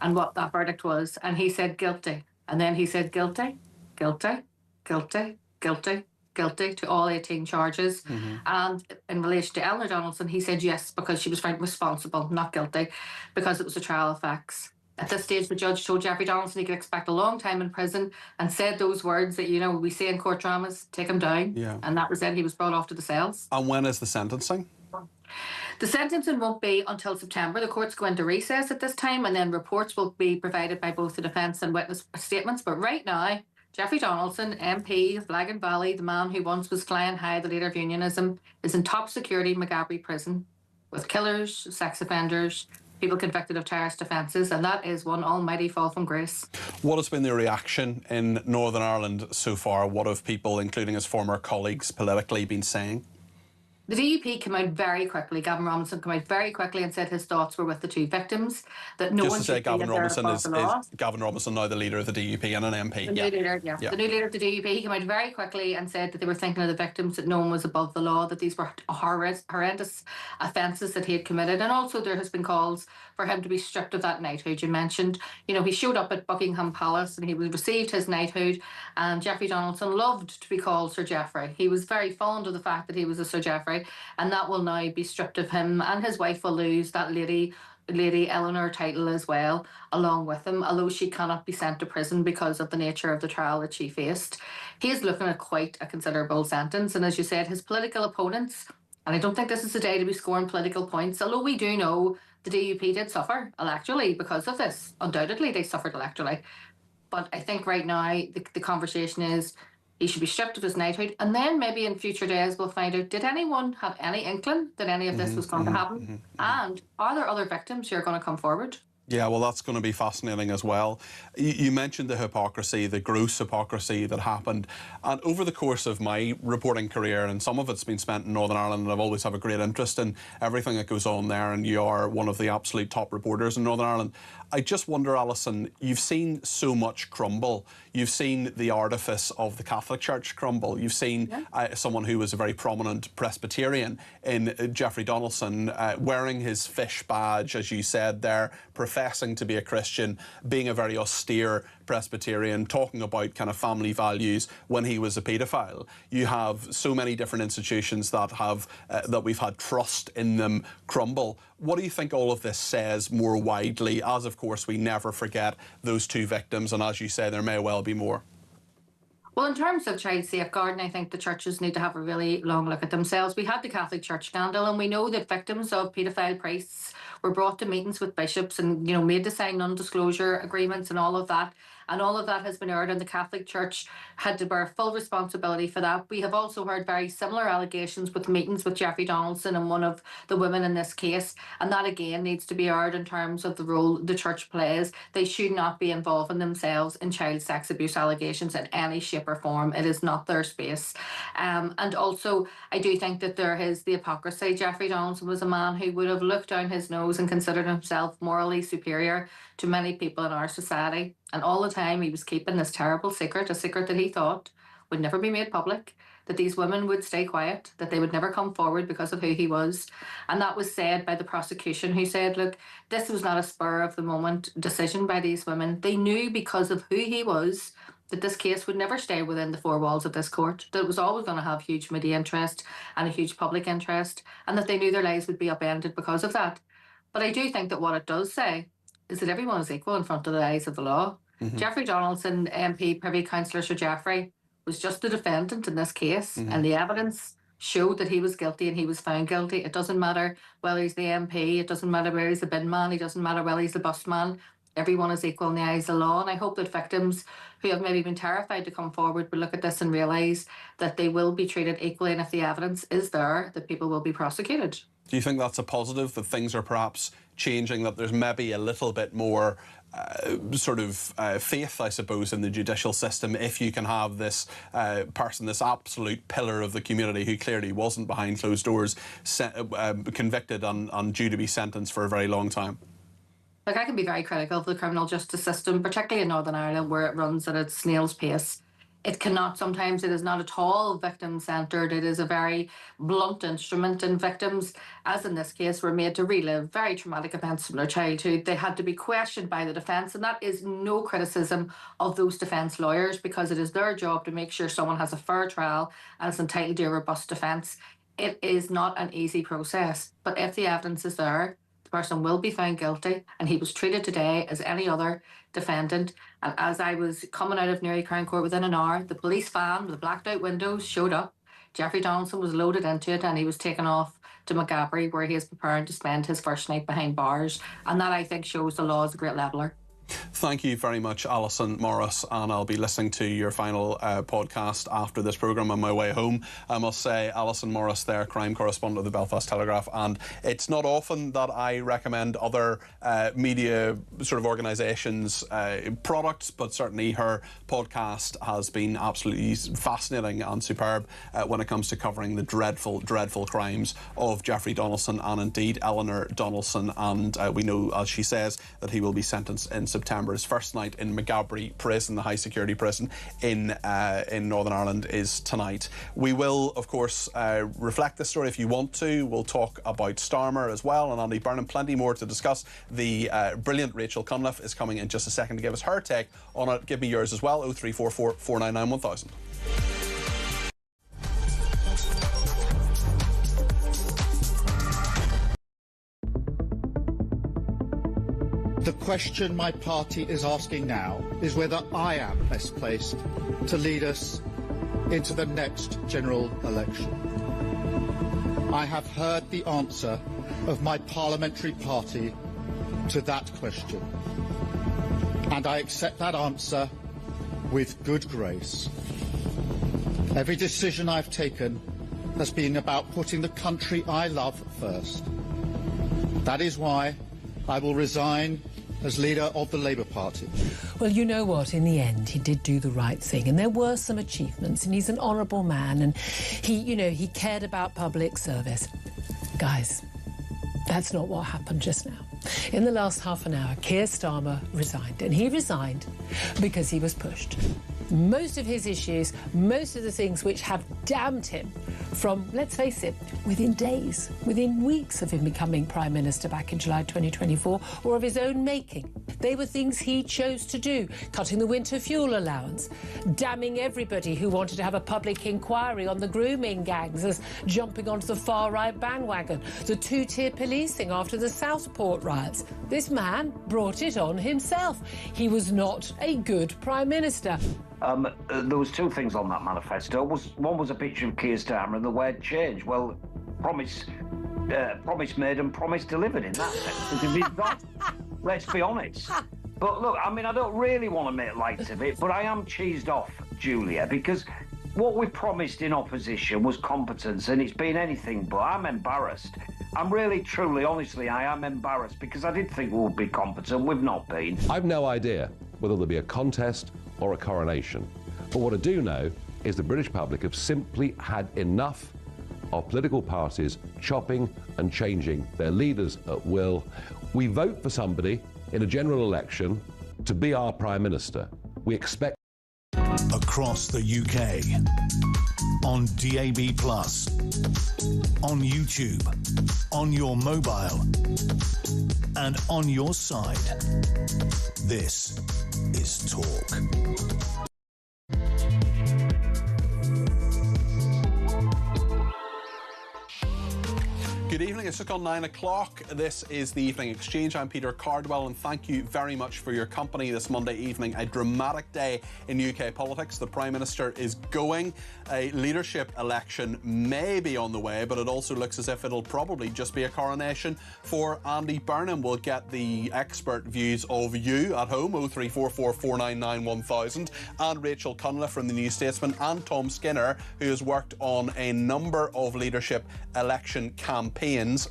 and what that verdict was. And he said guilty. And then he said guilty, guilty, guilty, guilty, guilty to all 18 charges. And in relation to Eleanor Donaldson, he said yes, because she was found responsible, not guilty, because it was a trial of facts. At this stage, the judge told Jeffrey Donaldson he could expect a long time in prison, and said those words that, you know, we say in court dramas, take him down. Yeah. And that was it. He was brought off to the cells. And when is the sentencing? The sentencing won't be until September. The courts go into recess at this time, and then reports will be provided by both the defence and witness statements. But right now, Jeffrey Donaldson, MP of Lagan Valley, the man who once was flying high, the leader of unionism, is in top security Maghaberry prison with killers, sex offenders, people convicted of terrorist offences, and that is one almighty fall from grace. What has been the reaction in Northern Ireland so far? What have people, including his former colleagues politically, been saying? The DUP came out very quickly. Gavin Robinson came out very quickly and said his thoughts were with the 2 victims, that no one should feel that they're above the law. Is Gavin Robinson now the leader of the DUP and an MP? The new leader, yeah. The new leader of the DUP, he came out very quickly and said that they were thinking of the victims, that no one was above the law, that these were horrendous offences that he had committed. And also there has been calls for him to be stripped of that knighthood you mentioned. You know, he showed up at Buckingham Palace and he received his knighthood, and Jeffrey Donaldson loved to be called Sir Geoffrey. He was very fond of the fact that he was a Sir Geoffrey, and that will now be stripped of him, and his wife will lose that Lady Eleanor title as well, along with him, although she cannot be sent to prison because of the nature of the trial that she faced. He is looking at quite a considerable sentence, and as you said, his political opponents, and I don't think this is the day to be scoring political points, although we do know the DUP did suffer electorally because of this. Undoubtedly, they suffered electorally. But I think right now the conversation is he should be stripped of his knighthood, and then maybe in future days we'll find out, did anyone have any inkling that any of this was going to happen? And are there other victims who are going to come forward? Yeah, well, that's going to be fascinating as well. You mentioned the hypocrisy, the gross hypocrisy that happened. And over the course of my reporting career, and some of it's been spent in Northern Ireland, and I've always have a great interest in everything that goes on there, and you are one of the absolute top reporters in Northern Ireland. I just wonder, Alison, you've seen so much crumble. You've seen the artifice of the Catholic Church crumble. You've seen someone who was a very prominent Presbyterian in Jeffrey Donaldson wearing his fish badge, as you said there, professing to be a Christian, being a very austere Presbyterian, talking about kind of family values when he was a paedophile. You have so many different institutions that have that we've had trust in them crumble. What do you think all of this says more widely, as of course we never forget those 2 victims, and as you say, there may well be more? Well, in terms of child safeguarding, I think the churches need to have a really long look at themselves. We had the Catholic Church scandal, and we know that victims of paedophile priests were brought to meetings with bishops and, you know, made to sign non-disclosure agreements and all of that. And all of that has been aired, and the Catholic Church had to bear full responsibility for that. We have also heard very similar allegations with meetings with Jeffrey Donaldson and one of the women in this case, and that again needs to be aired in terms of the role the church plays. They should not be involving themselves in child sex abuse allegations in any shape or form. It is not their space. And also, I do think that there is the hypocrisy. Jeffrey Donaldson was a man who would have looked down his nose and considered himself morally superior to many people in our society. And all the time he was keeping this terrible secret, a secret that he thought would never be made public, that these women would stay quiet, that they would never come forward because of who he was. And that was said by the prosecution, who said, look, this was not a spur of the moment decision by these women. They knew because of who he was that this case would never stay within the 4 walls of this court, that it was always going to have huge media interest and a huge public interest, and that they knew their lives would be upended because of that. But I do think that what it does say is that everyone is equal in front of the eyes of the law. Jeffrey Donaldson, MP, Privy Councillor Sir Geoffrey, was just the defendant in this case, and the evidence showed that he was guilty and he was found guilty. It doesn't matter whether he's the MP, it doesn't matter whether he's the bin man, it doesn't matter whether he's the bus man. Everyone is equal in the eyes of the law, and I hope that victims who have maybe been terrified to come forward will look at this and realise that they will be treated equally, and if the evidence is there, that people will be prosecuted. Do you think that's a positive, that things are perhaps changing, that there's maybe a little bit more faith, I suppose, in the judicial system if you can have this person, this absolute pillar of the community who clearly wasn't behind closed doors, convicted and due to be sentenced for a very long time? Look, I can be very critical of the criminal justice system, particularly in Northern Ireland, where it runs at a snail's pace. It cannot, sometimes it is not at all victim-centred. It is a very blunt instrument, and victims, as in this case, were made to relive very traumatic events from their childhood. They had to be questioned by the defence, and that is no criticism of those defence lawyers, because it is their job to make sure someone has a fair trial and is entitled to a robust defence. It is not an easy process, but if the evidence is there, the person will be found guilty, and he was treated today as any other defendant. And as I was coming out of Newry Crown Court within an hour, the police van with the blacked out windows showed up. Jeffrey Donaldson was loaded into it, and he was taken off to Magabry, where he is preparing to spend his first night behind bars. And that, I think, shows the law is a great leveller. Thank you very much, Alison Morris, and I'll be listening to your final podcast after this programme on my way home. I must say, Alison Morris there, crime correspondent of the Belfast Telegraph, and it's not often that I recommend other media organisations' products, but certainly her podcast has been absolutely fascinating and superb when it comes to covering the dreadful, dreadful crimes of Jeffrey Donaldson and indeed Eleanor Donaldson, and we know, as she says, that he will be sentenced in September. His first night in Magabry Prison, the high security prison in Northern Ireland, is tonight. We will, of course, reflect this story if you want to. We'll talk about Starmer as well, and Andy Burnham. Plenty more to discuss. The brilliant Rachel Cunliffe is coming in just a second to give us her take on it. Give me yours as well, 0344 499 1000. The question my party is asking now is whether I am best placed to lead us into the next general election. I have heard the answer of my parliamentary party to that question, and I accept that answer with good grace. Every decision I've taken has been about putting the country I love first. That is why I will resign as leader of the Labour Party. Well, you know what? In the end, he did do the right thing, and there were some achievements, and he's an honourable man, and he cared about public service. Guys, that's not what happened just now. In the last half an hour, Keir Starmer resigned, and he resigned because he was pushed. Most of his issues, most of the things which have damned him from, let's face it, within days, within weeks of him becoming Prime Minister back in July 2024, or of his own making. They were things he chose to do, cutting the winter fuel allowance, damning everybody who wanted to have a public inquiry on the grooming gangs as jumping onto the far-right bandwagon, the two-tier policing after the Southport riots. This man brought it on himself. He was not a good Prime Minister. There was two things on that manifesto. One was a picture of Keir Starmer and the word change. Well, promise made and promise delivered in that sense. Let's be honest. But look, I mean, I don't really want to make light of it, but I am cheesed off, Julia, because what we promised in opposition was competence, and it's been anything but. I'm embarrassed. I'm really, truly, honestly, I am embarrassed, because I did think we would be competent. We've not been. I've no idea whether there'll be a contest or a coronation. But what I do know is the British public have simply had enough of political parties chopping and changing their leaders at will. We vote for somebody in a general election to be our Prime Minister. We expect... Across the UK, on DAB+, on YouTube, on your mobile, and on your side. This is Talk. Good evening, it's just gone 9 o'clock. This is the Evening Exchange. I'm Peter Cardwell, and thank you very much for your company this Monday evening. A dramatic day in UK politics. The Prime Minister is going. A leadership election may be on the way, but it also looks as if it'll probably just be a coronation for Andy Burnham. We'll get the expert views of you at home, 0344 499 1000, and Rachel Cunliffe from the New Statesman, and Tom Skinner, who has worked on a number of leadership election campaigns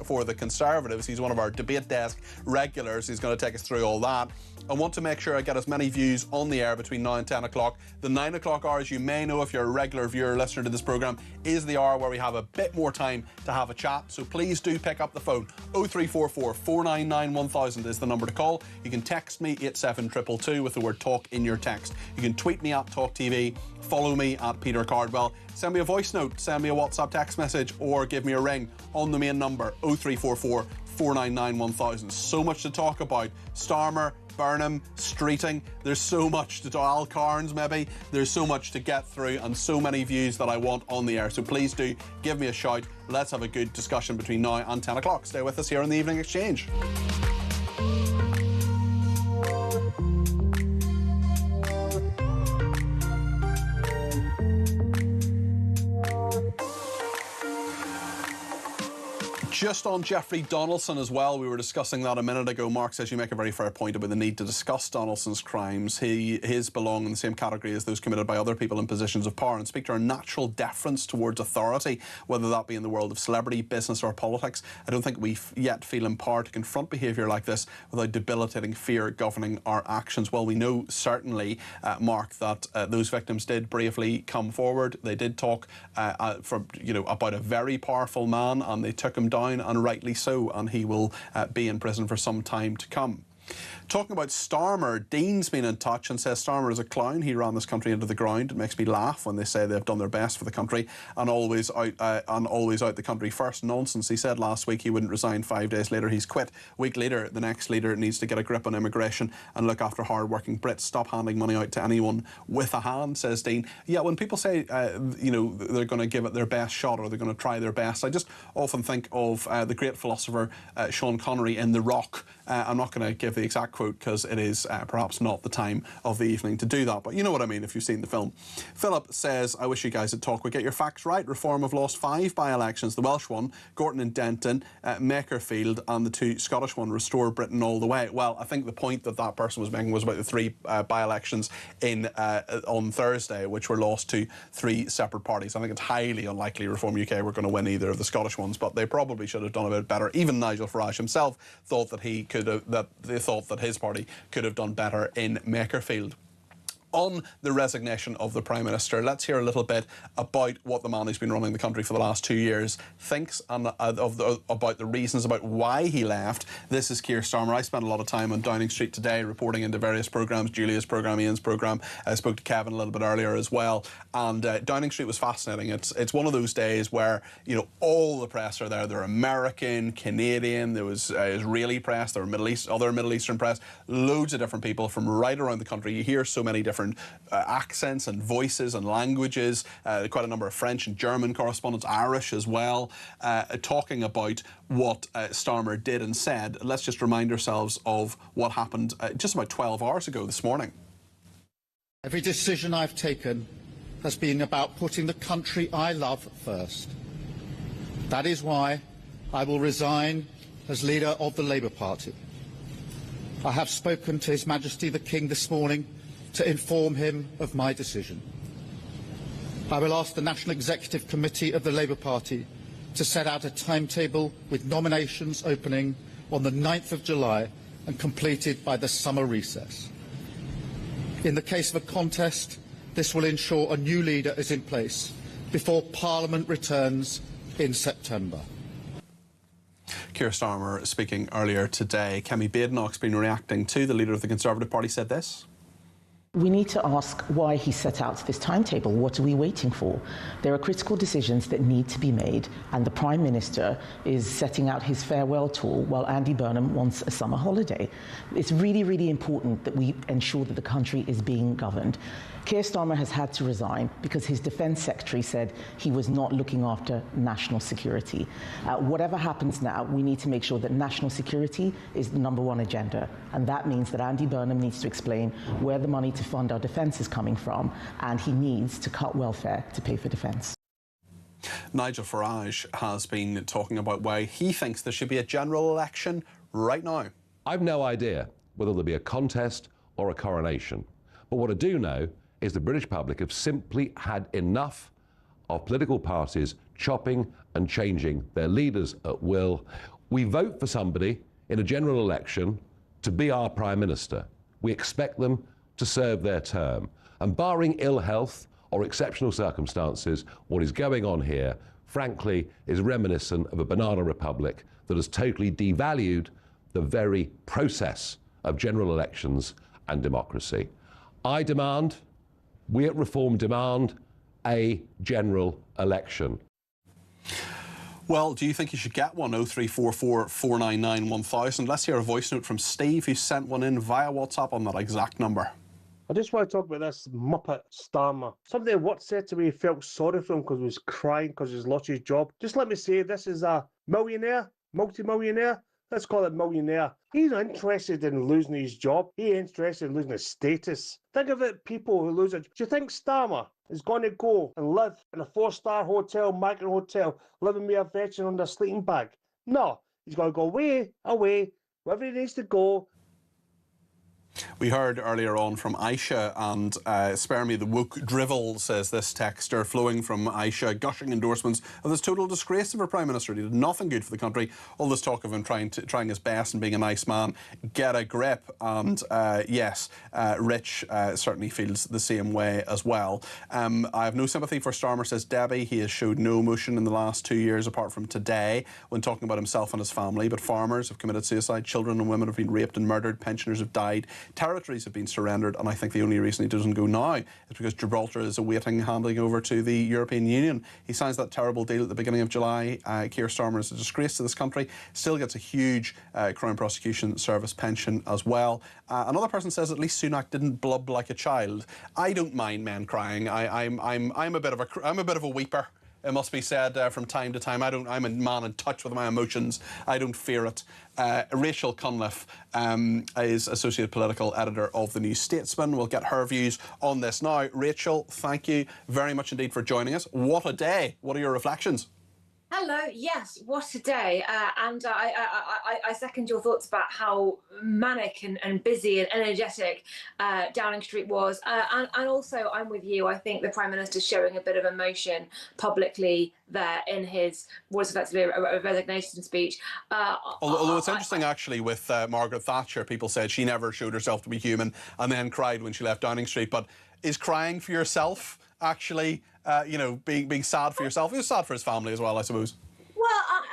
for the Conservatives. He's one of our debate desk regulars. He's going to take us through all that. I want to make sure I get as many views on the air between now and 10 o'clock. The 9 o'clock hour, as you may know if you're a regular viewer or listener to this programme, is the hour where we have a bit more time to have a chat. So please do pick up the phone. 0344 499 1000 is the number to call. You can text me 87222 with the word talk in your text. You can tweet me at talkTV, follow me at Peter Cardwell, send me a voice note, send me a WhatsApp text message, or give me a ring on the main number 0344 499 1000. So much to talk about. Starmer, Burnham, Streeting, there's so much to talk, Al Carnes maybe, there's so much to get through and so many views that I want on the air. So please do give me a shout. Let's have a good discussion between now and 10 o'clock. Stay with us here on the Evening Exchange. Just on Jeffrey Donaldson as well, we were discussing that a minute ago. Mark says you make a very fair point about the need to discuss Donaldson's crimes. His belong in the same category as those committed by other people in positions of power and speak to our natural deference towards authority, whether that be in the world of celebrity, business or politics. I don't think we yet feel empowered to confront behaviour like this without debilitating fear governing our actions. Well, we know certainly, Mark, that those victims did bravely come forward. They did talk about a very powerful man, and they took him down, and rightly so, and he will be in prison for some time to come. Talking about Starmer, Dean's been in touch and says Starmer is a clown. He ran this country into the ground. It makes me laugh when they say they've done their best for the country and always out the country first. Nonsense. He said last week he wouldn't resign. 5 days later he's quit. A week later the next leader needs to get a grip on immigration and look after hard-working Brits. Stop handing money out to anyone with a hand, says Dean. Yeah, when people say they're going to give it their best shot or they're going to try their best, I just often think of the great philosopher Sean Connery in The Rock. I'm not going to give the exact quote because it is perhaps not the time of the evening to do that, but you know what I mean if you've seen the film. Philip says, I wish you guys would talk. We get your facts right. Reform have lost 5 by-elections. The Welsh one, Gorton and Denton, Makerfield, and the 2 Scottish one, Restore Britain All the Way. Well, I think the point that person was making was about the 3 by-elections on Thursday, which were lost to 3 separate parties. I think it's highly unlikely Reform UK were going to win either of the Scottish ones, but they probably should have done a bit better. Even Nigel Farage himself thought that his party could have done better in Makerfield. On the resignation of the Prime Minister, let's hear a little bit about what the man who's been running the country for the last 2 years thinks and about the reasons about why he left. This is Keir Starmer. I spent a lot of time on Downing Street today reporting into various programmes, Julia's programme, Ian's programme. I spoke to Kevin a little bit earlier as well, and Downing Street was fascinating. It's one of those days where, you know, all the press are there. They're American, Canadian, there was Israeli press, there were other Middle Eastern press, loads of different people from right around the country. You hear so many different accents and voices and languages, quite a number of French and German correspondents, Irish as well, talking about what Starmer did and said. Let's just remind ourselves of what happened just about 12 hours ago this morning. Every decision I've taken has been about putting the country I love first. That is why I will resign as leader of the Labour Party. I have spoken to His Majesty the King this morning to inform him of my decision. I will ask the National Executive Committee of the Labour Party to set out a timetable with nominations opening on the 9th of July and completed by the summer recess. In the case of a contest, this will ensure a new leader is in place before Parliament returns in September. Keir Starmer speaking earlier today. Kemi Badenoch's been reacting to the leader of the Conservative Party, said this. We need to ask why he set out this timetable. What are we waiting for? There are critical decisions that need to be made, and the Prime Minister is setting out his farewell tour while Andy Burnham wants a summer holiday. It's really, really important that we ensure that the country is being governed. Keir Starmer has had to resign because his defence secretary said he was not looking after national security. Whatever happens now, we need to make sure that national security is the #1 agenda. And that means that Andy Burnham needs to explain where the money to fund our defence is coming from, and he needs to cut welfare to pay for defence. Nigel Farage has been talking about why he thinks there should be a general election right now. I've no idea whether there'll be a contest or a coronation. But what I do know is the British public have simply had enough of political parties chopping and changing their leaders at will. We vote for somebody in a general election to be our Prime Minister. We expect them to serve their term. And barring ill health or exceptional circumstances, what is going on here, frankly, is reminiscent of a banana republic that has totally devalued the very process of general elections and democracy. We at Reform demand a general election. Well, do you think you should get one? 0344 499 1000. Let's hear a voice note from Steve, who sent one in via WhatsApp on that exact number. I just want to talk about this Muppet Starmer. Somebody at work said to me he felt sorry for him because he was crying because he's lost his job. Just let me say, this is a millionaire, multi-millionaire. Let's call it millionaire. He's not interested in losing his job. He's interested in losing his status. Think of it, people who lose it. Do you think Starmer is going to go and live in a 4-star hotel, Michael Hotel, living with a veteran under a sleeping bag? No. He's going to go away, wherever he needs to go. We heard earlier on from Aisha, and spare me the woke drivel, says this texter, flowing from Aisha, gushing endorsements of this total disgrace of our Prime Minister. He did nothing good for the country. All this talk of him trying his best and being a nice man. Get a grip. And yes, Rich certainly feels the same way as well. I have no sympathy for Starmer, says Debbie. He has showed no emotion in the last 2 years, apart from today, when talking about himself and his family. But farmers have committed suicide, children and women have been raped and murdered, pensioners have died, territories have been surrendered, and I think the only reason he doesn't go now is because Gibraltar is awaiting handing over to the European Union. He signs that terrible deal at the beginning of July. Keir Starmer is a disgrace to this country, still gets a huge Crown Prosecution Service pension as well. Another person says at least Sunak didn't blub like a child. I don't mind men crying. I'm a bit of a weeper. It must be said from time to time. I'm a man in touch with my emotions. I don't fear it. Rachel Cunliffe is Associate Political Editor of the New Statesman. We'll get her views on this now. Rachel, thank you very much indeed for joining us. What a day. What are your reflections? Hello, yes, what a day. And I second your thoughts about how manic and busy and energetic Downing Street was. And also, I'm with you. I think the Prime Minister's showing a bit of emotion publicly there in his, what is effectively a resignation speech. Although it's interesting, actually, with Margaret Thatcher, people said she never showed herself to be human and then cried when she left Downing Street. But is crying for yourself actually... being sad for yourself? He was sad for his family as well, I suppose. Well,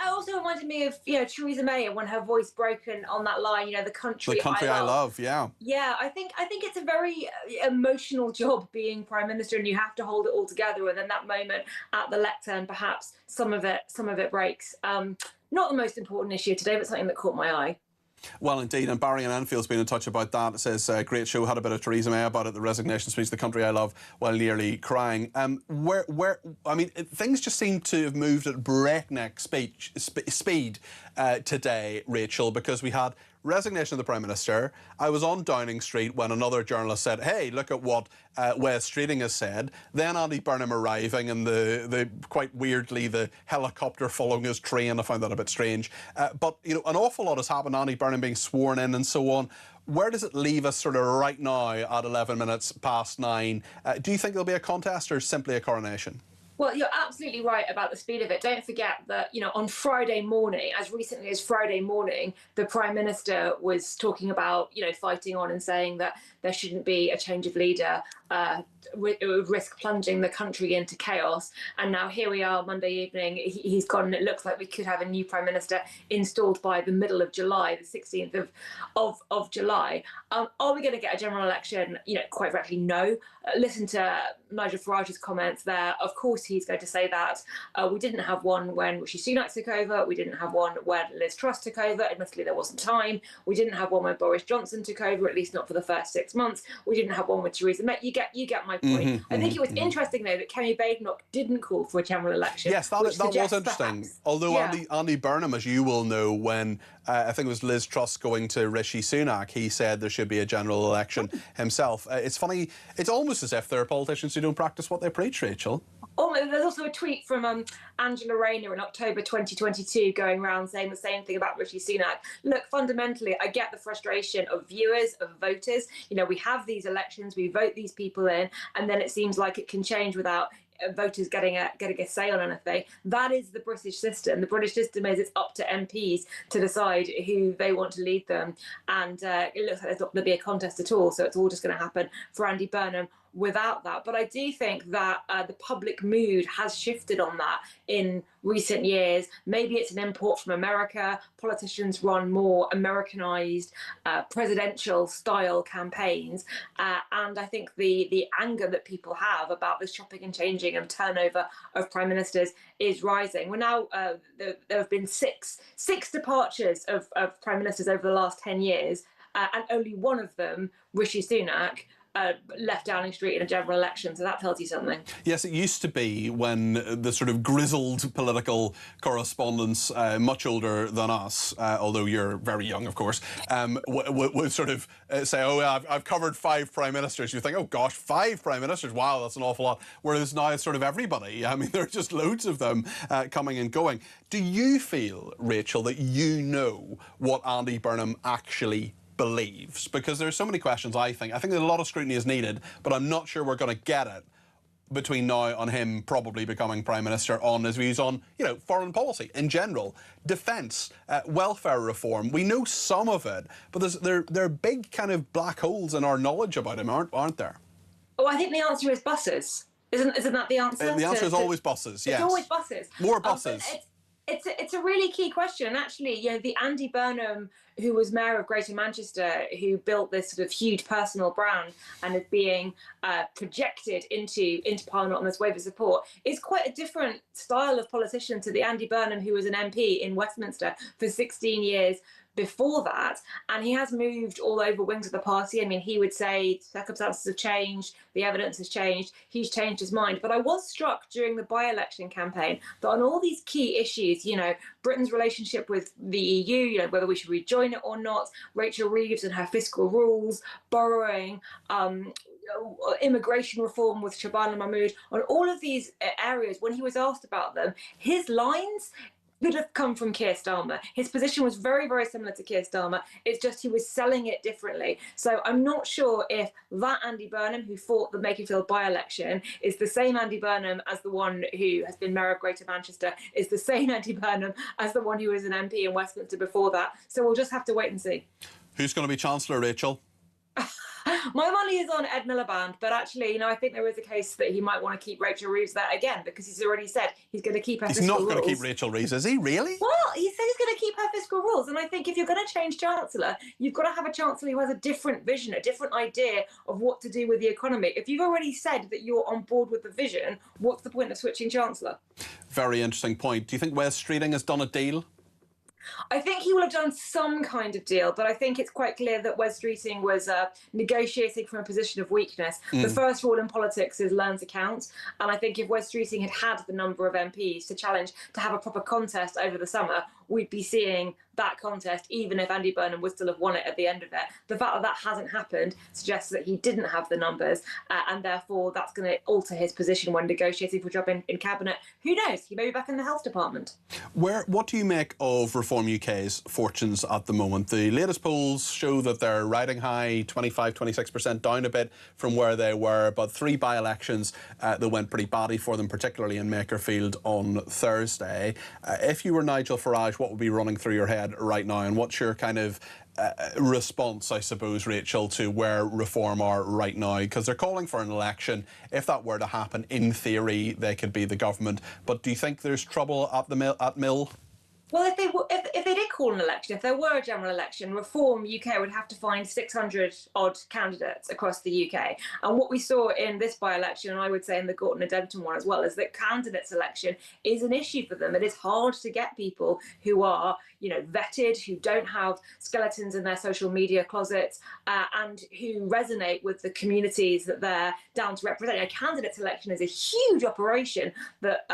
it also reminded me of, Theresa May when her voice broken on that line, the country I love. Yeah. Yeah, I think it's a very emotional job being Prime Minister, and you have to hold it all together. And then that moment at the lectern, perhaps some of it breaks. Not the most important issue today, but something that caught my eye. Well, indeed, and Barry in Enfield's been in touch about that. It says, great show, had a bit of Theresa May about it, the resignation speech, the country I love, while nearly crying. Things just seem to have moved at breakneck speed today, Rachel, because we had resignation of the Prime Minister. I was on Downing Street when another journalist said, hey, look at what Wes Streeting has said. Then Andy Burnham arriving and the quite weirdly the helicopter following his train. I found that a bit strange. But an awful lot has happened. Andy Burnham being sworn in and so on. Where does it leave us sort of right now at 11 minutes past 9? Do you think there'll be a contest or simply a coronation? Well, you're absolutely right about the speed of it. Don't forget that, on Friday morning, as recently as Friday morning, the Prime Minister was talking about, fighting on and saying that there shouldn't be a change of leader. It would risk plunging the country into chaos. And now here we are, Monday evening, he's gone, and it looks like we could have a new Prime Minister installed by the middle of July, the 16th of July. Are we going to get a general election? Quite frankly, no. Listen to Nigel Farage's comments there. Of course, he's going to say that. We didn't have one when Rishi Sunak took over. We didn't have one when Liz Truss took over. Admittedly, there wasn't time. We didn't have one when Boris Johnson took over, at least not for the first 6 months. We didn't have one with Theresa May. You get my point. I think it was interesting, though, that Kemi Badenoch didn't call for a general election. Yes, that was interesting. Perhaps, Although Andy Burnham, as you will know, when I think it was Liz Truss going to Rishi Sunak, he said there should be a general election himself. It's funny, it's almost as if there are politicians who don't practice what they preach, Rachel. Oh, there's also a tweet from Angela Rayner in October 2022 going around saying the same thing about Rishi Sunak. Look, fundamentally, I get the frustration of viewers, of voters. You know, we have these elections, we vote these people in, and then it seems like it can change without voters getting a say on anything. That is the British system. The British system is it's up to MPs to decide who they want to lead them. And it looks like there's not going to be a contest at all. So it's all just going to happen for Andy Burnham without that. But I do think that the public mood has shifted on that in recent years. Maybe it's an import from America. Politicians run more Americanized presidential style campaigns. And I think the anger that people have about this chopping and changing and turnover of prime ministers is rising. We're now, there have been six departures of prime ministers over the last 10 years, and only one of them, Rishi Sunak, left Downing Street in a general election, so that tells you something. Yes, it used to be when the sort of grizzled political correspondents, much older than us, although you're very young, of course, would sort of say, oh, yeah, I've covered 5 prime ministers. You think, oh, gosh, 5 prime ministers? Wow, that's an awful lot. Whereas now it's sort of everybody. I mean, there are just loads of them coming and going. Do you feel, Rachel, that you know what Andy Burnham actually believes? Because there are so many questions, I think that a lot of scrutiny is needed, but I'm not sure we're going to get it between now on him probably becoming Prime Minister, on his views on, you know, foreign policy in general, defence, welfare reform. We know some of it, but there are big kind of black holes in our knowledge about him, aren't there? Oh, I think the answer is buses. Isn't that the answer? The answer is always buses, yes. It's always buses. More buses. It's a really key question. And actually, you know, the Andy Burnham, who was Mayor of Greater Manchester, who built this sort of huge personal brand and is being projected into Parliament on this wave of support, is quite a different style of politician to the Andy Burnham who was an MP in Westminster for 16 years before that, and he has moved all over wings of the party. I mean, he would say circumstances have changed, the evidence has changed, he's changed his mind. But I was struck during the by-election campaign that on all these key issues, you know, Britain's relationship with the EU, you know, whether we should rejoin it or not, Rachel Reeves and her fiscal rules, borrowing, immigration reform with Shabana Mahmood, on all of these areas, when he was asked about them, his lines could have come from Keir Starmer. His position was very, very similar to Keir Starmer. It's just he was selling it differently. So I'm not sure if that Andy Burnham who fought the Makerfield by-election is the same Andy Burnham as the one who has been Mayor of Greater Manchester, is the same Andy Burnham as the one who was an MP in Westminster before that. So we'll just have to wait and see. Who's going to be Chancellor, Rachel? My money is on Ed Miliband, but actually, you know, I think there is a case that he might want to keep Rachel Reeves there again, because he's already said he's going to keep her fiscal rules. He's not going to keep Rachel Reeves, is he? Really? Well, he said he's going to keep her fiscal rules, and I think if you're going to change Chancellor, you've got to have a Chancellor who has a different vision, a different idea of what to do with the economy. If you've already said that you're on board with the vision, what's the point of switching Chancellor? Very interesting point. Do you think Wes Streeting has done a deal? I think he will have done some kind of deal, but I think it's quite clear that Wes Streeting was negotiating from a position of weakness. The first rule in politics is learn to count, and I think if Wes Streeting had the number of MPs to challenge to have a proper contest over the summer, we'd be seeing that contest, even if Andy Burnham would still have won it at the end of it. The fact that that hasn't happened suggests that he didn't have the numbers, and therefore that's going to alter his position when negotiating for a job in Cabinet. Who knows? He may be back in the Health Department. What do you make of Reform UK's fortunes at the moment? The latest polls show that they're riding high, 25-26%, down a bit from where they were, but 3 by-elections that went pretty badly for them, particularly in Makerfield on Thursday. If you were Nigel Farage, what would be running through your head right now, and what's your kind of response, I suppose, Rachel, to where Reform are right now? Because they're calling for an election. If that were to happen, in theory, they could be the government. But do you think there's trouble at Mill? Well, if they did call an election, if there were a general election, Reform UK would have to find 600 odd candidates across the UK. And what we saw in this by-election, and I would say in the Gorton and Denton one as well, is that candidate selection is an issue for them. It is hard to get people who are, vetted, who don't have skeletons in their social media closets, and who resonate with the communities that they're down to represent. A candidate selection is a huge operation that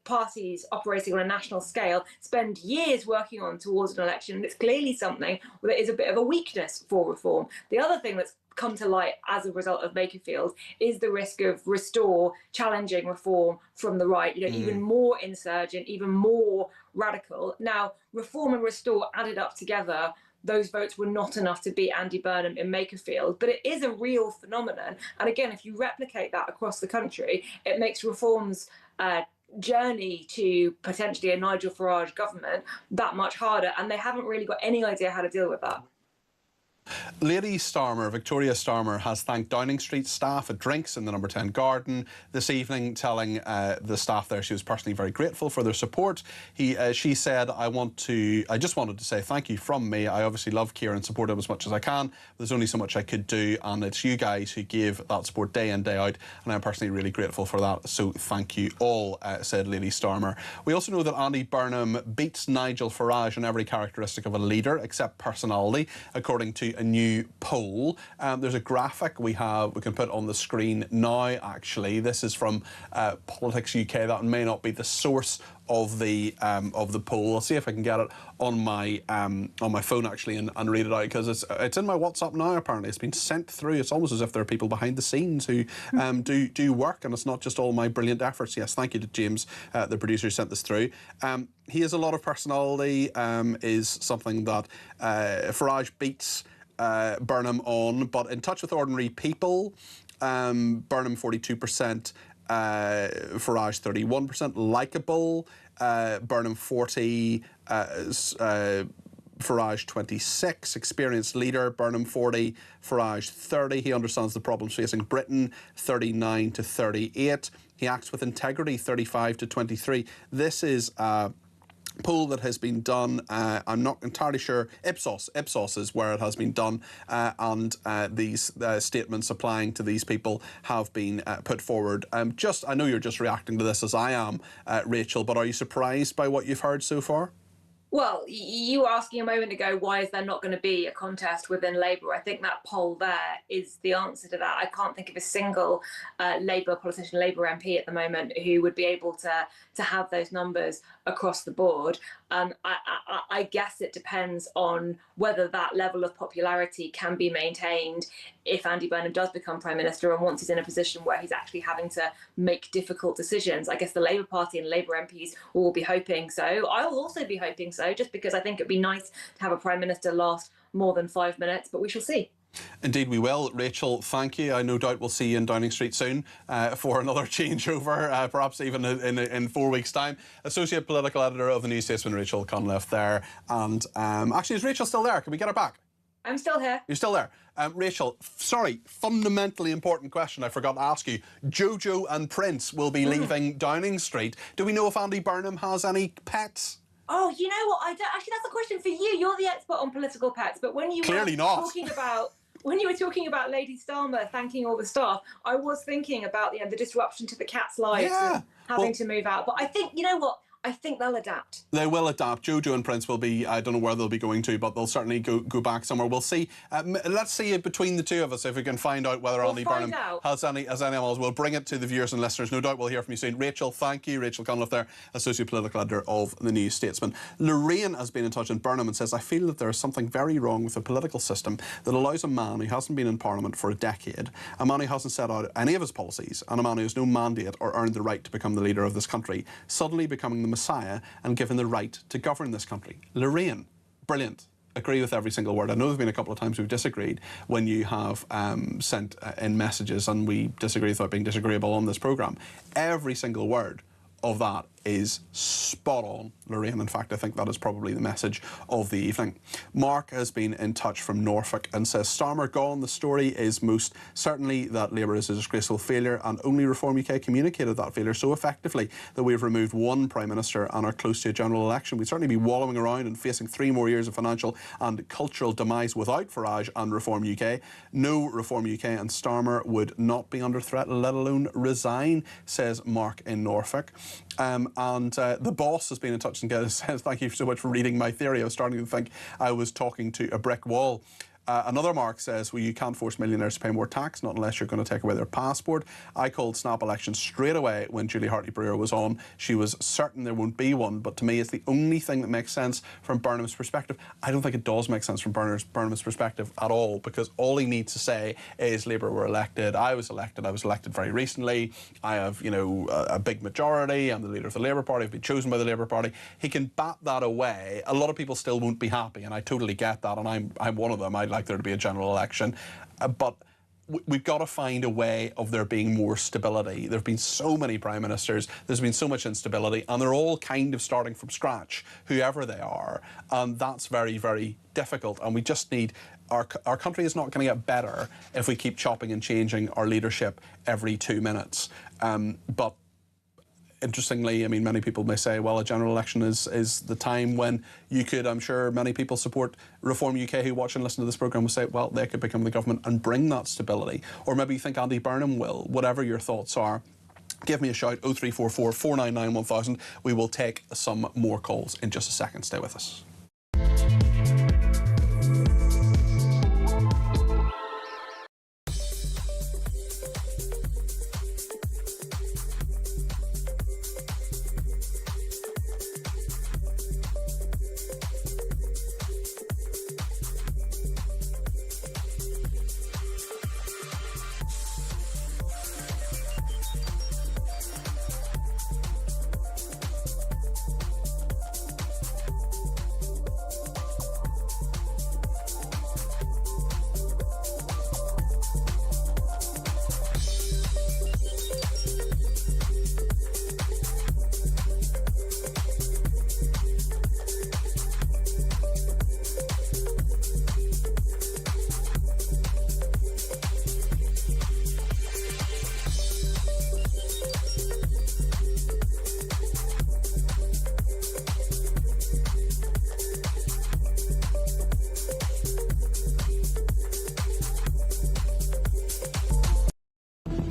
parties operating on a national scale spend years working on towards an election. And it's clearly something that is a bit of a weakness for Reform. The other thing that's come to light as a result of Makerfield is the risk of Restore challenging Reform from the right, even more insurgent, even more radical. Now, Reform and Restore added up together, those votes were not enough to beat Andy Burnham in Makerfield, but it is a real phenomenon. And again, if you replicate that across the country, it makes Reform's journey to potentially a Nigel Farage government that much harder, and they haven't really got any idea how to deal with that. Lady Starmer, Victoria Starmer, has thanked Downing Street staff at drinks in the number 10 garden this evening, telling the staff there she was personally very grateful for their support. She said, I just wanted to say thank you from me. I obviously love Keir and support him as much as I can. There's only so much I could do, and it's you guys who gave that support day in, day out, and I'm personally really grateful for that. So thank you all, said Lady Starmer. We also know that Andy Burnham beats Nigel Farage in every characteristic of a leader except personality, according to a new poll. There's a graphic we can put on the screen now. Actually, this is from Politics UK. That may not be the source of the poll. I'll see if I can get it on my phone actually and read it out, because it's in my WhatsApp now. Apparently, it's been sent through. It's almost as if there are people behind the scenes who do work, and it's not just all my brilliant efforts. Yes, thank you to James, the producer, who sent this through. He has a lot of personality. Is something that Farage beats Burnham on, but in touch with ordinary people, Burnham 42%, Farage 31%, likeable, Burnham 40, Farage 26, experienced leader, Burnham 40, Farage 30. He understands the problems facing Britain, 39 to 38. He acts with integrity, 35 to 23. This is poll that has been done, I'm not entirely sure, Ipsos is where it has been done, and these statements applying to these people have been put forward. I know you're just reacting to this as I am, Rachel, but are you surprised by what you've heard so far? Well, you were asking a moment ago, why is there not going to be a contest within Labour? I think that poll there is the answer to that. I can't think of a single Labour politician, Labour MP at the moment, who would be able to have those numbers across the board. I guess it depends on whether that level of popularity can be maintained if Andy Burnham does become Prime Minister, and once he's in a position where he's actually having to make difficult decisions. I guess the Labour Party and Labour MPs will be hoping so. I'll also be hoping so, just because I think it'd be nice to have a Prime Minister last more than 5 minutes, but we shall see. Indeed we will. Rachel, thank you. I no doubt we'll see you in Downing Street soon for another changeover, perhaps even in 4 weeks' time. Associate Political Editor of the New Statesman, Rachel Conliffe there. And actually, is Rachel still there? Can we get her back? I'm still here. You're still there. Rachel, sorry, fundamentally important question I forgot to ask you. Jojo and Prince will be leaving Downing Street. Do we know if Andy Burnham has any pets? Oh, you know what? Actually, that's a question for you. You're the expert on political pets. But when you were talking about Lady Starmer thanking all the staff, I was thinking about the disruption to the cats' lives and having to move out. But I think, you know what? I think they'll adapt. They will adapt. Jojo and Prince will be, I don't know where they'll be going to, but they'll certainly go back somewhere. We'll see. Let's see it between the two of us if we can find out whether Andy Burnham has any animals. We'll bring it to the viewers and listeners. No doubt we'll hear from you soon. Rachel, thank you. Rachel Conliffe there, Associate Political Editor of the New Statesman. Lorraine has been in touch in Burnham and says, I feel that there is something very wrong with the political system that allows a man who hasn't been in Parliament for a decade, a man who hasn't set out any of his policies, and a man who has no mandate or earned the right to become the leader of this country, suddenly becoming the Messiah and given the right to govern this country. Lorraine, brilliant. Agree with every single word. I know there's been a couple of times we've disagreed when you have sent in messages, and we disagree without being disagreeable on this programme. Every single word of that is spot on, Lorraine. In fact, I think that is probably the message of the evening. Mark has been in touch from Norfolk and says, Starmer gone, the story is most certainly that Labour is a disgraceful failure, and only Reform UK communicated that failure so effectively that we have removed one Prime Minister and are close to a general election. We'd certainly be wallowing around and facing 3 more years of financial and cultural demise without Farage and Reform UK. No Reform UK and Starmer would not be under threat, let alone resign, says Mark in Norfolk. The boss has been in touch and says, thank you so much for reading my theory. I was starting to think I was talking to a brick wall. Another Mark says, well, you can't force millionaires to pay more tax, not unless you're going to take away their passport. I called snap elections straight away when Julie Hartley-Brewer was on. She was certain there won't be one, but to me it's the only thing that makes sense from Burnham's perspective. I don't think it does make sense from Burnham's perspective at all, because all he needs to say is Labour were elected, I was elected very recently, I have, you know, a big majority, I'm the leader of the Labour Party, I've been chosen by the Labour Party. He can bat that away. A lot of people still won't be happy, and I totally get that, and I'm one of them. I'd like there to be a general election, but we've got to find a way of there being more stability. There have been so many prime ministers, there's been so much instability, and they're all kind of starting from scratch, whoever they are, and that's very, very difficult. And we just need, our country is not going to get better if we keep chopping and changing our leadership every 2 minutes. But interestingly, I mean, many people may say, well, a general election is the time when you could, I'm sure many people support Reform UK who watch and listen to this programme will say, well, they could become the government and bring that stability. Or maybe you think Andy Burnham will. Whatever your thoughts are, give me a shout, 0344 499 1000. We will take some more calls in just a second. Stay with us.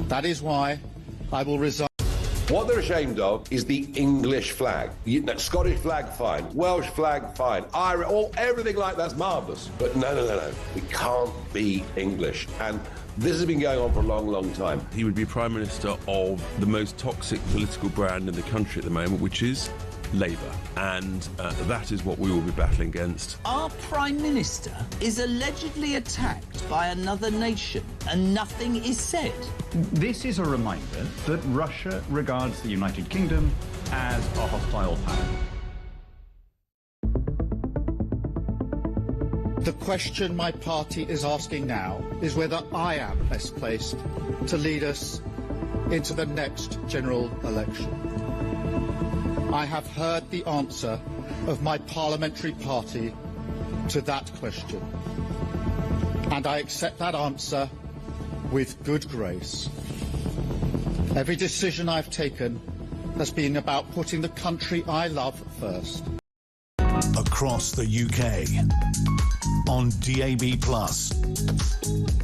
That is why I will resign. What they're ashamed of is the English flag. Scottish flag, fine. Welsh flag, fine. Irish, everything like that's marvellous. But no. We can't be English. And this has been going on for a long, long time. He would be Prime Minister of the most toxic political brand in the country at the moment, which is Labour. And that is what we will be battling against. Our Prime Minister is allegedly attacked by another nation and nothing is said. This is a reminder that Russia regards the United Kingdom as a hostile power. The question my party is asking now is whether I am best placed to lead us into the next general election. I have heard the answer of my parliamentary party to that question, and I accept that answer with good grace. Every decision I've taken has been about putting the country I love first. Across the UK, on DAB+,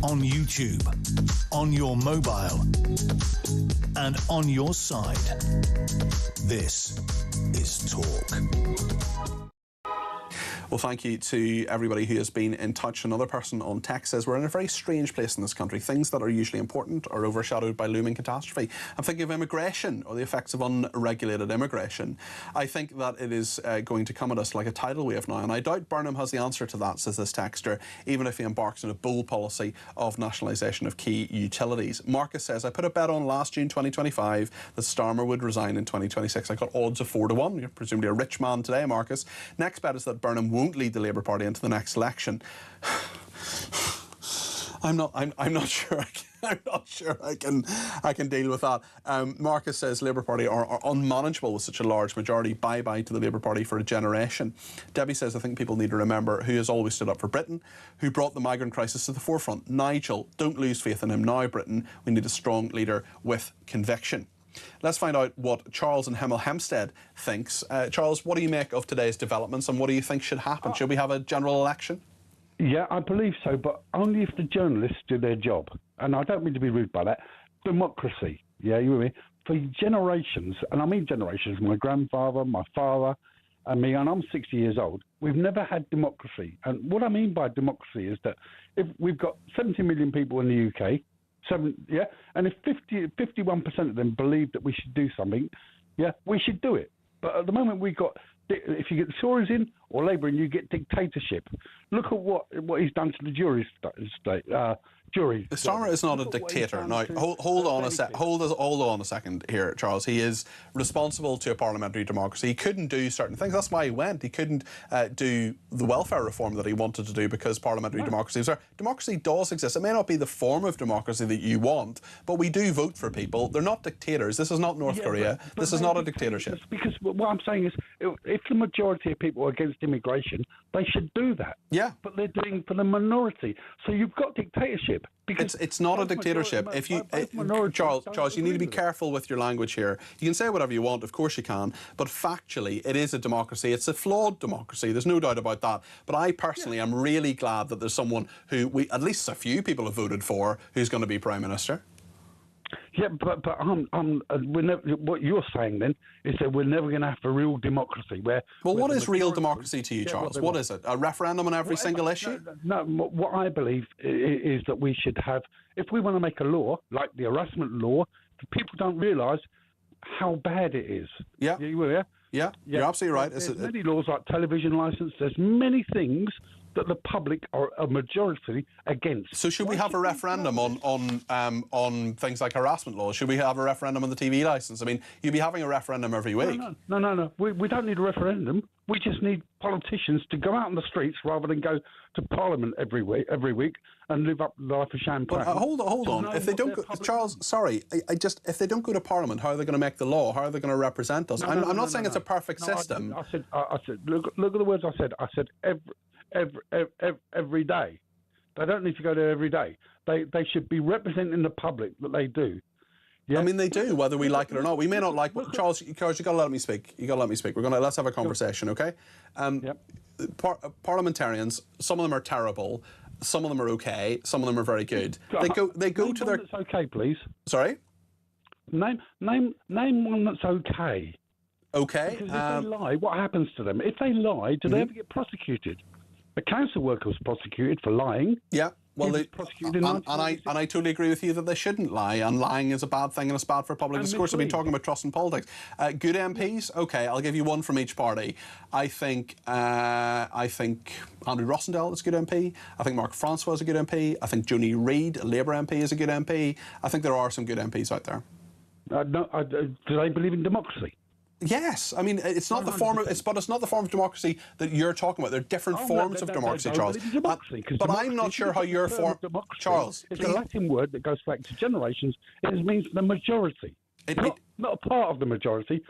on YouTube, on your mobile, and on your side. This is Talk. Well, thank you to everybody who has been in touch. Another person on text says we're in a very strange place in this country. Things that are usually important are overshadowed by looming catastrophe. I'm thinking of immigration or the effects of unregulated immigration. I think that it is going to come at us like a tidal wave now, and I doubt Burnham has the answer to that, says this texter, even if he embarks on a bold policy of nationalisation of key utilities. Marcus says, I put a bet on last June 2025 that Starmer would resign in 2026. I got odds of 4-1. You're presumably a rich man today, Marcus. Next bet is that Burnham won't lead the Labour Party into the next election. I'm not sure. I'm not sure I can deal with that. Marcus says Labour Party are unmanageable with such a large majority. Bye bye to the Labour Party for a generation. Debbie says I think people need to remember who has always stood up for Britain, who brought the migrant crisis to the forefront. Nigel, don't lose faith in him now, Britain. We need a strong leader with conviction. Let's find out what Charles in Hemel Hempstead thinks. Charles, what do you make of today's developments and what do you think should happen? Should we have a general election? Yeah, I believe so, but only if the journalists do their job. And I don't mean to be rude by that. Democracy, yeah, you with me? For generations, and I mean generations, my grandfather, my father, and me, and I'm 60 years old, we've never had democracy. And what I mean by democracy is that if we've got 70 million people in the UK, and if 51% of them believe that we should do something, yeah, we should do it. But at the moment we've got, if you get the Tories in or Labour in, you get dictatorship. Look at what he's done to the jury. Starmer is not a dictator. Now, hold on a second here, Charles. He is responsible to a parliamentary democracy. He couldn't do certain things. That's why he went. He couldn't do the welfare reform that he wanted to do because parliamentary democracy was there. Democracy does exist. It may not be the form of democracy that you want, but we do vote for people. They're not dictators. This is not North Korea. This is not a dictatorship. Because what I'm saying is, if the majority of people are against immigration, they should do that. Yeah. But they're doing for the minority. So you've got dictatorship. It's not a dictatorship. Charles, you need to be careful with your language here. You can say whatever you want, of course you can, but factually, it is a democracy. It's a flawed democracy. There's no doubt about that. But I personally am really glad that there's someone who at least a few people have voted for, who's going to be Prime Minister. Yeah, but what you're saying then is that we're never going to have a real democracy where... Well, what is real democracy to you, Charles? What is it? A referendum on every single issue? No, what I believe is that we should have... If we want to make a law, like the harassment law, people don't realise how bad it is. Yeah. Yeah, you're absolutely right. There's many laws like television licence. There's many things that the public are a majority against. So should we have a referendum on things like harassment laws? Should we have a referendum on the TV licence? I mean, you'd be having a referendum every week. No. We don't need a referendum. We just need politicians to go out on the streets rather than go to Parliament every week and live up the life of champagne. But hold on. If they don't go, Charles, sorry, if they don't go to Parliament, how are they going to make the law? How are they going to represent us? I'm not saying it's a perfect system. I said, look at the words I said. I said every day. They don't need to go there every day. They should be representing the public that they do. Yeah? I mean, they do, whether we like it or not. We may not like... Charles, you got to let me speak. Let's have a conversation, OK? Parliamentarians, some of them are terrible. Some of them are OK. Some of them are very good. They go to their... That's OK, please. Sorry? Name one that's OK. OK. Because if they lie, what happens to them? If they lie, do they ever get prosecuted? A council worker was prosecuted for lying. Yeah. Well, and I totally agree with you that they shouldn't lie, and lying is a bad thing and it's bad for public discourse. I've been talking about trust in politics. Good MPs, okay, I'll give you one from each party. I think Andrew Rossendale is a good MP. I think Mark Francois is a good MP. I think Joni Reid, a Labour MP, is a good MP. I think there are some good MPs out there. Do they believe in democracy? Yes, I mean it's not the form of it's not the form of democracy that you're talking about. There are different forms of democracy, Charles. But I'm not sure how your form, Charles. It's a Latin word that goes back to generations. It means the majority, not a part of the majority.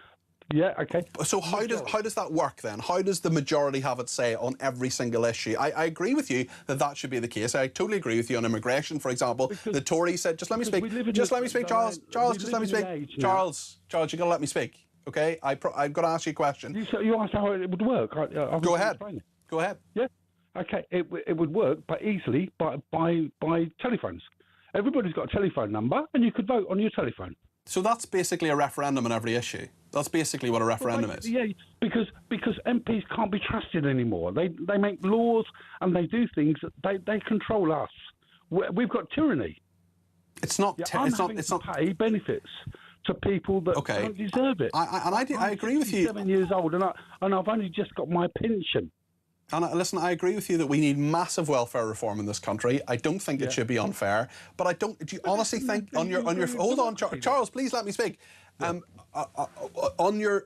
Yeah, okay. So how does that work then? How does the majority have its say on every single issue? I agree with you that should be the case. I totally agree with you on immigration, for example. The Tories said, just let me speak, Charles. Charles, just let me speak. Charles, you got to let me speak. Okay, I've got to ask you a question. You asked how it would work. Go ahead. Go ahead. Yeah. Okay, it would work, but easily by telephones. Everybody's got a telephone number, and you could vote on your telephone. So that's basically a referendum on every issue. That's basically what a referendum is. Yeah, because MPs can't be trusted anymore. They make laws and they do things. They control us. We've got tyranny. It's not. It's not pay benefits to people that don't deserve it. I agree with you. I'm 7 years old, and I've only just got my pension. And listen, I agree with you that we need massive welfare reform in this country. I don't think it should be unfair, but I don't. Do you honestly think on your hold on, Charles? Please let me speak. On your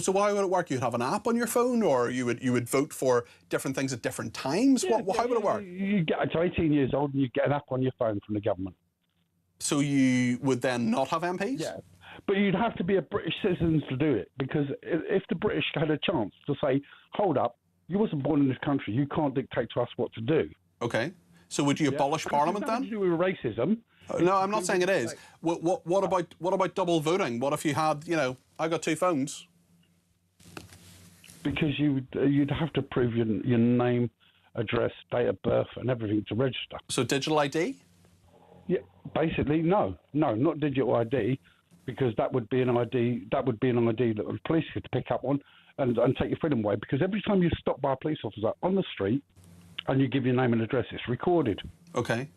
so why would it work? You'd have an app on your phone, or you would vote for different things at different times. How would it work? You get to 18 years old and you get an app on your phone from the government. So you would then not have MPs? Yeah, but you'd have to be a British citizen to do it, because if the British had a chance to say, hold up, you wasn't born in this country, you can't dictate to us what to do. Okay. So would you abolish Parliament then? To do with racism. No, I'm not saying it is. What about double voting? What if you had, I got 2 phones? Because you'd have to prove your name, address, date of birth, and everything to register. So digital ID? Yeah, basically, no, not digital ID, because that would be an ID. That would be an ID that the police could pick up on and take your freedom away. Because every time you're stopped by a police officer on the street and you give your name and address, it's recorded. Okay.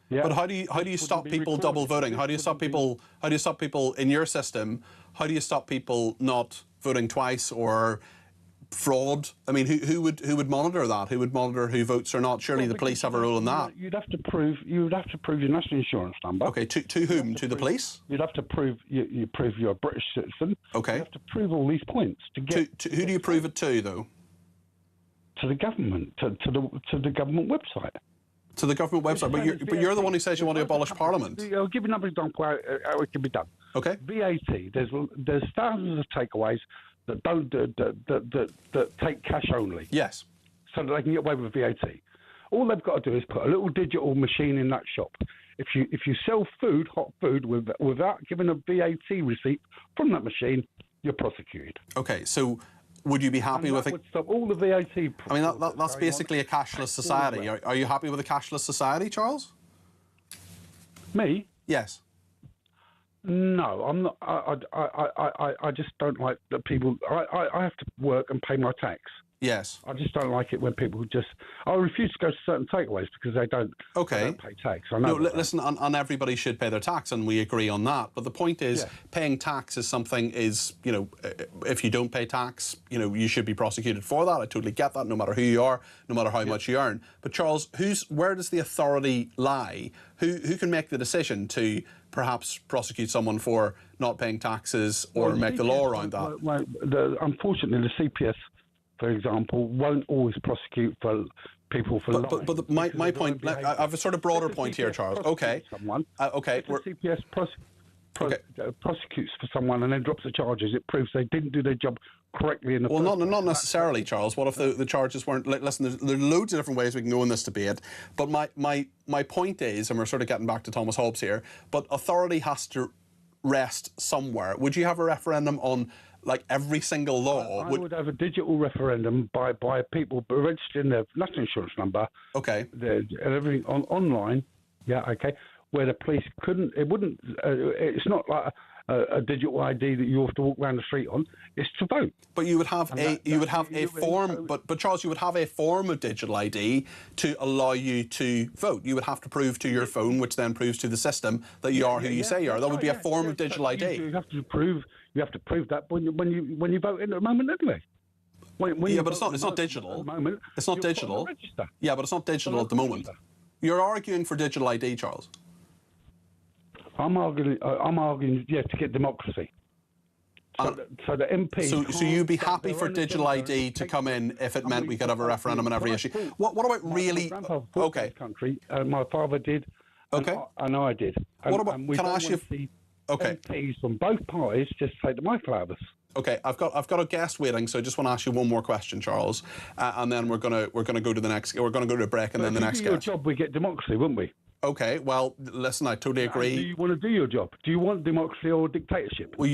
Yeah. But how do you stop people double voting? How do you stop people? How do you stop people in your system? How do you stop people not voting twice or fraud? I mean, who would monitor that? Who would monitor who votes or not? Surely the police have a role in that. You'd have to prove your national insurance number. Okay, to whom? To the police? You'd have to prove you prove you're a British citizen. Okay. You have to prove all these points to get. Who do you prove it to, though? To the government, to the government website. To the government website, but you're the one who says you want to abolish Parliament. I'll give you another example how it can be done. Okay. VAT. There's thousands of takeaways that don't that take cash only. Yes. So that they can get away with VAT. All they've got to do is put a little digital machine in that shop. If you sell food, hot food, without giving a VAT receipt from that machine, you're prosecuted. Okay, so would you be happy with it? Would stop all the VAT. I mean, that's basically a cashless society. Are you happy with a cashless society, Charles? Me? Yes. No, I'm not. I just don't like that people. I have to work and pay my tax. Yes. I just don't like it when people just. I refuse to go to certain takeaways because they don't. Okay. They don't pay tax. I know. No, listen. On everybody should pay their tax, and we agree on that. But the point is, paying tax is something. If you don't pay tax, you should be prosecuted for that. I totally get that. No matter who you are, no matter how much you earn. But Charles, where does the authority lie? Who can make the decision to perhaps prosecute someone for not paying taxes or make the law around that? Unfortunately, the CPS, for example, won't always prosecute for people for lying. But my point, I have a sort of broader point here, Charles. Okay. Okay. If the CPS prosecutes for someone and then drops the charges, it proves they didn't do their job correctly in the Well, not necessarily, Charles. What if the charges weren't... Listen, there's loads of different ways we can go in this debate, but my point is, and we're sort of getting back to Thomas Hobbes here, but authority has to rest somewhere. Would you have a referendum on every single law? I would have a digital referendum by people registering their national insurance number. Okay. And everything online. Yeah, okay. Where the police couldn't... It wouldn't... it's not like a digital ID that you have to walk around the street on. It's to vote. But you would have a form. But Charles, you would have a form of digital ID to allow you to vote. You would have to prove to your phone, which then proves to the system that you are who you say you are. That would be a form of digital ID. You have to prove that when you vote in at the moment anyway. But it's not digital. It's not digital. Yeah, but it's not digital at the moment. You're arguing for digital ID, Charles. I'm arguing, to get democracy. So the MPs... So you'd be happy for digital ID to come in if it meant we could have a referendum on every issue? What about really... Okay. Country, my father did, and I did. What about... Can I ask you... Okay. MPs from both parties just take the mic out of us. Okay, I've got a guest waiting, so I just want to ask you one more question, Charles, and then we're gonna go to the next. We're gonna go to a break, and then the next guest. If we do your job, we get democracy, wouldn't we? Okay, well, listen, I totally agree. Do you want to do your job? Do you want democracy or dictatorship? Well,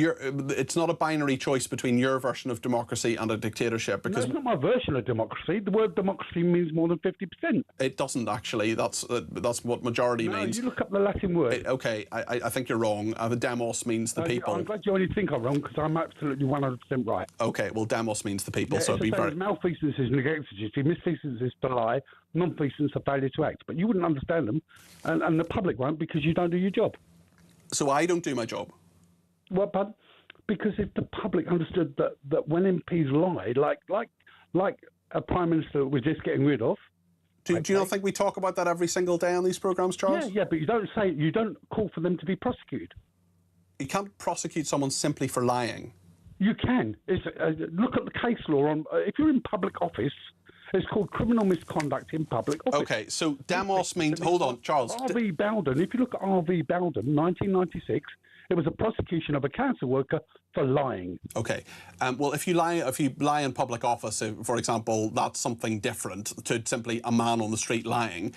it's not a binary choice between your version of democracy and a dictatorship. Because it's not my version of democracy. The word democracy means more than 50%. It doesn't actually. That's what majority means. You look up the Latin word. Okay, I think you're wrong. The demos means the people. I'm glad you only think I'm wrong because I'm absolutely 100% right. Okay, well, demos means the people, so it'd be very... Malfeasance is negligence. Misfeasance is to lie. Non-feasance are failure to act. But you wouldn't understand them, and the public won't because you don't do your job. So I don't do my job? Well, but because if the public understood that when MPs lie, like a Prime Minister we're just getting rid of... Do you not think we talk about that every single day on these programmes, Charles? Yeah, but you don't call for them to be prosecuted. You can't prosecute someone simply for lying. You can. Look at the case law on. If you're in public office, it's called criminal misconduct in public office. Okay, so demos means. Hold on, Charles. R.V. Bowden. If you look at R.V. Bowden, 1996, it was a prosecution of a council worker for lying. Okay, well, if you lie in public office, for example, that's something different to simply a man on the street lying.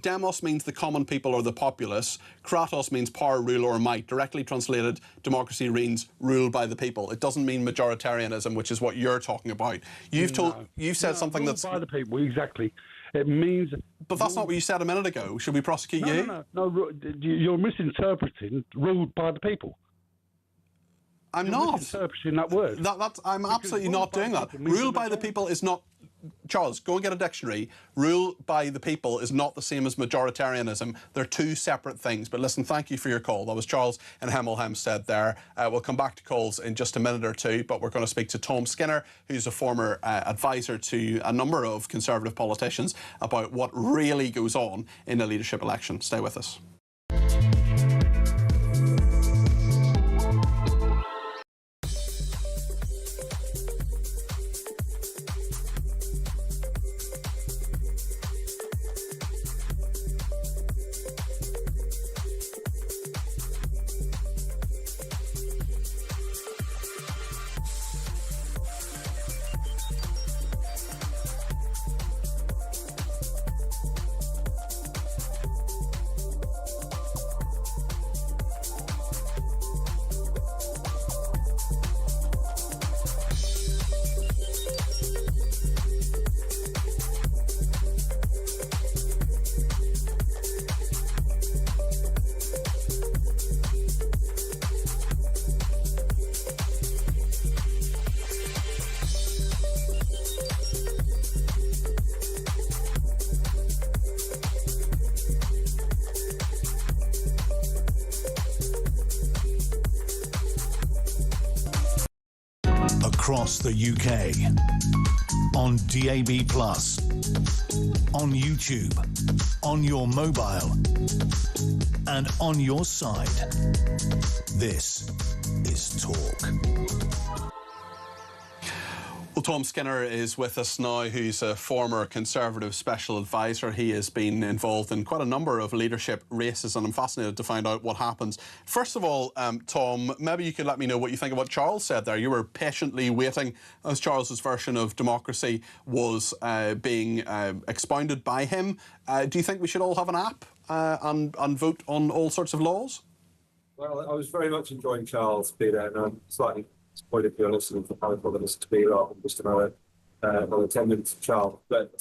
Demos means the common people or the populace. Kratos means power, rule, or might. Directly translated, democracy means rule by the people. It doesn't mean majoritarianism, which is what you're talking about. You've said something that's by the people, exactly. It means. But that's not what you said a minute ago. Should we prosecute you? No, you're misinterpreting ruled by the people. I'm not misinterpreting that word. I'm absolutely not doing that. Rule by the people is not. Charles, go and get a dictionary. Rule by the people is not the same as majoritarianism. They're two separate things. But listen, thank you for your call. That was Charles in Hemel Hempstead there. We'll come back to calls in just a minute or two, but we're going to speak to Tom Skinner, who's a former advisor to a number of Conservative politicians, about what really goes on in a leadership election. Stay with us. Across the UK, on DAB+, on YouTube, on your mobile, and on your side. This is Talk. Well, Tom Skinner is with us now, who's a former Conservative special advisor. He has been involved in quite a number of leadership races, and I'm fascinated to find out what happens. First of all, Tom, maybe you could let me know what you think of what Charles said there. You were patiently waiting as Charles's version of democracy was being expounded by him. Do you think we should all have an app and vote on all sorts of laws? Well, I was very much enjoying Charles, Peter, and I'm slightly disappointed, to be honest, and for how it was to be rather than just another 10 minutes of Charles. But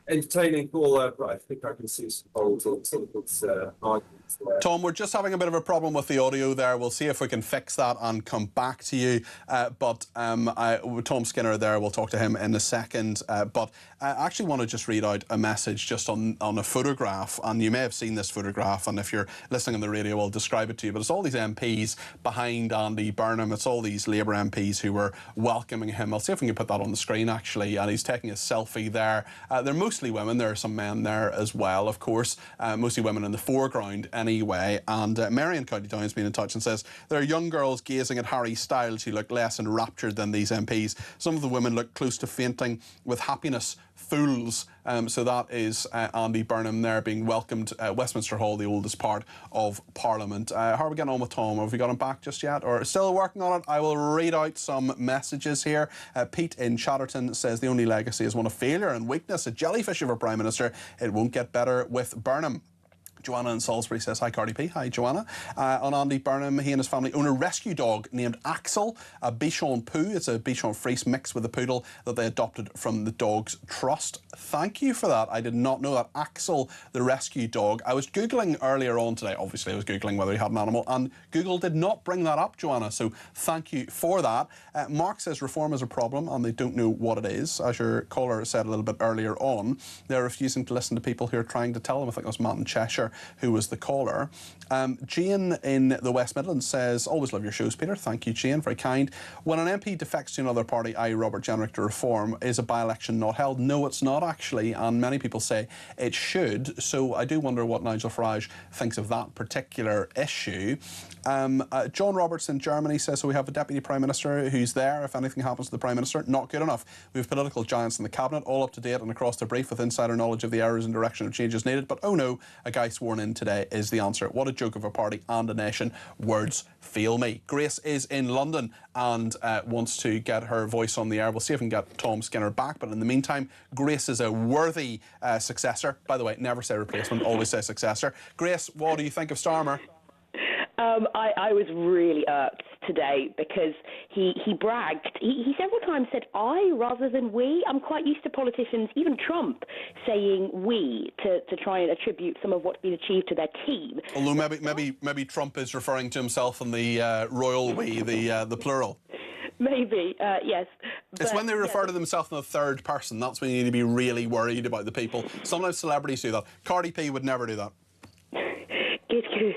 entertaining call, I think I can see some holes in some of its arguments there. Tom, we're just having a bit of a problem with the audio there. We'll see if we can fix that and come back to you. But Tom Skinner there, we'll talk to him in a second. But I actually want to just read out a message just on a photograph. And you may have seen this photograph, and if you're listening on the radio, I'll describe it to you. But it's all these MPs behind Andy Burnham. It's all these Labour MPs who were welcoming him. I'll see if we can put that on the screen, actually. And he's taking a selfie there. They're mostly women. There are some men there as well, of course. Mostly women in the foreground anyway. And Mary in County Down's been in touch and says there are young girls gazing at Harry Styles who look less enraptured than these MPs. Some of the women look close to fainting with happiness. Fools. So that is Andy Burnham there being welcomed at Westminster Hall, the oldest part of Parliament. How are we getting on with Tom? Have we got him back just yet, or still working on it? I will read out some messages here. Pete in Chatterton says the only legacy is one of failure and weakness. A jellyfish of a Prime Minister. It won't get better with Burnham. Joanna in Salisbury says, hi, Cardi P. Hi, Joanna. On Andy Burnham, he and his family own a rescue dog named Axel, a Bichon Poo. It's a Bichon Frise mixed with a poodle that they adopted from the Dogs Trust. Thank you for that. I did not know that. Axel, the rescue dog. I was Googling earlier on today. Obviously, I was Googling whether he had an animal, and Google did not bring that up, Joanna, so thank you for that. Mark says reform is a problem, and they don't know what it is. As your caller said a little bit earlier on, they're refusing to listen to people who are trying to tell them. I think that was Matt in Cheshire. Minister, who was the caller. Jane in the West Midlands says, always love your shows, Peter. Thank you, Jane, very kind. When an MP defects to another party, i.e. Robert Jenrick, to reform, is a by-election not held? No, it's not actually, and many people say it should, so I do wonder what Nigel Farage thinks of that particular issue. John Roberts in Germany says, so we have a Deputy Prime Minister who's there if anything happens to the Prime Minister. Not good enough. We have political giants in the Cabinet, all up to date and across the brief with insider knowledge of the errors and direction of changes needed. But oh no, a guy sworn in today is the answer. What a joke of a party and a nation. Words fail me. Grace is in London and wants to get her voice on the air. We'll see if we can get Tom Skinner back. But in the meantime, Grace is a worthy successor. By the way, never say replacement, always say successor. Grace, what do you think of Starmer? I was really irked today because he bragged. He several times said I rather than we. I'm quite used to politicians, even Trump, saying we to try and attribute some of what's been achieved to their team. Although maybe Trump is referring to himself in the royal we, the plural. Maybe, yes. It's when they refer to themselves in the third person. That's when you need to be really worried about the people. Sometimes celebrities do that. Cardi P would never do that. Good.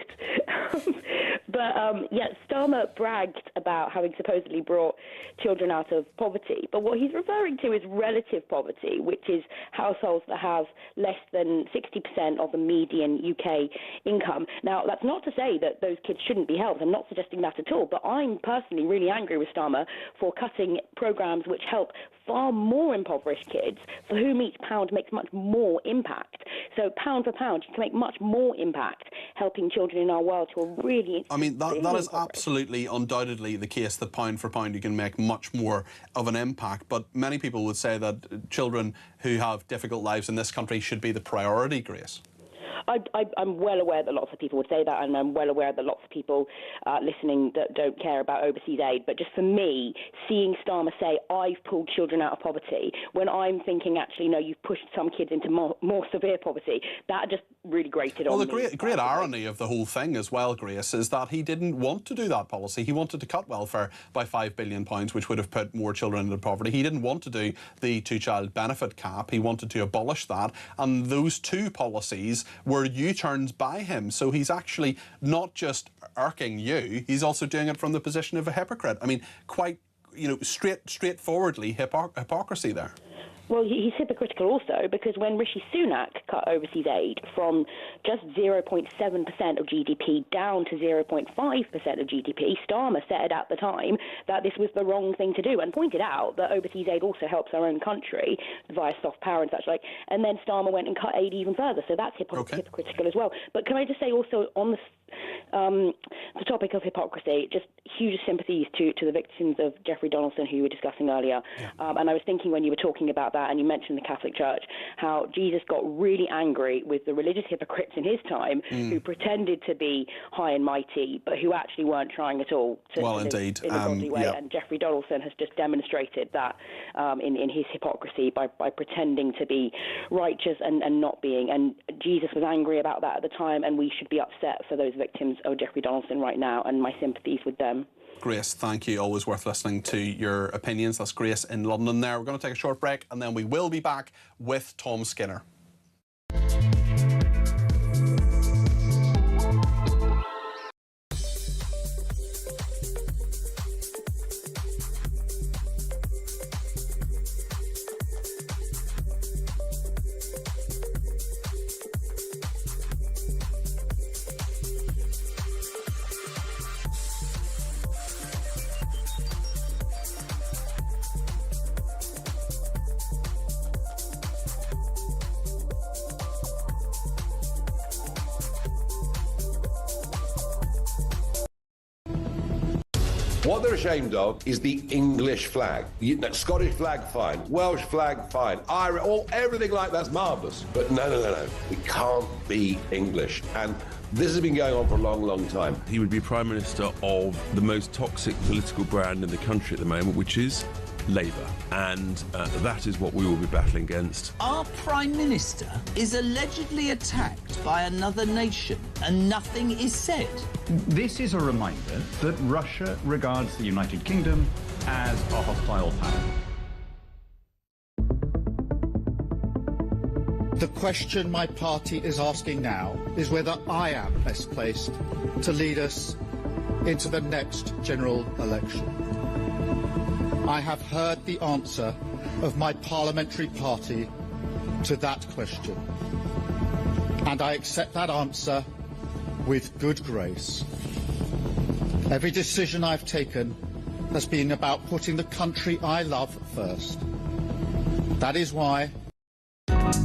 But, yeah, Starmer bragged about having supposedly brought children out of poverty. But what he's referring to is relative poverty, which is households that have less than 60% of the median UK income. Now, that's not to say that those kids shouldn't be helped. I'm not suggesting that at all. But I'm personally really angry with Starmer for cutting programmes which help far more impoverished kids for whom each pound makes much more impact. So pound for pound, you can make much more impact helping children in our world who are really... I mean, that is absolutely, undoubtedly the case, that pound for pound you can make much more of an impact. But many people would say that children who have difficult lives in this country should be the priority, Grace. I'm well aware that lots of people would say that, and I'm well aware that lots of people listening that don't care about overseas aid. But just for me, seeing Starmer say, I've pulled children out of poverty, when I'm thinking, actually, no, you've pushed some kids into more severe poverty, that just really grated on me. Well, the great irony of the whole thing as well, Grace, is that he didn't want to do that policy. He wanted to cut welfare by £5 billion, which would have put more children into poverty. He didn't want to do the two-child benefit cap. He wanted to abolish that. And those two policies were U-turns by him. So he's actually not just irking you, he's also doing it from the position of a hypocrite. I mean, quite, straightforwardly hypocrisy there. Well, he's hypocritical also because when Rishi Sunak cut overseas aid from just 0.7% of GDP down to 0.5% of GDP, Starmer said at the time that this was the wrong thing to do and pointed out that overseas aid also helps our own country via soft power and such like. And then Starmer went and cut aid even further, so that's hypocritical as well. But can I just say also on the topic of hypocrisy, just huge sympathies to the victims of Jeffrey Donaldson, who you were discussing earlier. Yeah. And I was thinking when you were talking about that and you mentioned the Catholic Church, how Jesus got really angry with the religious hypocrites in his time who pretended to be high and mighty, but who actually weren't trying at all to live in a godly way. Yeah. And Jeffrey Donaldson has just demonstrated that in his hypocrisy by pretending to be righteous and not being. And Jesus was angry about that at the time, and we should be upset for those victims of Jeffrey Donaldson right now, and my sympathies with them. Grace, thank you. Always worth listening to your opinions. That's Grace in London there. We're going to take a short break and then we will be back with Tom Skinner. What they're ashamed of is the English flag. Scottish flag, fine. Welsh flag, fine. Irish, everything like that's marvellous. But no. We can't be English. And this has been going on for a long, long time. He would be Prime Minister of the most toxic political brand in the country at the moment, which is Labour. And that is what we will be battling against. Our Prime Minister is allegedly attacked by another nation and nothing is said. This is a reminder that Russia regards the United Kingdom as a hostile power. The question my party is asking now is whether I am best placed to lead us into the next general election. I have heard the answer of my parliamentary party to that question, and I accept that answer with good grace. Every decision I've taken has been about putting the country I love first. That is why...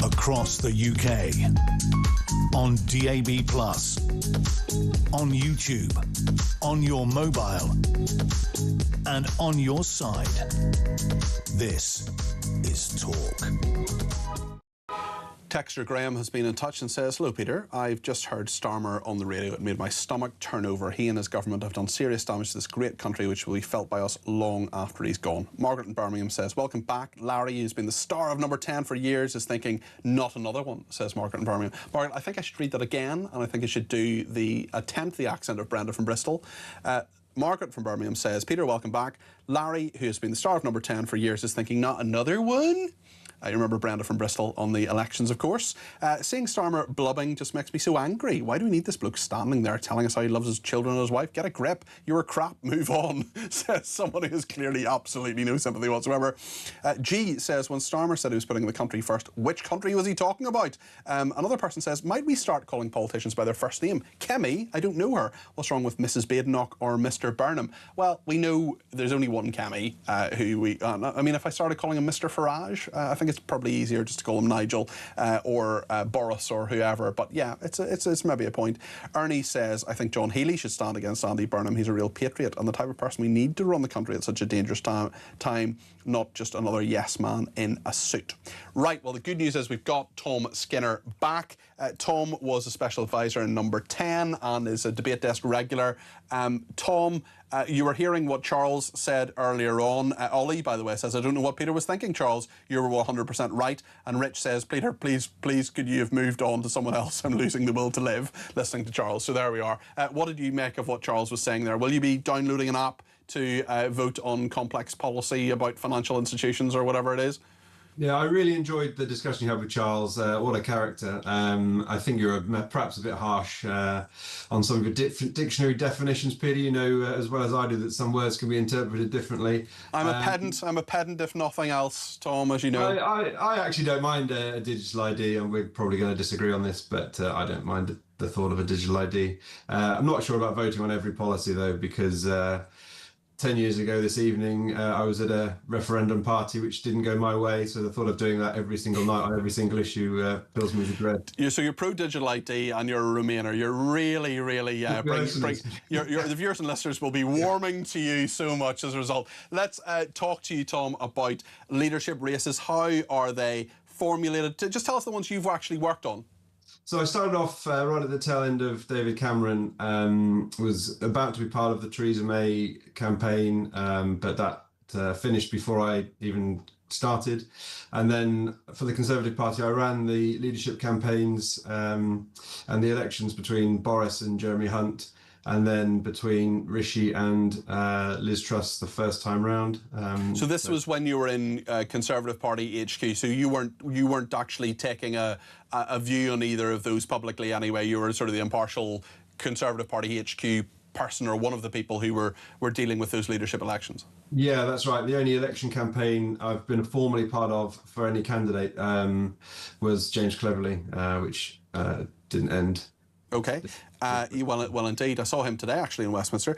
Across the UK, on DAB+, on YouTube, on your mobile, and on your side, this is Talk. Texter Graham has been in touch and says, "Hello Peter, I've just heard Starmer on the radio. It made my stomach turn over. He and his government have done serious damage to this great country which will be felt by us long after he's gone." Margaret in Birmingham says, "Welcome back. Larry, who's been the star of Number 10 for years, is thinking not another one," says Margaret in Birmingham. Margaret, I think I should read that again, and I think I should do the accent of Brenda from Bristol. Margaret from Birmingham says, "Peter, welcome back. Larry, who has been the star of Number 10 for years, is thinking not another one." You remember Brenda from Bristol on the elections, of course. Seeing Starmer blubbing just makes me so angry. Why do we need this bloke standing there telling us how he loves his children and his wife? Get a grip. You're a crap. Move on, says someone who has clearly absolutely no sympathy whatsoever. G says, when Starmer said he was putting the country first, which country was he talking about? Another person says, might we start calling politicians by their first name? Kemi, I don't know her. What's wrong with Mrs. Badenoch or Mr. Burnham? Well, we know there's only one Kemi who we... I mean, if I started calling him Mr. Farage, I think it's probably easier just to call him Nigel or Boris or whoever. But yeah, it's maybe a point. Ernie says, I think John Healey should stand against Andy Burnham. He's a real patriot and the type of person we need to run the country at such a dangerous time, not just another yes man in a suit. Right, well, the good news is we've got Tom Skinner back. Tom was a special advisor in Number 10 and is a debate desk regular. Tom, you were hearing what Charles said earlier on. Ollie, by the way, says, I don't know what Peter was thinking, Charles. You were 100% right. And Rich says, Peter, please, could you have moved on to someone else? I'm losing the will to live listening to Charles. So there we are. What did you make of what Charles was saying there? Will you be downloading an app to vote on complex policy about financial institutions or whatever it is? Yeah, I really enjoyed the discussion you had with Charles. What a character. I think you're perhaps a bit harsh on some of your dictionary definitions, Peter. You know as well as I do that some words can be interpreted differently. I'm a pedant. I'm a pedant, if nothing else, Tom, as you know. I actually don't mind a digital ID, and we're probably going to disagree on this, but I don't mind the thought of a digital ID. I'm not sure about voting on every policy, though, because 10 years ago this evening, I was at a referendum party which didn't go my way, so the thought of doing that every single night on every single issue fills me with dread. So you're pro-digital ID and you're a Remainer. You're really, really... the viewers and listeners will be warming to you so much as a result. Let's talk to you, Tom, about leadership races. How are they formulated? Just tell us the ones you've actually worked on. So I started off right at the tail end of David Cameron, was about to be part of the Theresa May campaign, but that finished before I even started. And then for the Conservative Party, I ran the leadership campaigns and the elections between Boris and Jeremy Hunt, and then between Rishi and Liz Truss the first time round. So this was when you were in Conservative Party HQ. So you weren't actually taking a view on either of those publicly anyway. You were sort of the impartial Conservative Party HQ person, or one of the people who were dealing with those leadership elections. Yeah, that's right. The only election campaign I've been formally part of for any candidate was James Cleverly, which didn't end. Okay. Well, indeed. I saw him today, actually, in Westminster.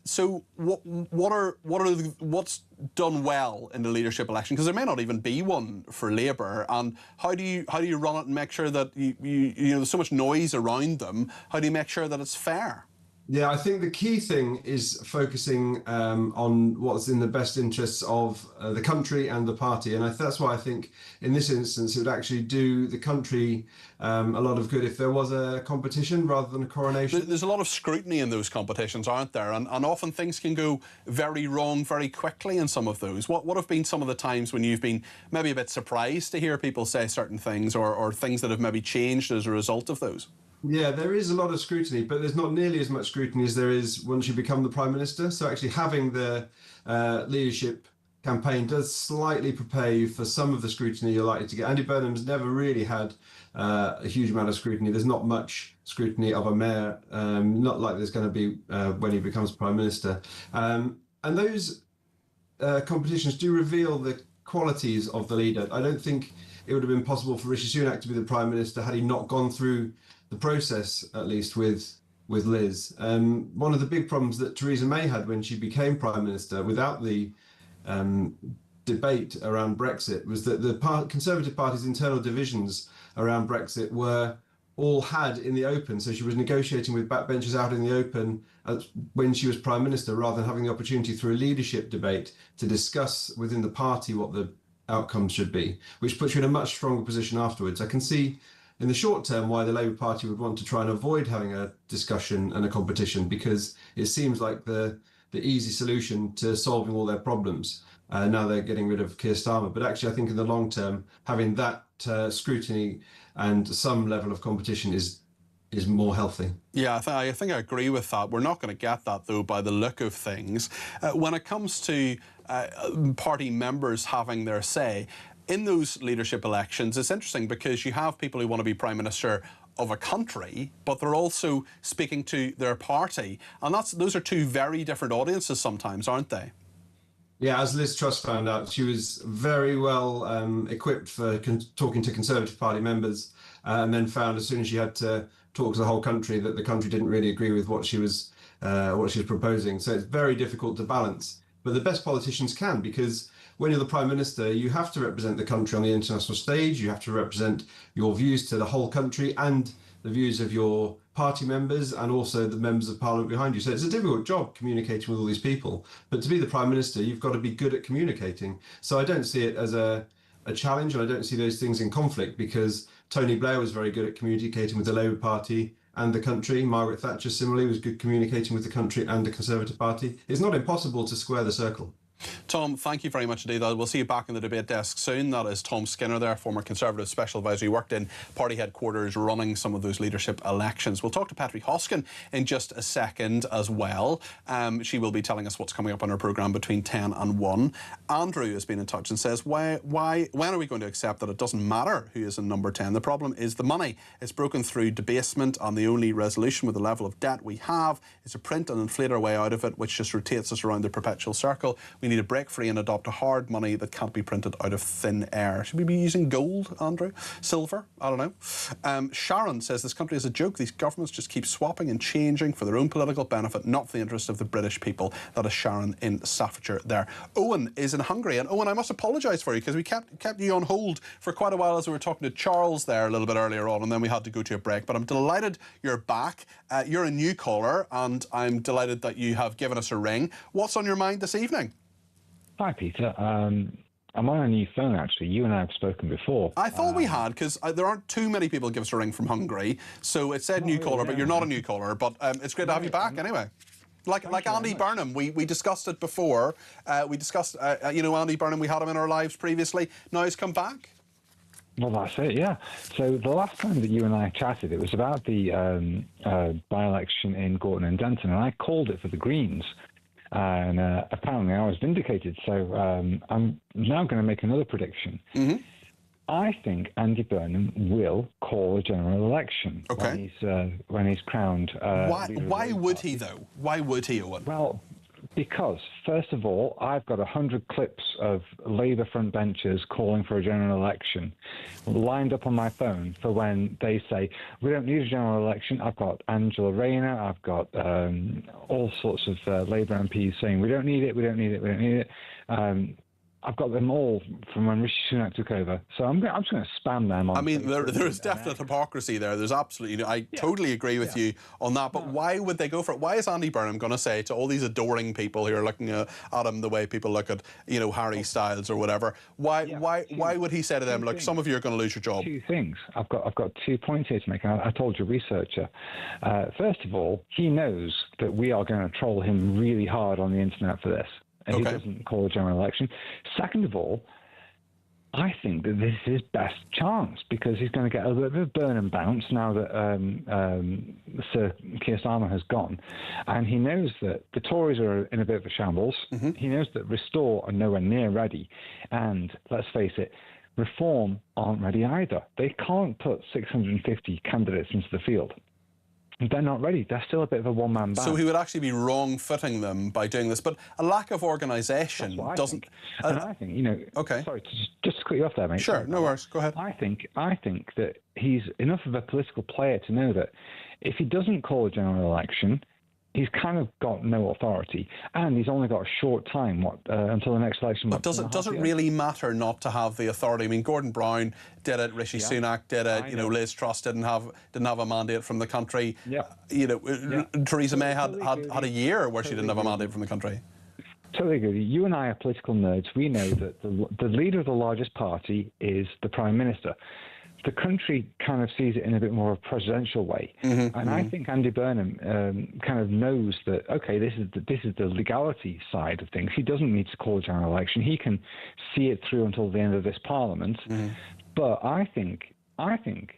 So what's done well in the leadership election? Because there may not even be one for Labour. And how do you run it and make sure that you know there's so much noise around them? How do you make sure that it's fair? Yeah, I think the key thing is focusing on what's in the best interests of the country and the party. And that's why I think in this instance, it would actually do the country a lot of good if there was a competition rather than a coronation. There's a lot of scrutiny in those competitions, aren't there? And often things can go very wrong very quickly in some of those. What have been some of the times when you've been maybe a bit surprised to hear people say certain things, or things that have maybe changed as a result of those? Yeah, there is a lot of scrutiny, but there's not nearly as much scrutiny as there is once you become the Prime Minister. So actually having the leadership campaign does slightly prepare you for some of the scrutiny you're likely to get. Andy Burnham's never really had a huge amount of scrutiny. There's not much scrutiny of a mayor, not like there's going to be when he becomes Prime Minister. And those competitions do reveal the qualities of the leader. I don't think it would have been possible for Rishi Sunak to be the Prime Minister had he not gone through the process, at least with Liz. One of the big problems that Theresa May had when she became Prime Minister without the debate around Brexit was that the Conservative Party's internal divisions around Brexit were all had in the open. So she was negotiating with backbenchers out in the open when she was Prime Minister, rather than having the opportunity through a leadership debate to discuss within the party what the outcomes should be, which puts you in a much stronger position afterwards. I can see in the short term why the Labour Party would want to try and avoid having a discussion and a competition, because it seems like the easy solution to solving all their problems. Now they're getting rid of Keir Starmer. But actually, I think in the long term, having that scrutiny and some level of competition is more healthy. Yeah, I think I agree with that. We're not going to get that, though, by the look of things. When it comes to party members having their say, in those leadership elections, it's interesting because you have people who want to be Prime Minister of a country, but they're also speaking to their party. And those are two very different audiences sometimes, aren't they? Yeah, as Liz Truss found out, she was very well equipped for talking to Conservative Party members, and then found as soon as she had to talk to the whole country that the country didn't really agree with what she was proposing. So it's very difficult to balance. But the best politicians can, because when you're the Prime Minister, you have to represent the country on the international stage. You have to represent your views to the whole country and the views of your party members and also the members of Parliament behind you. So it's a difficult job communicating with all these people. But to be the Prime Minister, you've got to be good at communicating. So I don't see it as a challenge, and I don't see those things in conflict, because Tony Blair was very good at communicating with the Labour Party and the country. Margaret Thatcher similarly was good communicating with the country and the Conservative Party. It's not impossible to square the circle. Tom, thank you very much indeed. We'll see you back in the debate desk soon. That is Tom Skinner there, former Conservative Special Advisor. He worked in party headquarters running some of those leadership elections. We'll talk to Petri Hoskin in just a second as well. She will be telling us what's coming up on our programme between 10 and 1. Andrew has been in touch and says, when are we going to accept that it doesn't matter who is in number 10? The problem is the money. It's broken through debasement, and the only resolution with the level of debt we have is to print and inflate our way out of it, which just rotates us around the perpetual circle. We need to break free and adopt a hard money that can't be printed out of thin air. Should we be using gold, Andrew? Silver? I don't know. Sharon says this country is a joke. These governments just keep swapping and changing for their own political benefit, not for the interest of the British people. That is Sharon in Staffordshire there. Owen is in Hungary. And Owen, I must apologise for you because we kept you on hold for quite a while as we were talking to Charles there a little bit earlier on, and then we had to go to a break. But I'm delighted you're back. You're a new caller, and I'm delighted that you have given us a ring. What's on your mind this evening? Hi, Peter. I'm on a new phone, actually. You and I have spoken before. I thought we had, because there aren't too many people give us a ring from Hungary. So it said new caller, but you're not a new caller. But it's great to have you back anyway. Like Andy Burnham, we discussed it before. We discussed, Andy Burnham, we had him in our lives previously. Now he's come back. Well, that's it, yeah. So the last time that you and I chatted, it was about the by-election in Gorton and Denton, and I called it for the Greens. And apparently I was vindicated. So I'm now going to make another prediction. Mm-hmm. I think Andy Burnham will call a general election when he's crowned. Why would he, though? Why would he, Owen? Well, because, first of all, I've got 100 clips of Labour frontbenchers calling for a general election lined up on my phone for when they say, we don't need a general election. I've got Angela Rayner, I've got all sorts of Labour MPs saying, we don't need it, we don't need it, we don't need it. I've got them all from when Rishi Sunak took over. So I'm just going to spam them on. I mean, there is definite hypocrisy there. There's absolutely, I totally agree with you on that. But why would they go for it? Why is Andy Burnham going to say to all these adoring people who are looking at him the way people look at, Harry Styles or whatever? Why would he say to them, look, some of you are going to lose your job? Two things. I've got 2 points here to make. I told your researcher. First of all, he knows that we are going to troll him really hard on the internet for this. And he doesn't call a general election. Second of all, I think that this is his best chance because he's going to get a little bit of Burnham bounce now that Sir Keir Starmer has gone. And he knows that the Tories are in a bit of a shambles. He knows that Restore are nowhere near ready. And let's face it, Reform aren't ready either. They can't put 650 candidates into the field. They're not ready. They're still a bit of a one-man band. So he would actually be wrong-footing them by doing this. But a lack of organisation doesn't... And I think, you know... Okay. Sorry, just to cut you off there, mate. Sure, no worries. Go ahead. I think that he's enough of a political player to know that if he doesn't call a general election, he's kind of got no authority, and he's only got a short time until the next election. But does it really matter not to have the authority? I mean, Gordon Brown did it, Rishi Sunak did it. You know, Liz Truss didn't have a mandate from the country. Yeah. You know, Theresa May had a year where she didn't have a mandate from the country. Totally agree. You and I are political nerds. We know that the leader of the largest party is the Prime Minister. The country kind of sees it in a bit more of a presidential way, I think Andy Burnham kind of knows that. Okay, this is the legality side of things. He doesn't need to call a general election. He can see it through until the end of this Parliament. But I think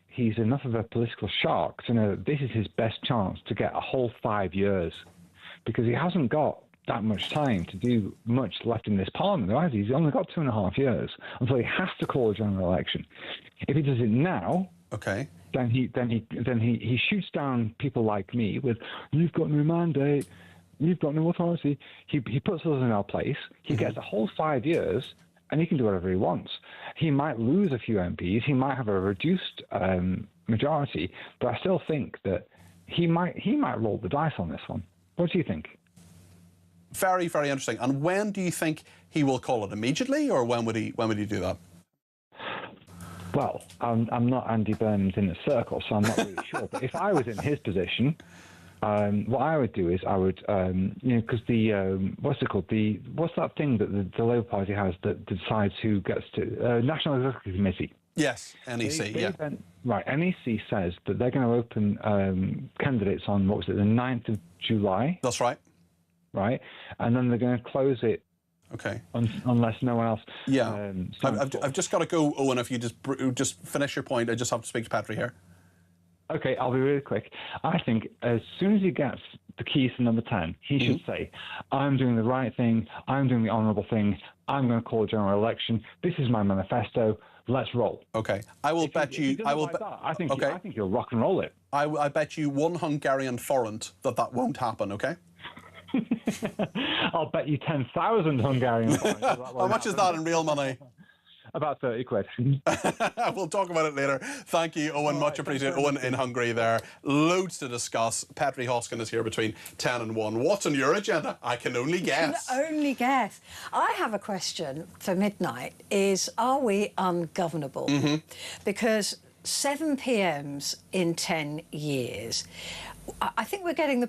he's enough of a political shark to know that this is his best chance to get a whole 5 years, because he hasn't got that much time to do much left in this Parliament. Right? He's only got 2.5 years until he has to call a general election. If he does it now, then he shoots down people like me with, "You've got no mandate, you've got no authority." He puts us in our place. He gets a whole 5 years, and he can do whatever he wants. He might lose a few MPs. He might have a reduced majority, but I still think that he might roll the dice on this one. What do you think? Very, very interesting. And when do you think he will call it? Immediately, or when would he do that? Well, I'm not Andy Burnham's inner circle, so I'm not really sure. But if I was in his position, what I would do is I would, because what's it called? What's that thing that the Labour Party has that decides who gets to National Executive Committee? Yes, NEC. Right, NEC says that they're going to open candidates on the 9th of July. That's right. Right, and then they're going to close it. Okay. Unless no one else. Yeah. I've just got to go, Owen. If you just finish your point, I just have to speak to Patrick here. Okay, I'll be really quick. I think as soon as he gets the keys to number 10, he should say, "I'm doing the right thing. I'm doing the honourable thing. I'm going to call a general election. This is my manifesto. Let's roll." Okay. I will bet you. I think you'll rock and roll it. I bet you 1 Hungarian forint that won't happen. Okay. I'll bet you 10,000 Hungarian forints. How much is that in real money? About 30 quid. We'll talk about it later. Thank you, Owen. Much appreciated. Owen in Hungary there. Loads to discuss. Petri Hoskin is here between 10 and 1. What's on your agenda? I can only guess. I can only guess. I have a question for midnight. Are we ungovernable? Because 7 PMs in 10 years. I think we're getting the